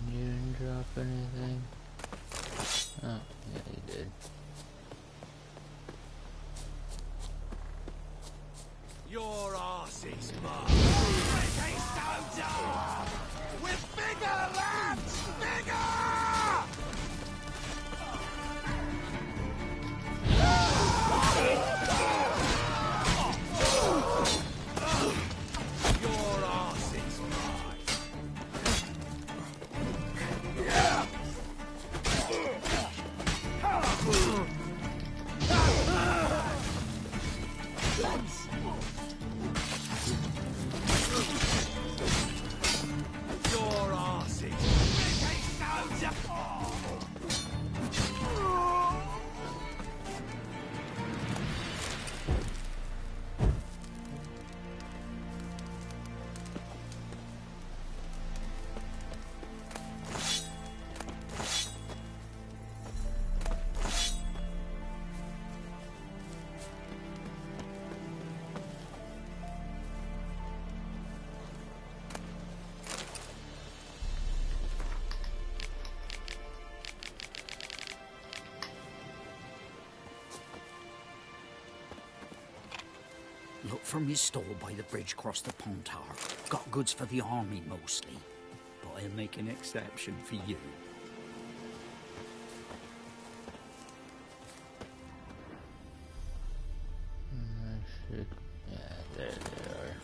You didn't drop anything? Oh, yeah, he did. Your arse is mine. With bigger lads! Bigger! Your arse is mine. Your arse is Look from his stall by the bridge across the Pontar. Got goods for the army mostly, but I'll make an exception for you. Yeah, there they are.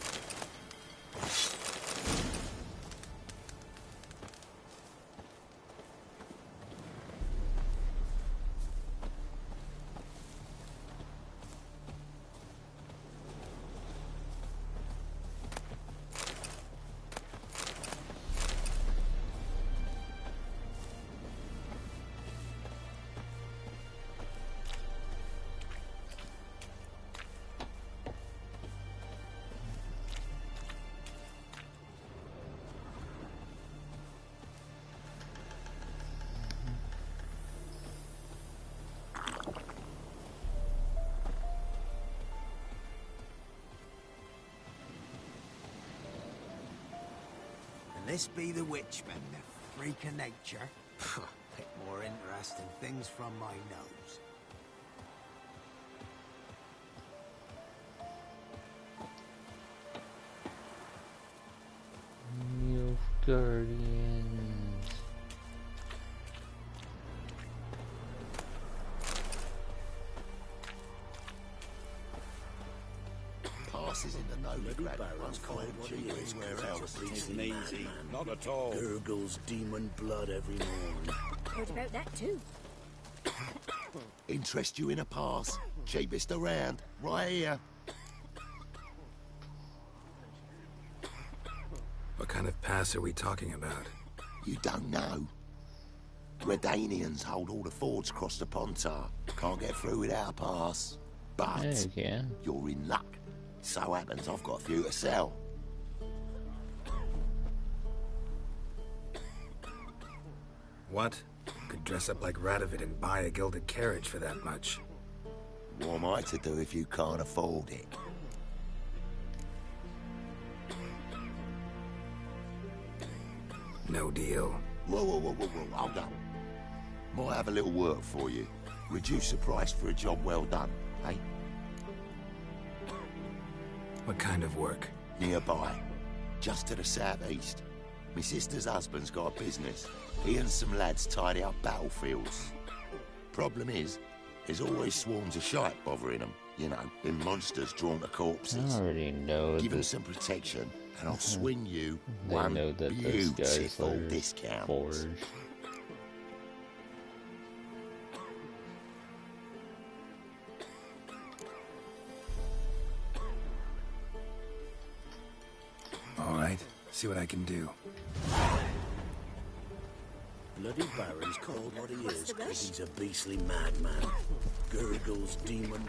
This be the Witchman, the freak of nature. Bit more interesting things from my nose. Nilfgaardians. Passes in the Novigrad. Barons called what he is. Where else? Isn't easy. Not at all. Gurgles demon blood every morning. Heard about that too. Interest you in a pass? Cheapest around. Right here. What kind of pass are we talking about? You don't know. Redanians hold all the fords across the Pontar. Can't get through without a pass. But Yeah, you can. you're in luck. So happens I've got a few to sell. What? Could dress up like Radovid and buy a gilded carriage for that much. What am I to do if you can't afford it? No deal. Whoa, hold on. Might have a little work for you. Reduce the price for a job well done, eh? What kind of work? Nearby. Just to the southeast. My sister's husband's got a business. He and some lads tidy up battlefields. Problem is, there's always swarms of shite bothering them. You know, them monsters drawn to corpses. I already know Give them that some protection, and I'll swing you they one know that those guys beautiful are discount. forged. All right, see what I can do. Bloody Baron's called what he is, because he's a beastly madman. Gurgles demon.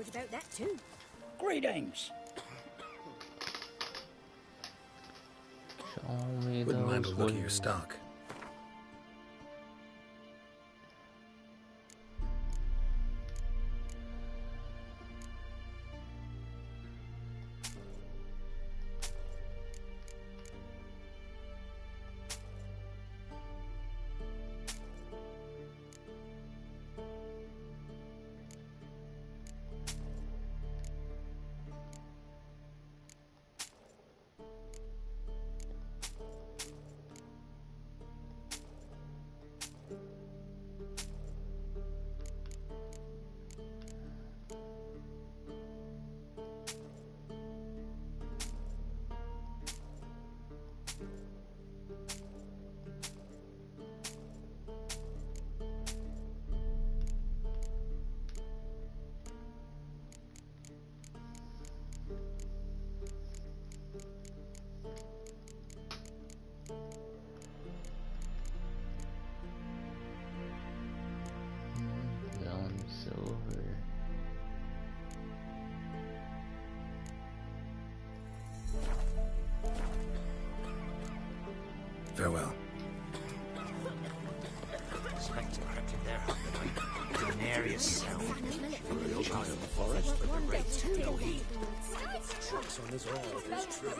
heard about that too. Greetings. Show me Wouldn't mind a those look at your woods. stock. Zone silver. Farewell. Spectre crept in there, haven't I? Denarius sound. Real high in the forest. But the rates to go heat. Tricks on us all, if it's true.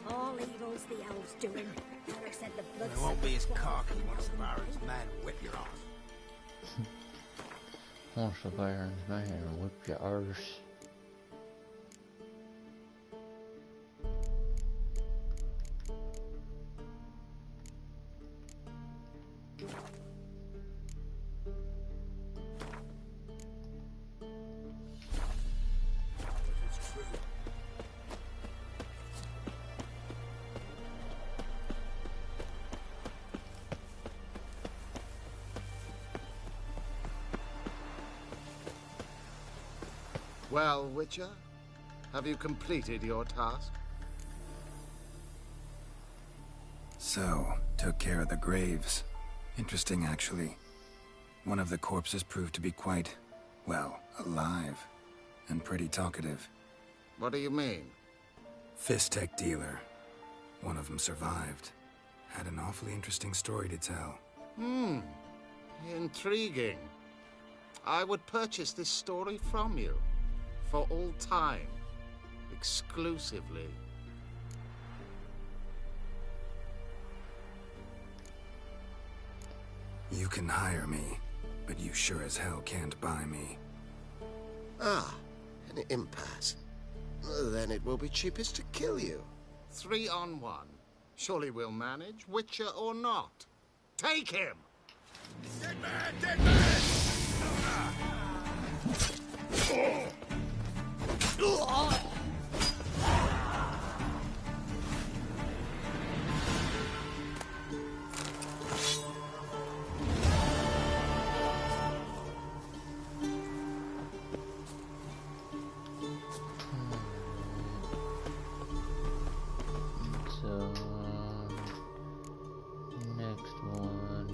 All evil's the elves doing. Eric said the blood. It won't be as cocky once the Baron's men whip your arse. Once the Baron's man whip your arse. Well, Witcher, have you completed your task? So, took care of the graves. Interesting, actually. One of the corpses proved to be quite, well, alive. And pretty talkative. What do you mean? Fistech dealer. One of them survived. Had an awfully interesting story to tell. Intriguing. I would purchase this story from you. For all time. Exclusively. You can hire me, but you sure as hell can't buy me. Ah, an impasse. Then it will be cheapest to kill you. 3 on 1. Surely we'll manage, Witcher or not. Take him! Dead man! Dead man! So, next one.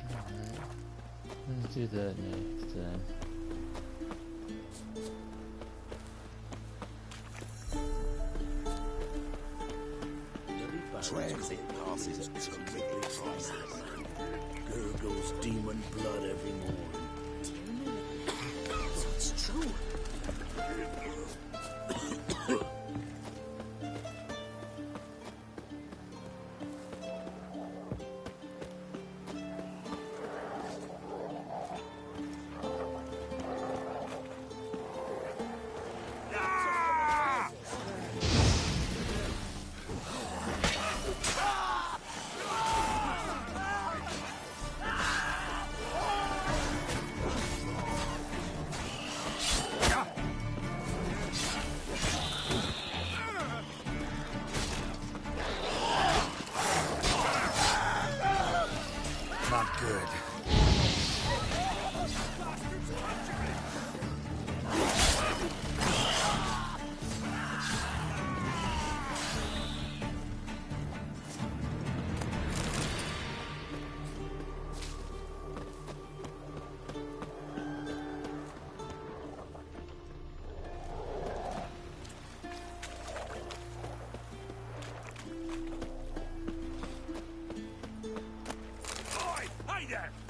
Alright, let's do that next then. Transit passes at terrific prices. Gurgles demon blood every morning. So it's true. Not good.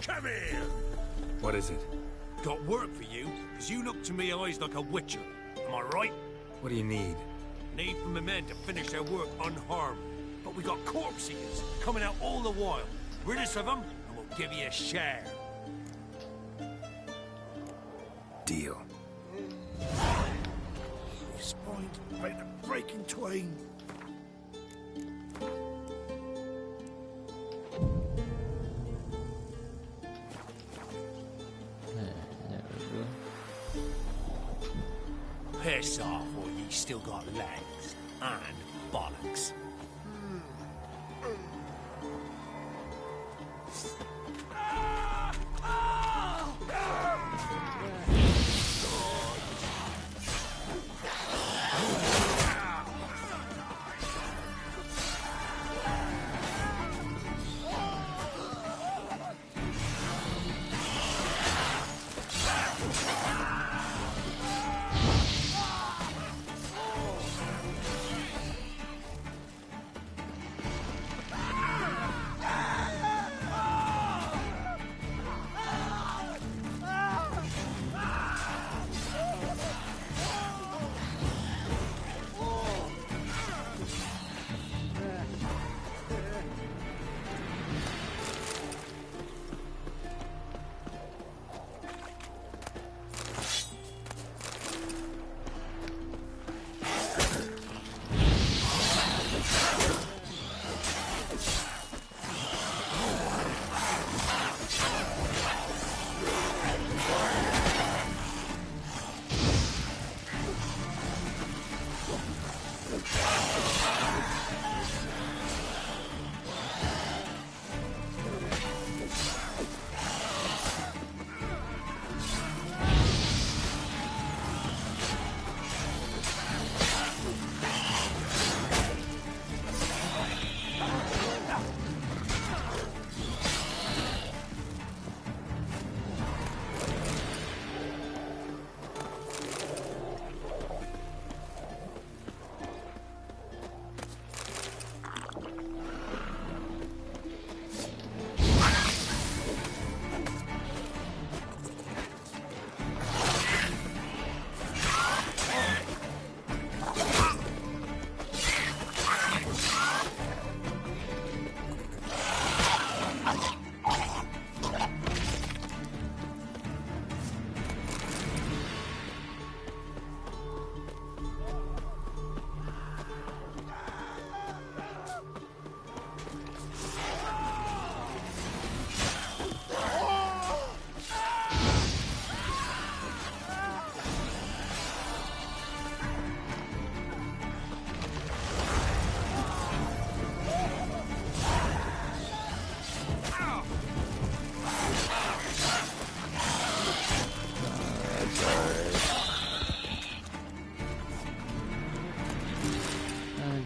Come here! What is it? Got work for you, because you look to me eyes like a witcher. Am I right? What do you need? Need for my men to finish their work unharmed. But we got corpse eaters coming out all the while. Rid us of them, and we'll give you a share. Deal. Your spine's about to break in twain. Piss off, or ye still got legs. And bollocks.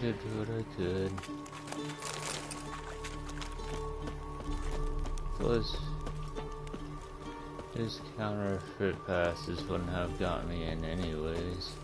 did what I could. Plus, his counterfeit passes wouldn't have got me in anyways.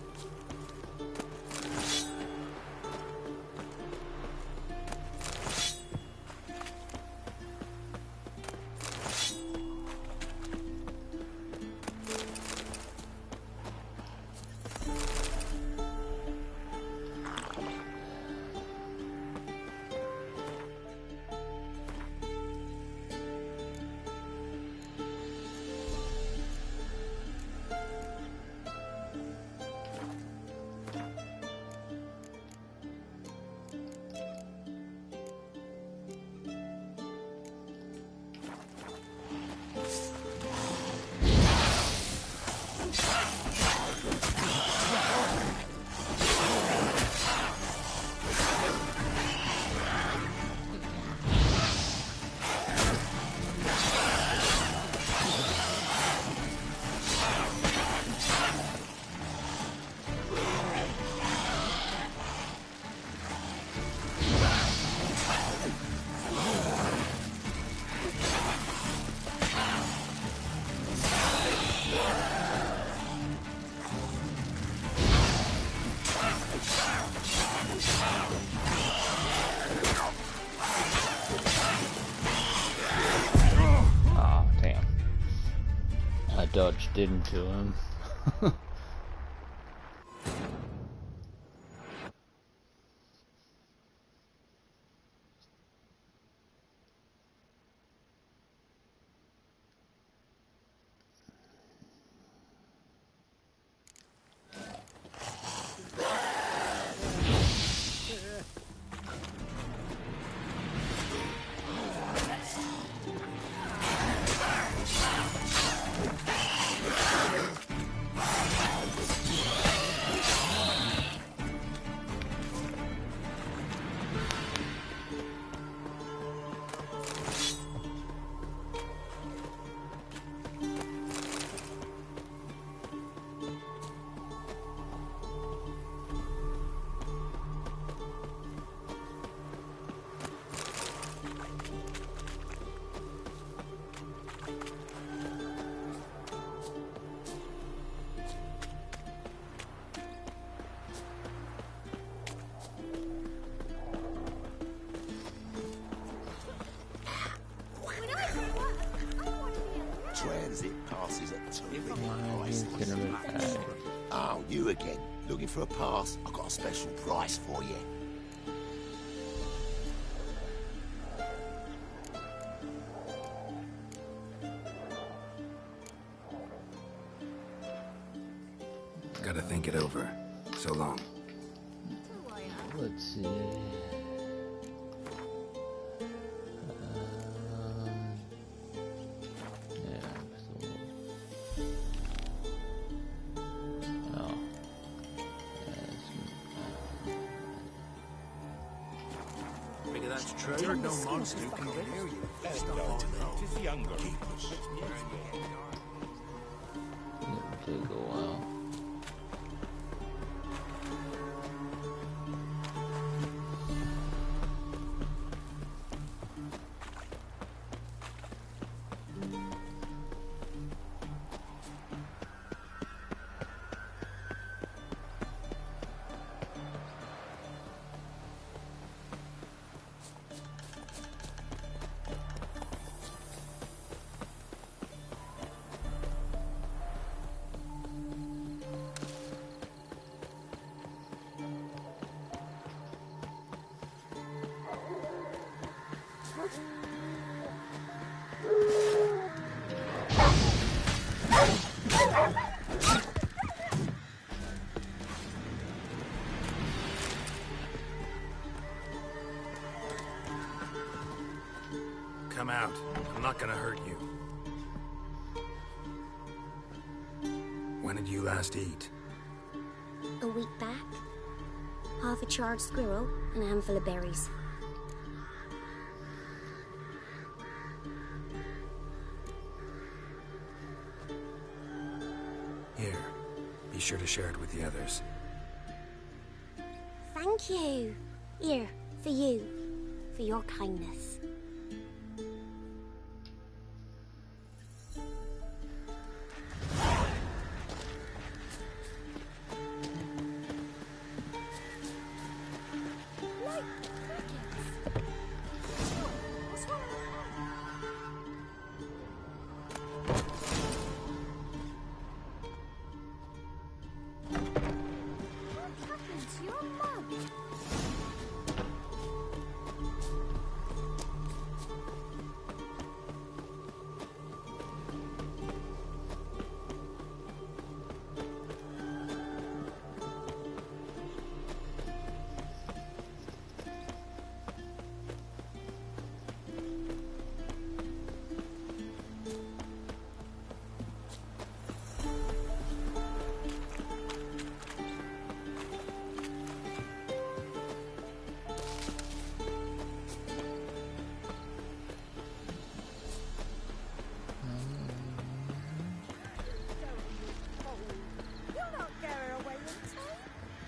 dodged into him. Transit passes at terrific prices. Oh, you again. Looking for a pass? I've got a special price for you. Gotta think it over. So long. Let's see. That's true. No monster can hear you. Tis younger. It'll take a while. Come out. I'm not gonna hurt you. When did you last eat? A week back. Half a charred squirrel and a handful of berries. Here. Be sure to share it with the others. Thank you. Here, for you. For your kindness.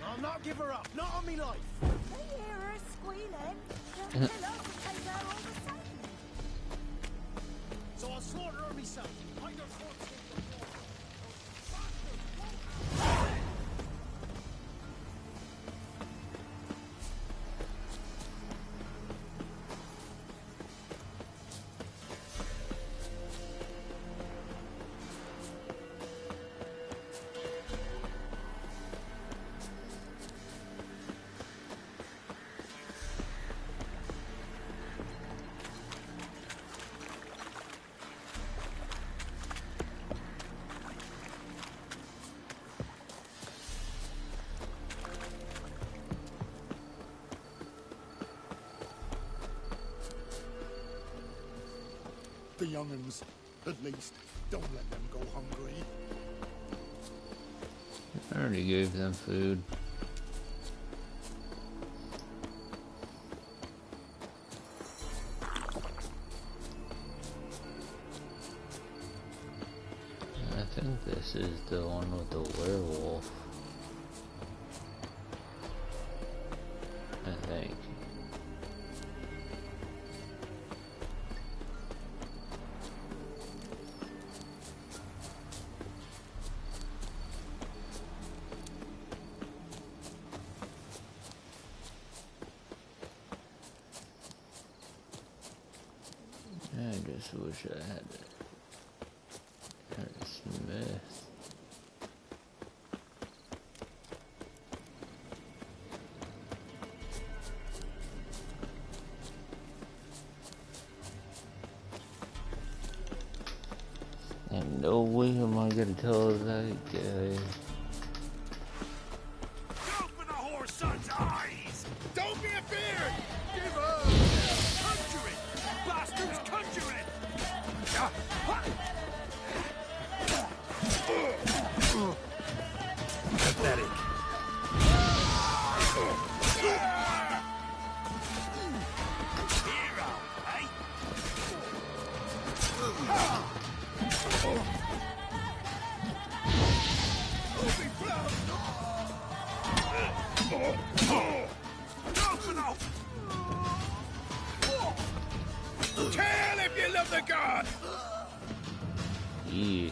I'll not give her up. Not on me life. They hear her squealing. They'll kill her to take her all the same. So I'll slaughter her myself. I don't want to. the young'uns. At least, don't let them go hungry. I already gave them food. I think this is the one with the werewolf. I think. I just wish I had a smith. And no way am I gonna tell that guy. Open a whore's son's eyes! Don't be afeared! Give up! Conjure it! Bastards, conjure it! Pathetic. Hero, eh? Tell if you love the god! Yeah.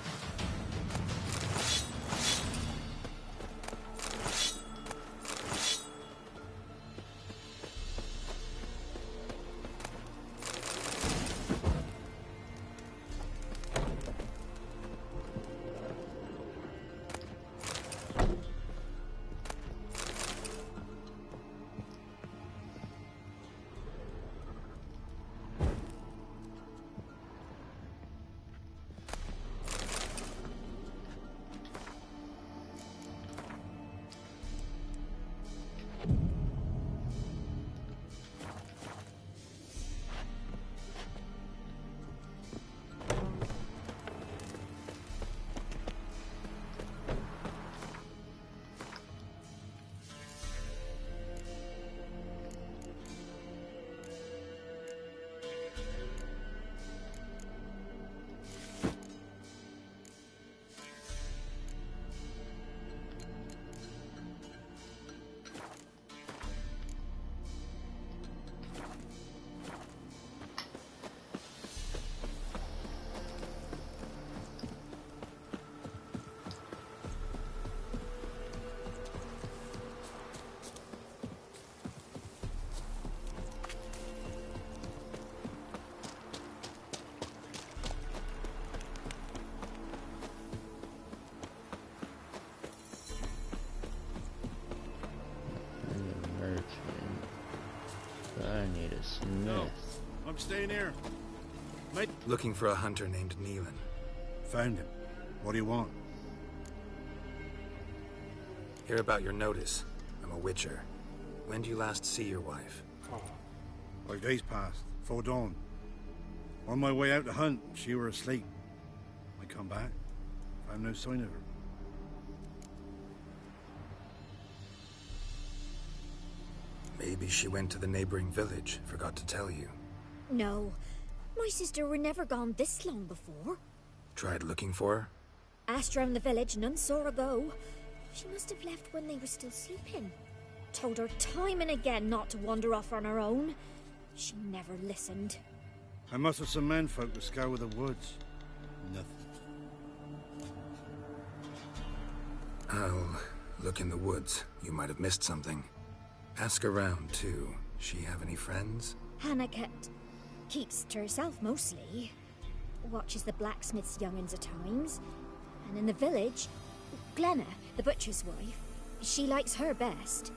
I need a smith. No, I'm staying here. Mate. Looking for a hunter named Neelan. Found him. What do you want? Hear about your notice. I'm a witcher. When do you last see your wife? 5 days passed, 'fore dawn. On my way out to hunt, she were asleep. I come back, found no sign of her. Maybe she went to the neighboring village, forgot to tell you. No. My sister were never gone this long before. Tried looking for her? Asked round the village, none saw her go. She must have left when they were still sleeping. Told her time and again not to wander off on her own. She never listened. I must have some menfolk to scour the woods. Nothing. I'll look in the woods. You might have missed something. Ask around, too. She have any friends? Hannah keeps to herself mostly. Watches the blacksmith's young'uns at times. And in the village, Glenna, the butcher's wife, she likes her best.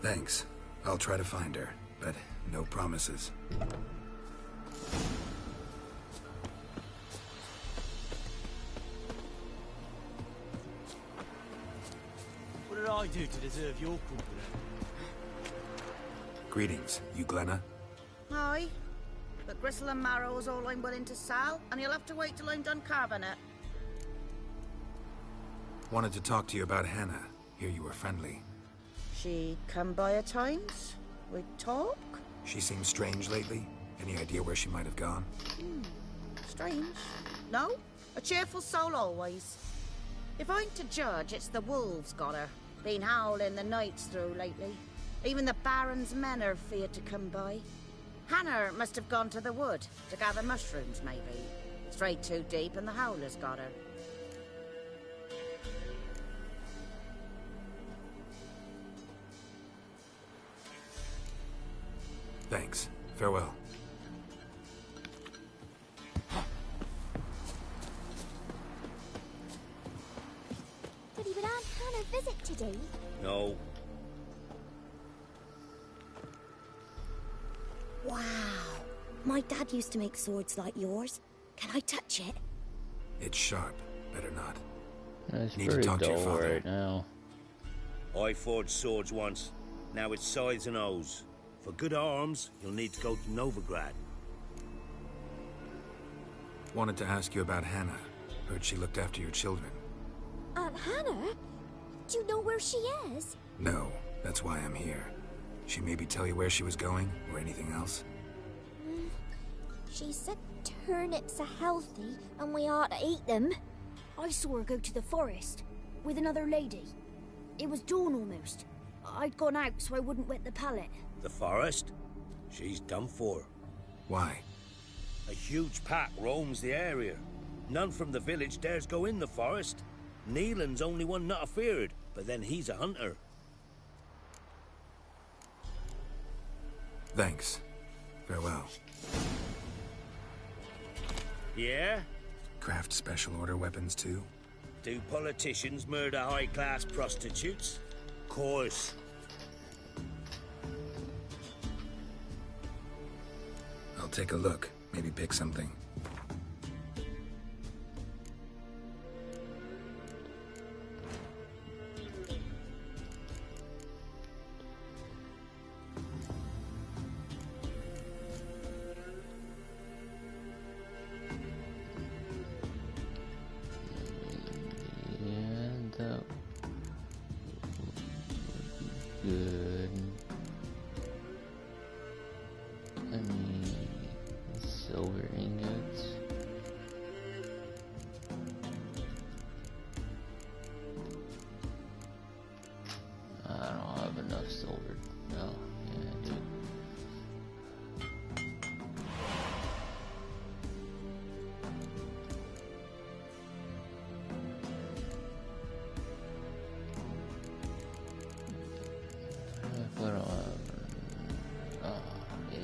Thanks. I'll try to find her, but no promises. What did I do to deserve your company? Greetings. You Glenna? Aye. But Gristle and marrow is all I'm willing to sell, and you'll have to wait till I'm done carving it. Wanted to talk to you about Hannah. Hear you were friendly. She come by at times? We talk? She seems strange lately. Any idea where she might have gone? Strange. No, a cheerful soul always. If I'm to judge, it's the wolves got her. Been howling the nights through lately. Even the Baron's men are feared to come by. Hannah must have gone to the wood to gather mushrooms, maybe. Strayed too deep and the howlers got her. Thanks. Farewell. Did even Aunt Hannah visit today? No. Wow. My dad used to make swords like yours. Can I touch it? It's sharp. Better not. It's Need to pretty talk to your dull father. right now. I forged swords once. Now it's scythes and O's. For good arms, you'll need to go to Novigrad. Wanted to ask you about Hannah. Heard she looked after your children. Aunt Hannah? Do you know where she is? No, that's why I'm here. She maybe tell you where she was going, or anything else? She said turnips are healthy and we ought to eat them. I saw her go to the forest with another lady. It was dawn almost. I'd gone out so I wouldn't wet the pallet. The forest? She's done for. Why? A huge pack roams the area. None from the village dares go in the forest. Neelan's only one not afeared, but then he's a hunter. Thanks. Farewell. Yeah? Craft special order weapons too? Do politicians murder high-class prostitutes? Course. I'll take a look. Maybe pick something. Yeah, that would be good. I mean, silver ingots. I don't have enough silver. No, yeah, I do. If I don't have, oh, yeah.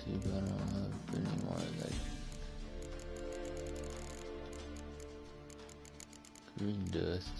Too bad I don't have any more like green dust.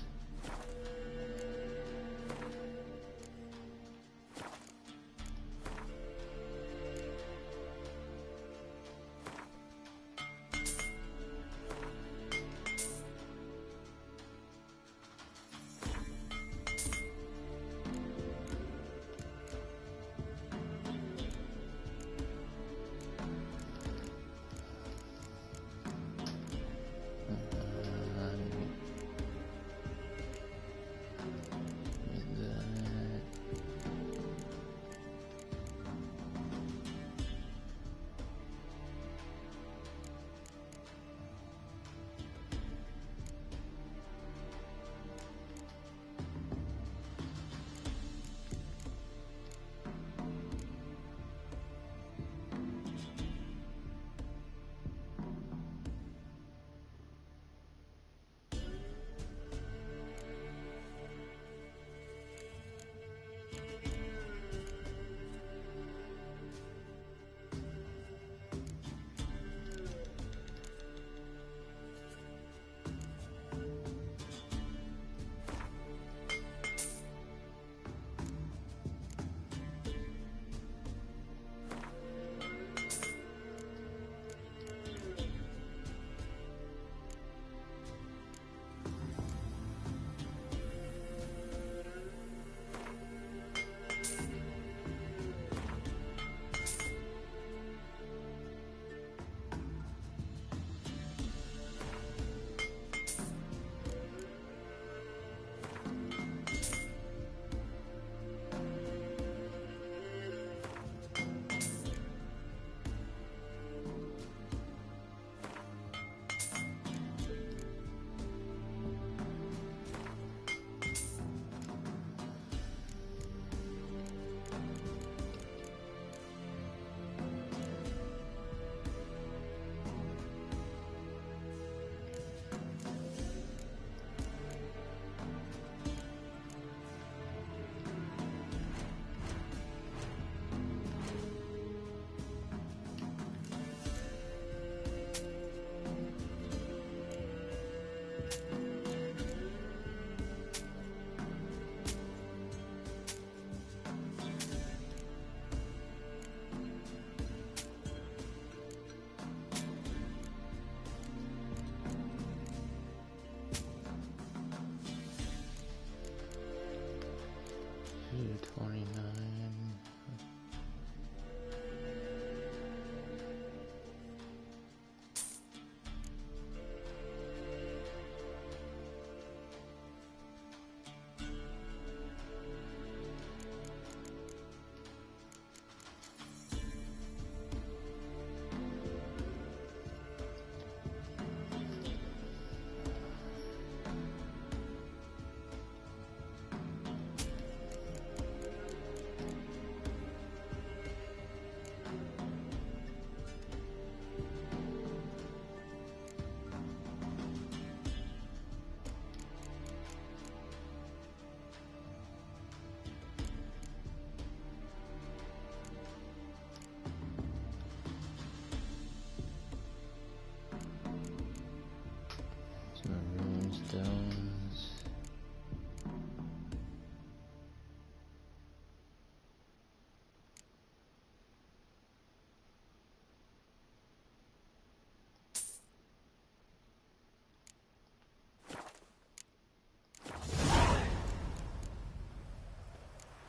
229. Stones.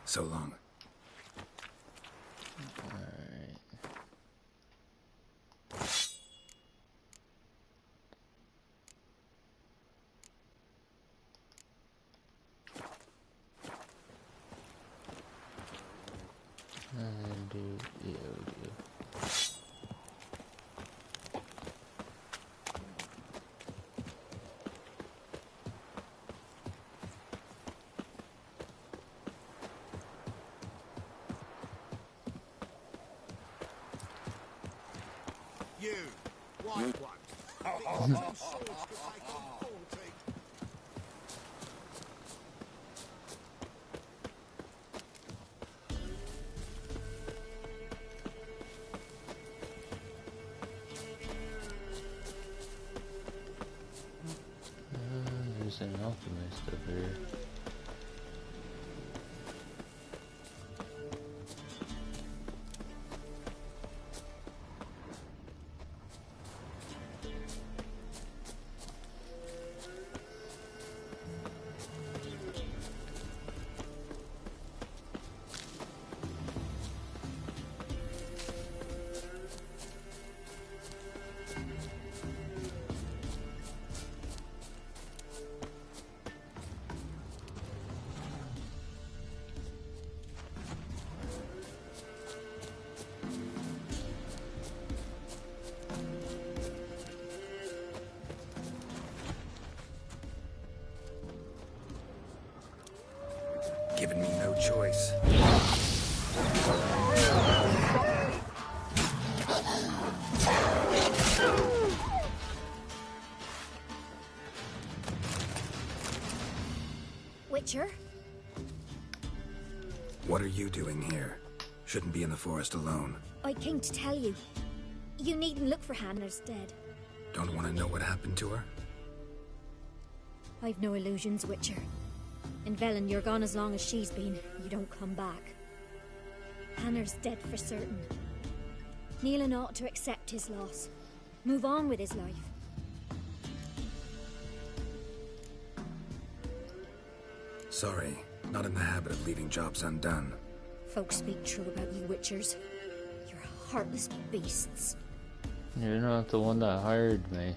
So long. You, white one. Think two swords could take on 40. There's an alchemist over here. Given me no choice. Witcher? What are you doing here? Shouldn't be in the forest alone. I came to tell you. You needn't look for Hannah's dead. Don't want to know what happened to her? I've no illusions, Witcher. In Velen, you're gone as long as she's been. You don't come back. Hannah's dead for certain. Nealon ought to accept his loss. Move on with his life. Sorry, not in the habit of leaving jobs undone. Folks speak true about you, Witchers. You're heartless beasts. You're not the one that hired me.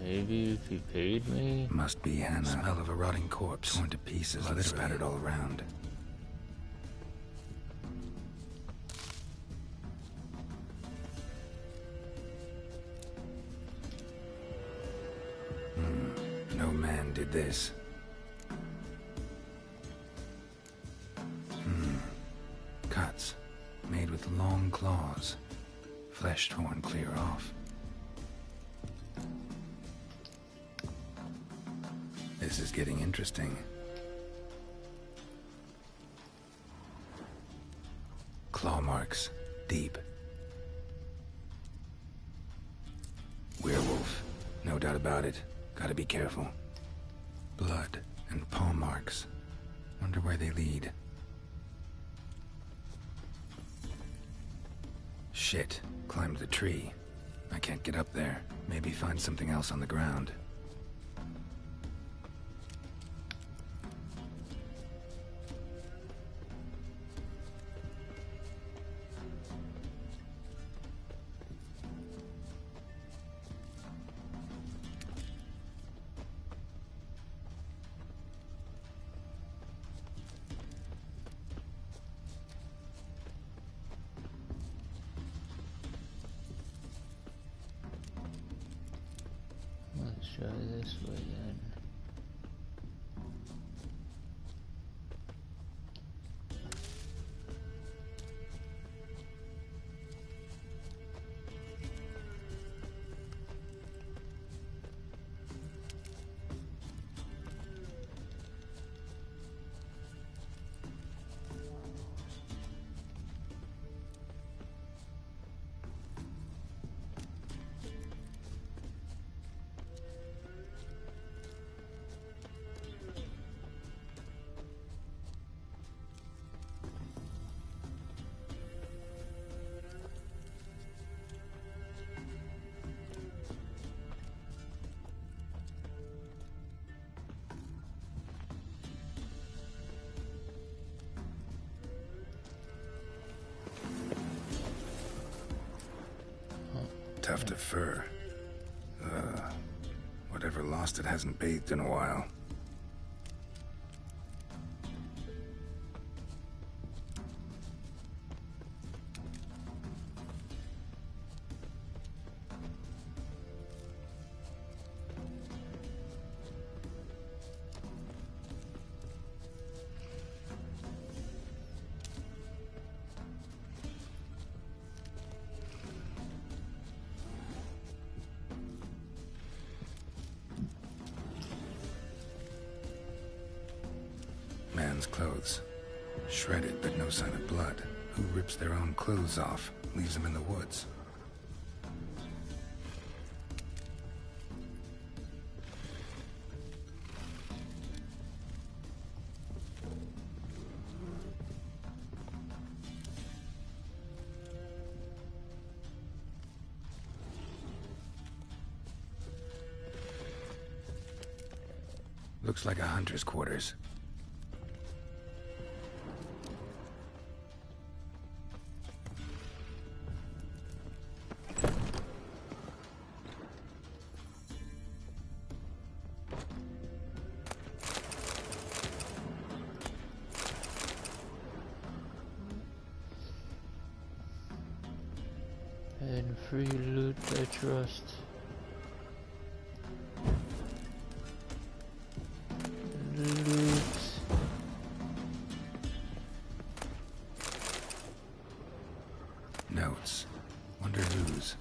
Maybe if you paid me? Must be Hannah. Smell of a rotting corpse, torn to pieces, blood spattered all around. No man did this. Cuts, made with long claws, flesh torn clear off. This is getting interesting. Claw marks, deep. Werewolf, no doubt about it. Gotta be careful. Blood and paw marks. Wonder where they lead. Shit. Climbed the tree. I can't get up there. Maybe find something else on the ground. Let's try this way then. Tuft of fur. Whatever lost it hasn't bathed in a while. Man's clothes. Shredded, but no sign of blood. Who rips their own clothes off, leaves them in the woods? Looks like a hunter's quarters. And free loot, I trust. Loot. Notes. Wonder whose.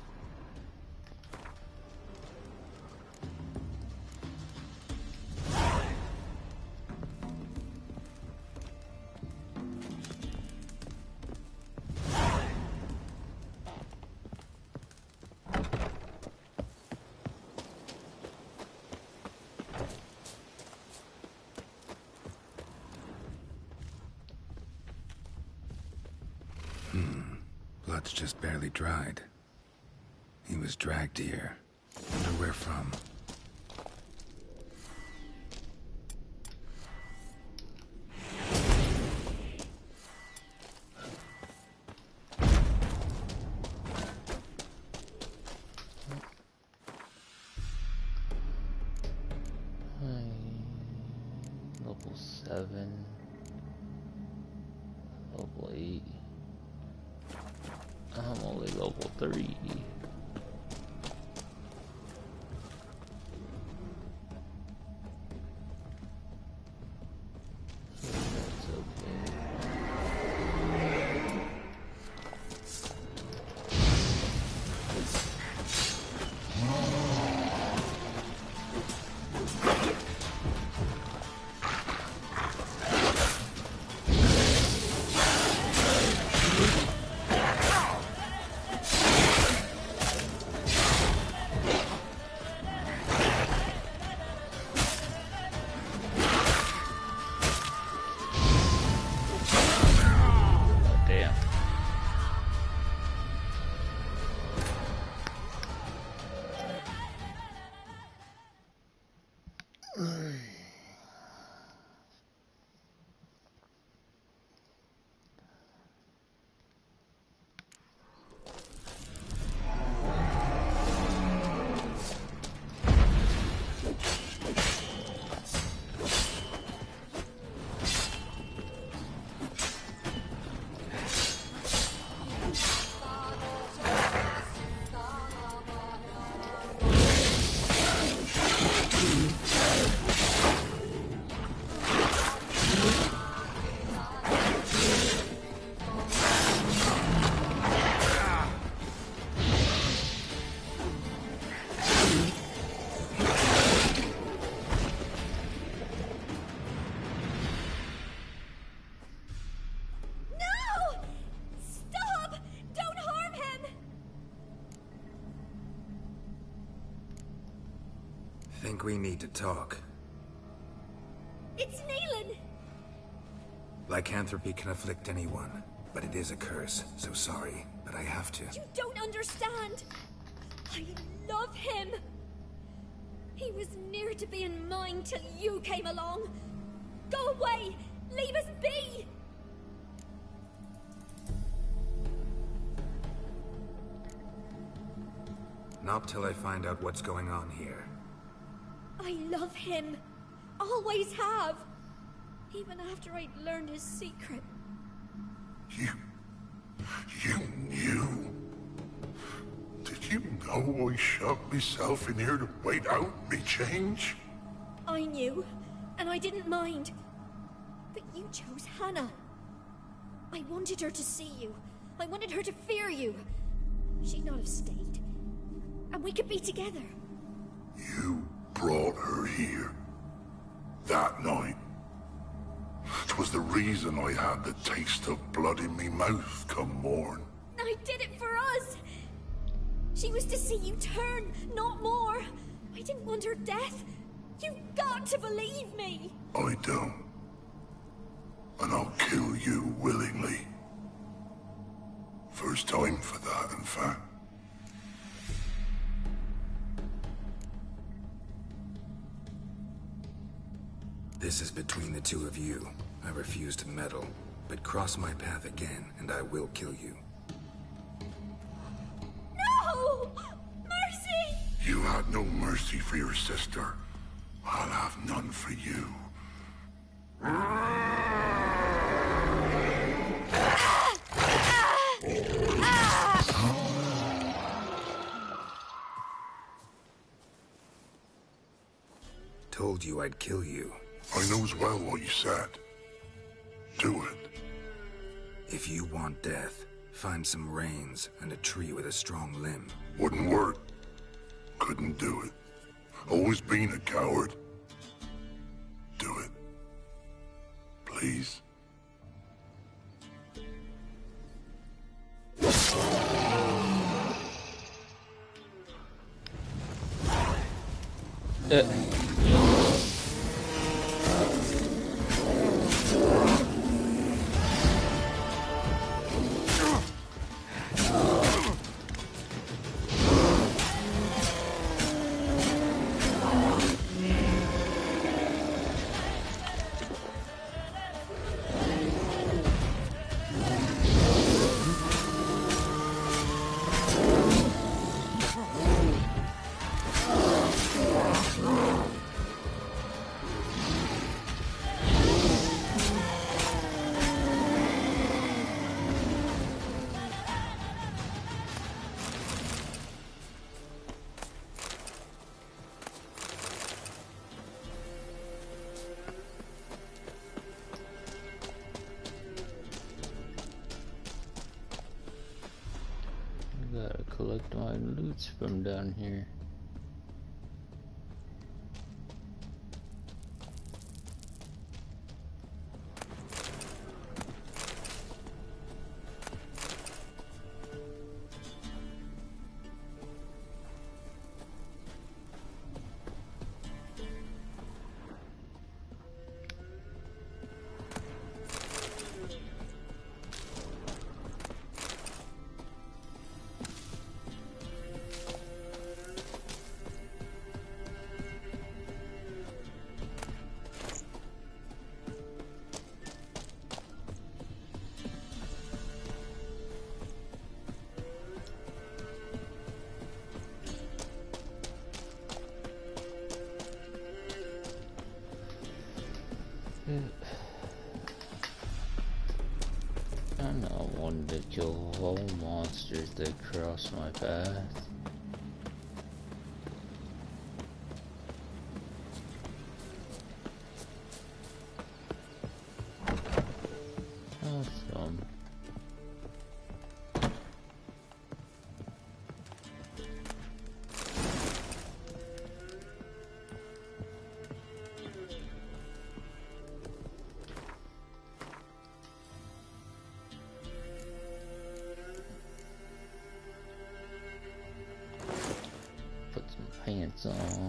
Blood's just barely dried. He was dragged here. Wonder where from. Level 7. Level 8. I'm only level 3. So that's okay. think we need to talk. It's Neelan! Lycanthropy can afflict anyone, but it is a curse, so sorry, but I have to. You don't understand! I love him! He was near to being mine till you came along! Go away! Leave us be! Not till I find out what's going on here. I love him. Always have. Even after I'd learned his secret. You knew? Did you know I shoved myself in here to wait out me change? I knew, and I didn't mind. But you chose Hannah. I wanted her to see you. I wanted her to fear you. She'd not have stayed. And we could be together. You brought her here. That night. 'Twas the reason I had the taste of blood in me mouth come morn. I did it for us! She was to see you turn, not more. I didn't want her death. You've got to believe me! I don't. And I'll kill you willingly. First time for that, in fact. This is between the two of you. I refuse to meddle, but cross my path again, and I will kill you. No! Mercy! You had no mercy for your sister. I'll have none for you. Told you I'd kill you. I knows well what you said. Do it. If you want death, find some reins and a tree with a strong limb. Wouldn't work. Couldn't do it. Always been a coward. Do it. Please. Gotta collect my loots from down here. I'm not one to kill all monsters that cross my path. Awesome.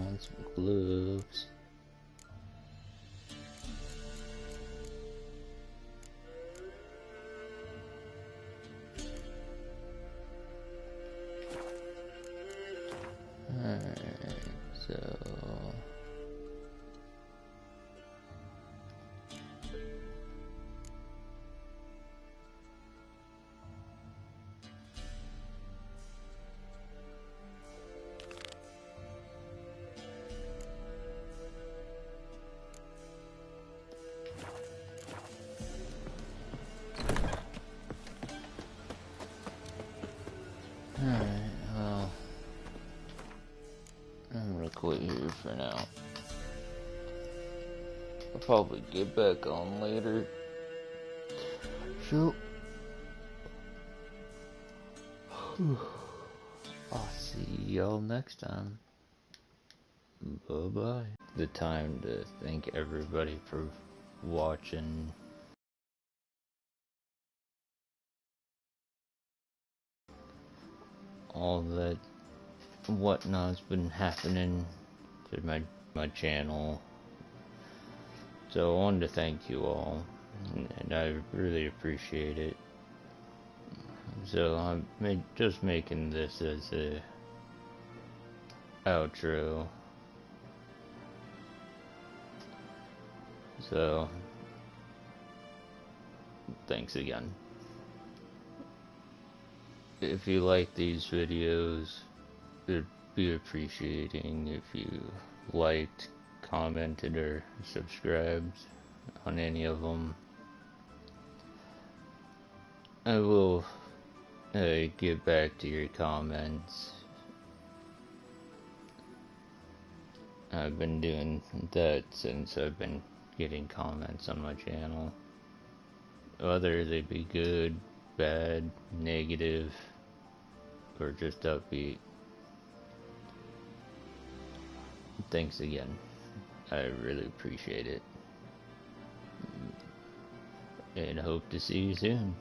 on some gloves. Alright, so... Alright, well, I'm gonna quit here for now. I'll probably get back on later. So, I'll see y'all next time. Bye-bye. The time to thank everybody for watching. All that whatnot's been happening to my channel. So I wanted to thank you all, and I really appreciate it. So I'm just making this as a outro. So thanks again. If you like these videos, it'd be appreciating if you liked, commented, or subscribed on any of them. I will get back to your comments. I've been doing that since I've been getting comments on my channel. Whether they be good, bad, negative, or just upbeat. Thanks again. I really appreciate it. And hope to see you soon.